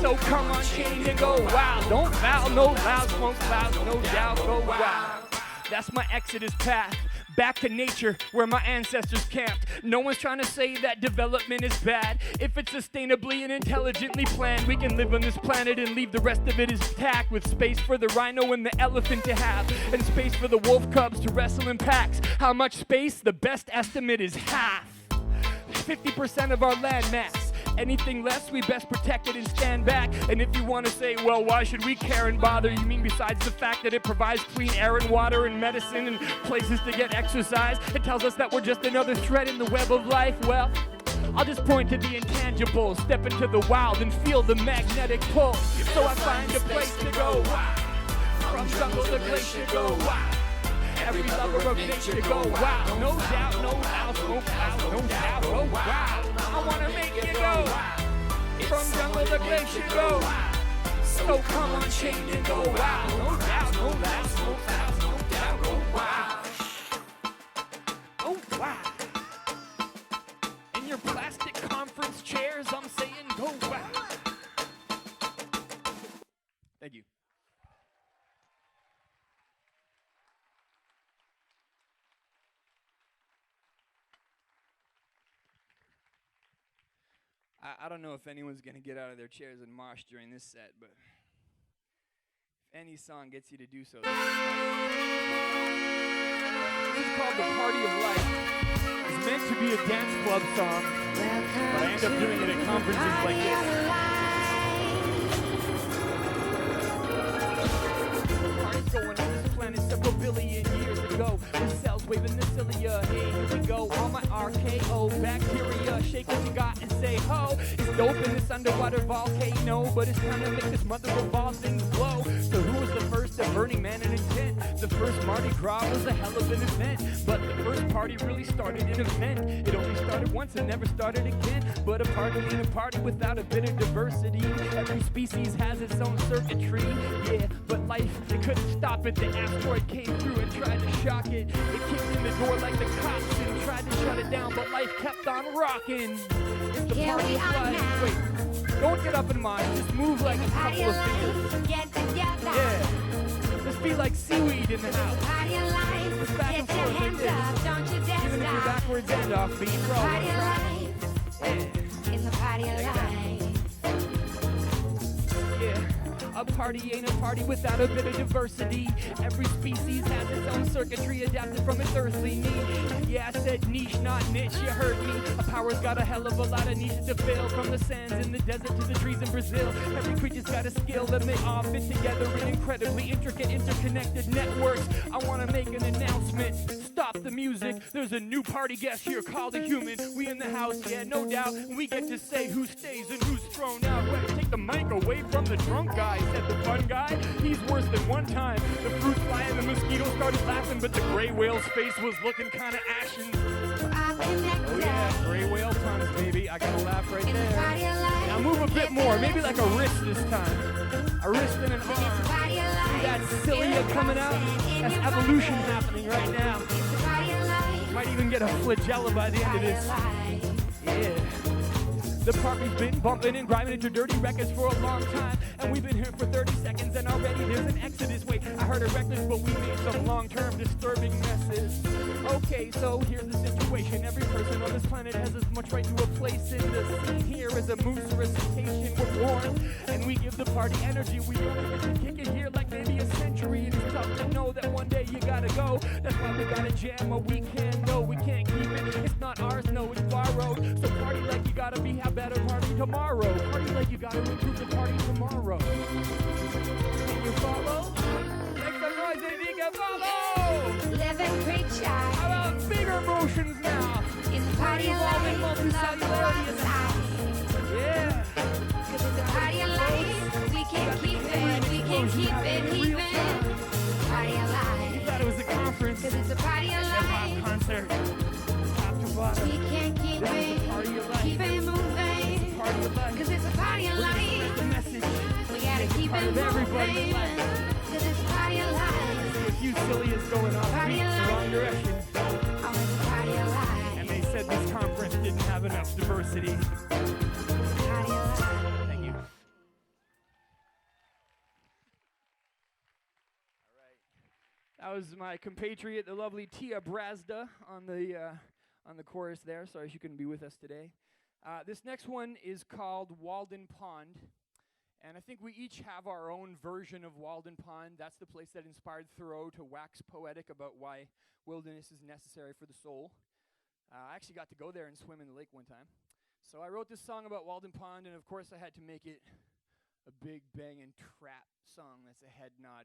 So come on, chain and go wild. Don't foul, no loud, smoke clouds, no doubt, go wild. That's my exodus path, back to nature where my ancestors camped. No one's trying to say that development is bad. If it's sustainably and intelligently planned, we can live on this planet and leave the rest of it intact, with space for the rhino and the elephant to have, and space for the wolf cubs to wrestle in packs. How much space? The best estimate is half. 50% of our land mass. Anything less, we best protect it and stand back. And if you want to say, well, why should we care and bother? You mean besides the fact that it provides clean air and water and medicine and places to get exercise? It tells us that we're just another thread in the web of life. Well, I'll just point to the intangible, step into the wild and feel the magnetic pull. So I find a place to go. From jungle to glacier go. Every lover of nature go wild. No doubt, no doubt, smoke clouds, no doubt, go wild. I wanna make you go. From jungle to glacier go. So come on, chain and go wild. No doubt, no doubt, smoke clouds, no doubt, go wild. Oh wow. In your plastic conference chairs, I'm saying go wild. Thank you. I don't know if anyone's going to get out of their chairs and march during this set, but if any song gets you to do so, this is called The Party of Life. It's meant to be a dance club song, but I end up doing it at conferences like this. Party's going on this planet several billion years ago, with cells waving the cilia. Hey, here we go, all my RKO bacteria, shake what you got and say ho. It's dope in this underwater volcano, but it's time to make this mother of all things glow. So who was the first at Burning Man in intent? The first Mardi Gras was a hell of an event, but the first party really started an event. It only started once and never started again, but a party ain't a party without a bit of diversity. Every species has its own circuitry, yeah, but life, it couldn't stop it. The asteroid came through and tried to shock it. It kicked in the door like the cops and tried to shut it down, but life kept on rocking. It's the party of life. Wait, don't get up in mine. Just move like a couple of fingers. Yeah. Just be like seaweed in the house. Just back and forth like this. Even if you're backwards and offbeat, we're all on track. Yeah. In the party of life. Yeah. A party ain't a party without a bit of diversity. Every species has its own circuitry adapted from its earthly niche. Yeah, I said niche, not niche, you heard me. A power's got a hell of a lot of niches to fill. From the sands in the desert to the trees in Brazil. Every creature's got a skill that they all fit together in incredibly intricate, interconnected networks. I want to make an announcement. Stop the music. There's a new party guest here called a human. We in the house, yeah, no doubt. We get to say who stays and who's thrown out. Wait, take the mic away from the drunk guy. Said the fun guy, he's worse than one time. The fruit fly and the mosquito started laughing, but the gray whale's face was looking kind of ashen. Oh yeah, gray whale puns, baby. I gotta laugh right there. Now move a bit more, maybe like a wrist this time. A wrist and an arm. See that cilia coming out? That's evolution happening right now. Might even get a flagella by the end of this. Yeah. The party's been bumping and grinding into dirty records for a long time. And we've been here for 30 seconds and already there's an exodus. Wait, I heard a reckless, but we made some long-term disturbing messes. Okay, so here's the situation. Every person on this planet has as much right to a place in the scene here as a moose recitation. We're born, and we give the party energy. We only get to kick it here like maybe a century. And it's tough to know that one day you gotta go. That's why we gotta jam what we can. No, we can't keep it. It's not ours, no, it's borrowed. So party like you gotta be, have better party tomorrow. Party like you gotta improve the party tomorrow. Can you follow? Make some noise if you can follow! Living creature. How about bigger motions now? In the party of life, multicellularity is yeah. Cause it's a party of life. We can't keep it. We can't keep it even. Party of life. You thought it was a conference. Cause it's a party of life. Hip-hop concert. Top to bottom. We can't keep This is it. a party of life. Keep it moving. Party of life. Cause it's a party of life. The message. We gotta keep Part it of everybody's moving. life. Cause it's a party of life. With you silly is going off Party beat, of the wrong life. direction. Oh, it's a party of life. And they said this conference didn't have enough diversity. Party of life. Thank you. That was my compatriot, the lovely Tia Brazda, on the chorus there. Sorry she couldn't be with us today. This next one is called Walden Pond. And I think we each have our own version of Walden Pond. That's the place that inspired Thoreau to wax poetic about why wilderness is necessary for the soul. I actually got to go there and swim in the lake one time. So I wrote this song about Walden Pond, and of course I had to make it a big banging trap song that's a head nod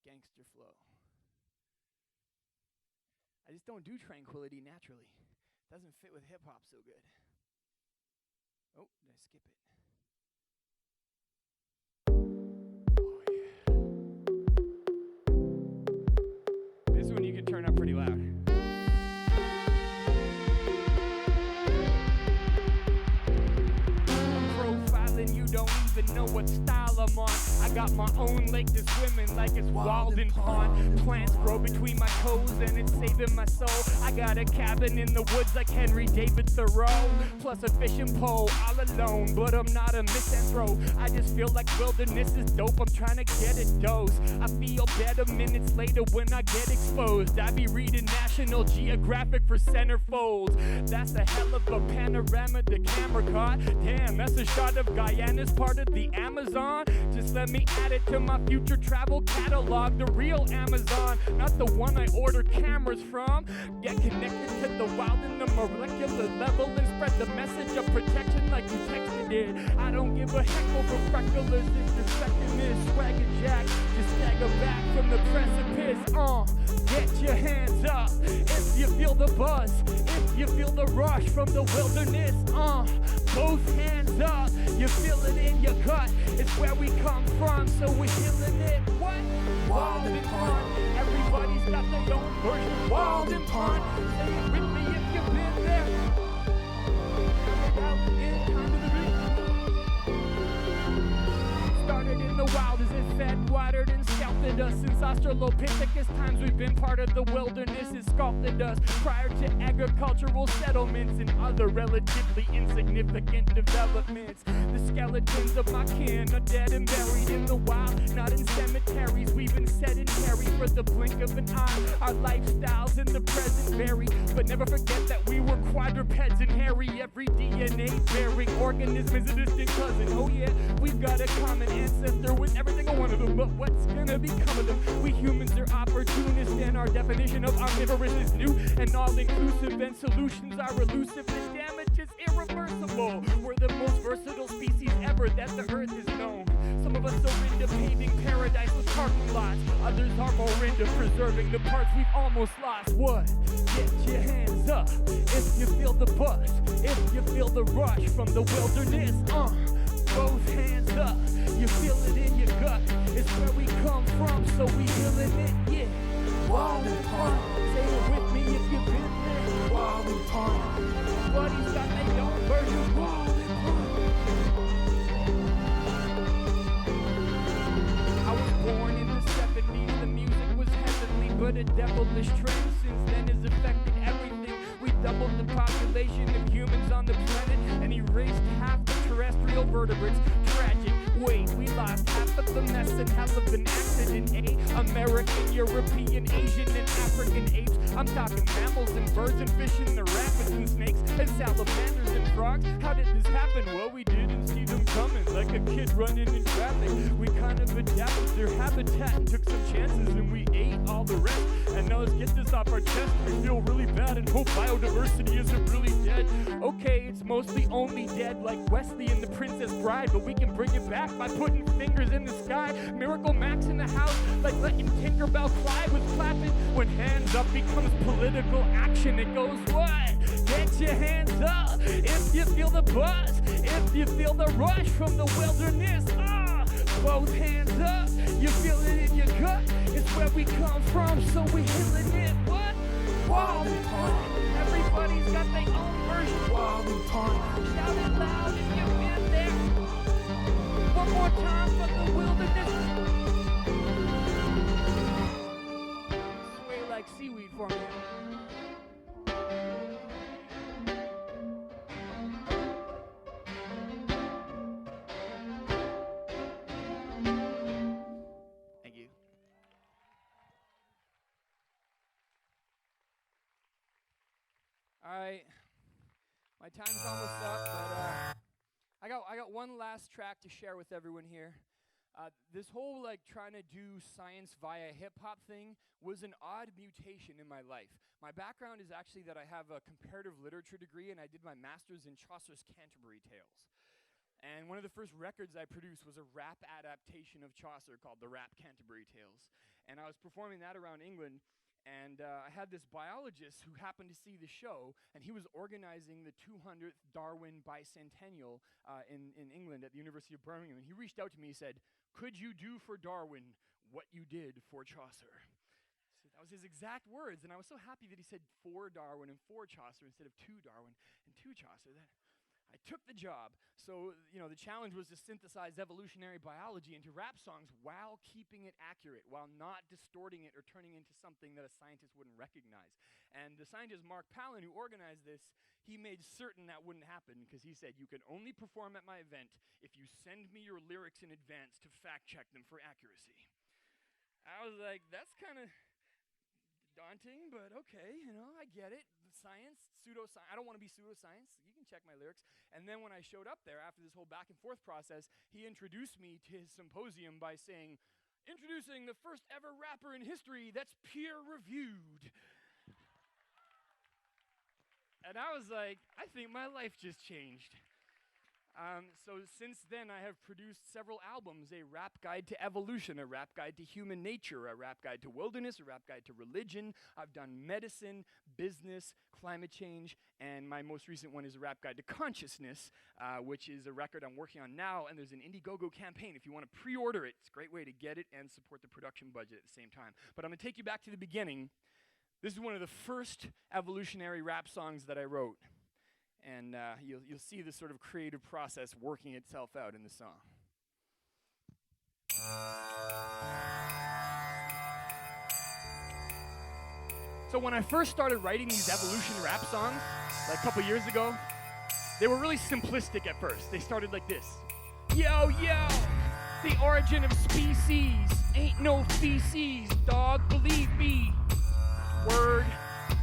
gangster flow. I just don't do tranquility naturally. Doesn't fit with hip hop so good. Oh, did I skip it? This one you can turn up pretty loud. Profiling, you don't even know what style I'm on. I got my own lake to swim in like it's Walden Pond. Plants grow between my toes and it's saving my soul. I got a cabin in the woods like Henry David Thoreau. Plus a fishing pole all alone, but I'm not a misanthrope. I just feel like wilderness is dope. I'm trying to get a dose. I feel better minutes later when I get exposed. I be reading National Geographic for centerfolds. That's a hell of a panorama the camera caught. Damn, that's a shot of Guyana's part of the Amazon. Just let me add it to my future travel catalog. The real Amazon, not the one I order cameras from. Get connected to the wild in the molecular level and spread the message of protection like you texted it. I don't give a heck over frecklers if you're second this. Swagger jack, just stagger back from the precipice. Get your hands up if you feel the buzz, if you feel the rush from the wilderness. Both hands up, you feel it in your gut. It's where we come from, so we're healing it. What? Walden Pond. Everybody's got their own version. Walden Pond. Say it with me if you've been there. Out in time to the beat. Started in the wild as it fed, watered, and scouted us since I Australopithecus times we've been part of the wilderness has sculpted us prior to agricultural settlements and other relatively insignificant developments. The skeletons of my kin are dead and buried in the wild, not in cemeteries. We've been sedentary for the blink of an eye. Our lifestyles in the present vary, but never forget that we were quadrupeds and hairy. Every DNA bearing organism is a distant cousin. Oh yeah, we've got a common ancestor with every single one of them, but what's gonna become of them? We humans are opportunists, and our definition of omnivorous is new and all-inclusive, and solutions are elusive. The damage is irreversible. We're the most versatile species ever that the earth has known. Some of us are into paving paradise with parking lots. Others are more into preserving the parts we've almost lost. What? Get your hands up if you feel the buzz, if you feel the rush from the wilderness. Both hands up, you feel it in your gut. It's where we come from, so we healing it, yeah. Wild and fun, say it with me if you've been there. Wild and fun, everybody's got their own version. Wild and fun. I was born in the 70s, the music was heavenly, but a devilish trend since then has affected everything. We doubled the population of humans on the planet and erased half the terrestrial vertebrates. Tragic. Wait, we lost half of the mess and half of an accident. American, European, Asian, and African apes. I'm talking mammals and birds and fish and the rapids and snakes and salamanders and frogs. How did this happen? Well, we didn't see them coming, like a kid running in traffic. We kind of adapted their habitat and took some chances, and we ate all the rest. And now let's get this off our chest. We feel really bad and hope biodiversity isn't really dead. Okay, it's mostly only dead like Wesley and the Princess Bride, but we can bring it back by putting fingers in the sky. Miracle Max in the house, like letting Tinkerbell cry with clapping. When hands up becomes political action, it goes what? Get your hands up if you feel the buzz, if you feel the rush from the wilderness. Both hands up, you feel it in your gut. It's where we come from, so we healing it. What? Wild and fun. Everybody's got their own version. Wild and fun. Shout it loud if you've been there. One more time for the wilderness. Sway like seaweed for me. Thank you. All right, my time's almost up, but I got one last track to share with everyone here. This whole trying to do science via hip hop thing was an odd mutation in my life. My background is actually that I have a comparative literature degree, and I did my master's in Chaucer's Canterbury Tales. And one of the first records I produced was a rap adaptation of Chaucer called The Rap Canterbury Tales. And I was performing that around England, and I had this biologist who happened to see the show, and he was organizing the 200th Darwin bicentennial in England at the University of Birmingham. And he reached out to me, he said, "Could you do for Darwin what you did for Chaucer?" So that was his exact words, and I was so happy that he said for Darwin and for Chaucer instead of to Darwin and to Chaucer. That I took the job. So, the challenge was to synthesize evolutionary biology into rap songs while keeping it accurate, while not distorting it or turning into something that a scientist wouldn't recognize. And the scientist Mark Palin, who organized this, he made certain that wouldn't happen because he said, "You can only perform at my event if you send me your lyrics in advance to fact check them for accuracy." I was like, that's kind of daunting, but okay, I get it. Science, pseudoscience. I don't want to be pseudoscience. You can check my lyrics. And then when I showed up there after this whole back and forth process, he introduced me to his symposium by saying, "Introducing the first ever rapper in history that's peer reviewed." And I was like, I think my life just changed. So since then, I have produced several albums: a rap guide to evolution, a rap guide to human nature, a rap guide to wilderness, a rap guide to religion. I've done medicine, business, climate change, and my most recent one is a rap guide to consciousness, which is a record I'm working on now, and there's an Indiegogo campaign. If you want to pre-order it, it's a great way to get it and support the production budget at the same time. But I'm going to take you back to the beginning. This is one of the first evolutionary rap songs that I wrote. And you'll see this sort of creative process working itself out in the song. So when I first started writing these evolution rap songs, like a couple years ago, they were really simplistic at first. They started like this. Yo, yo, the origin of species ain't no feces, dog, believe me. Word.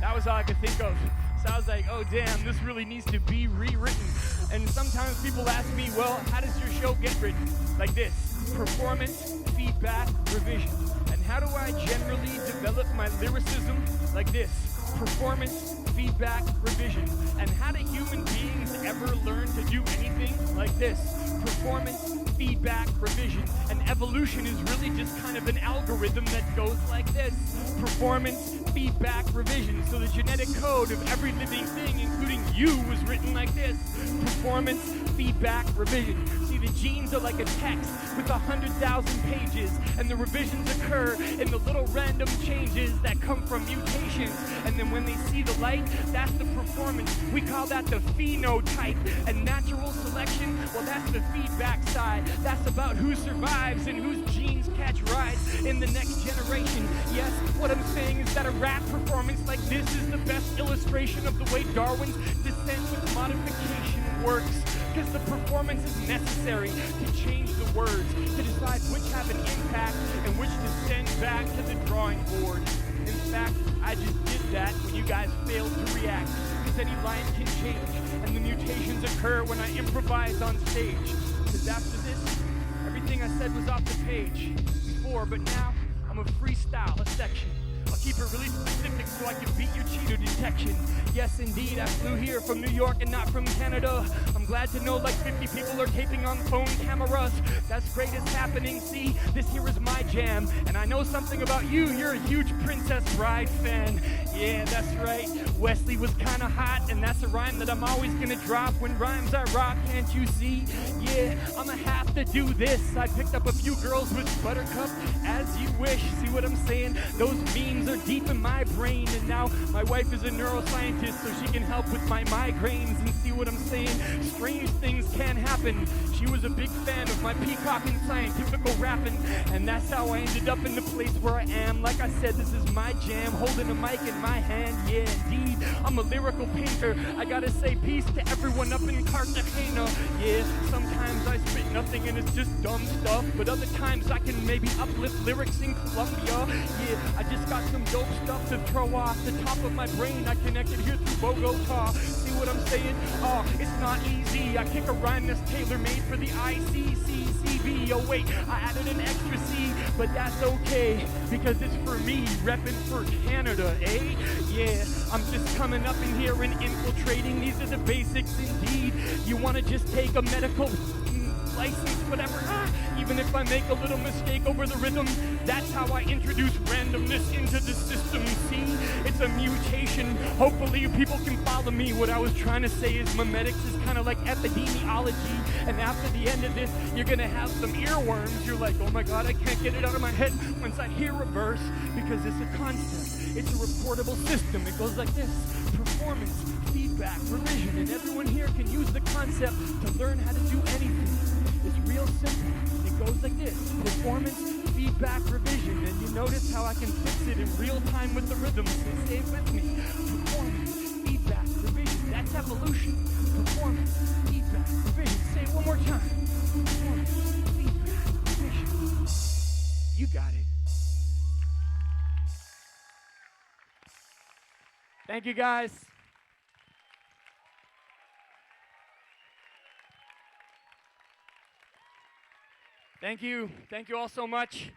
That was all I could think of. So I was like, oh damn, this really needs to be rewritten. And sometimes people ask me, well, how does your show get written? Like this, performance, feedback, revision. And how do I generally develop my lyricism? Like this, performance, feedback, revision. And how do human beings ever learn to do anything? Like this, performance, feedback, revision. And evolution is really just kind of an algorithm that goes like this, performance, feedback, revision. So the genetic code of every living thing, including you, was written like this, performance, feedback, revision. See, the genes are like a text with 100,000 pages, and the revisions occur in the little random changes that come from mutations. And then when they see the light, that's the performance. We call that the phenotype. And natural selection, well, that's the feedback side. That's about who survives and whose genes catch rides in the next generation. Yes, what I'm saying is that a rap performance like this is the best illustration of the way Darwin's descent with modification works. Because the performance is necessary to change the words, to decide which have an impact and which to send back to the drawing board. In fact, I just did that when you guys failed to react. Because any line can change, and the mutations occur when I improvise on stage. Because after this, everything I said was off the page before, but now I'm a freestyle, a section. I'll keep it really specific so I can beat your cheater detection. Yes, indeed, I flew here from New York and not from Canada. I'm glad to know like 50 people are taping on phone cameras. That's great, it's happening. See, this here is my jam. And I know something about you. You're a huge Princess Bride fan. Yeah, that's right. Wesley was kinda hot, and that's a rhyme that I'm always gonna drop when rhymes I rock, can't you see? Yeah, I'ma have to do this. I picked up a few girls with Buttercup, as you wish. See what I'm saying? Those memes are deep in my brain, and now my wife is a neuroscientist, so she can help with my migraines. And see what I'm saying? Strange things can happen. She was a big fan of my peacock and scientific rapping, and that's how I ended up in the place where I am. Like I said, this is my jam, holding a mic in my hand. Yeah, indeed, I'm a lyrical painter. I gotta say peace to everyone up in Cartagena. Yeah, sometimes I spit nothing and it's just dumb stuff, but other times I can maybe uplift lyrics in Colombia. Yeah, I just got some dope stuff to throw off the top of my brain. I connected here through Bogota. See what I'm saying? Oh, it's not easy. I kick a rhyme that's tailor-made for the ICCCB. Oh wait, I added an extra C, but that's okay, because it's for me, repping for Canada, eh? Yeah, I'm just coming up in here and infiltrating. These are the basics indeed. You wanna just take a medical license, whatever, even if I make a little mistake over the rhythm, that's how I introduce randomness into the system. See, it's a mutation. Hopefully you people can follow me. What I was trying to say is memetics is kind of like epidemiology, and after the end of this, you're gonna have some earworms. You're like, oh my god, I can't get it out of my head once I hear reverse, because it's a concept. It's a reportable system. It goes like this: performance, feedback, revision, and everyone here can use the concept to learn how to do anything. It's real simple. It goes like this: performance, feedback, revision. And you notice how I can fix it in real time with the rhythm. So say it with me. Performance, feedback, revision. That's evolution. Performance, feedback, revision. Say it one more time. Performance, feedback, revision. You got it. Thank you, guys. Thank you. Thank you all so much.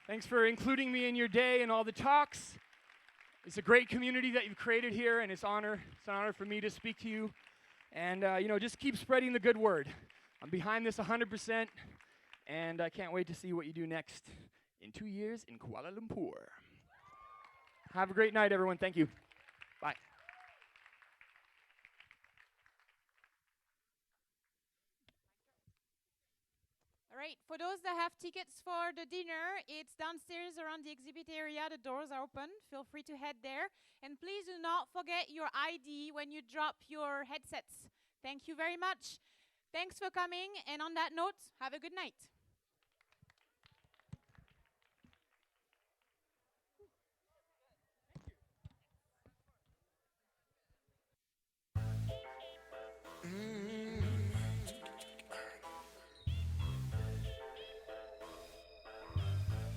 Thanks for including me in your day and all the talks. It's a great community that you've created here, and it's an honor for me to speak to you. And, just keep spreading the good word. I'm behind this 100%, and I can't wait to see what you do next in 2 years in Kuala Lumpur. Have a great night, everyone. Thank you. Bye. All right, for those that have tickets for the dinner, it's downstairs around the exhibit area. The doors are open. Feel free to head there. And please do not forget your ID when you drop your headsets. Thank you very much. Thanks for coming. And on that note, have a good night.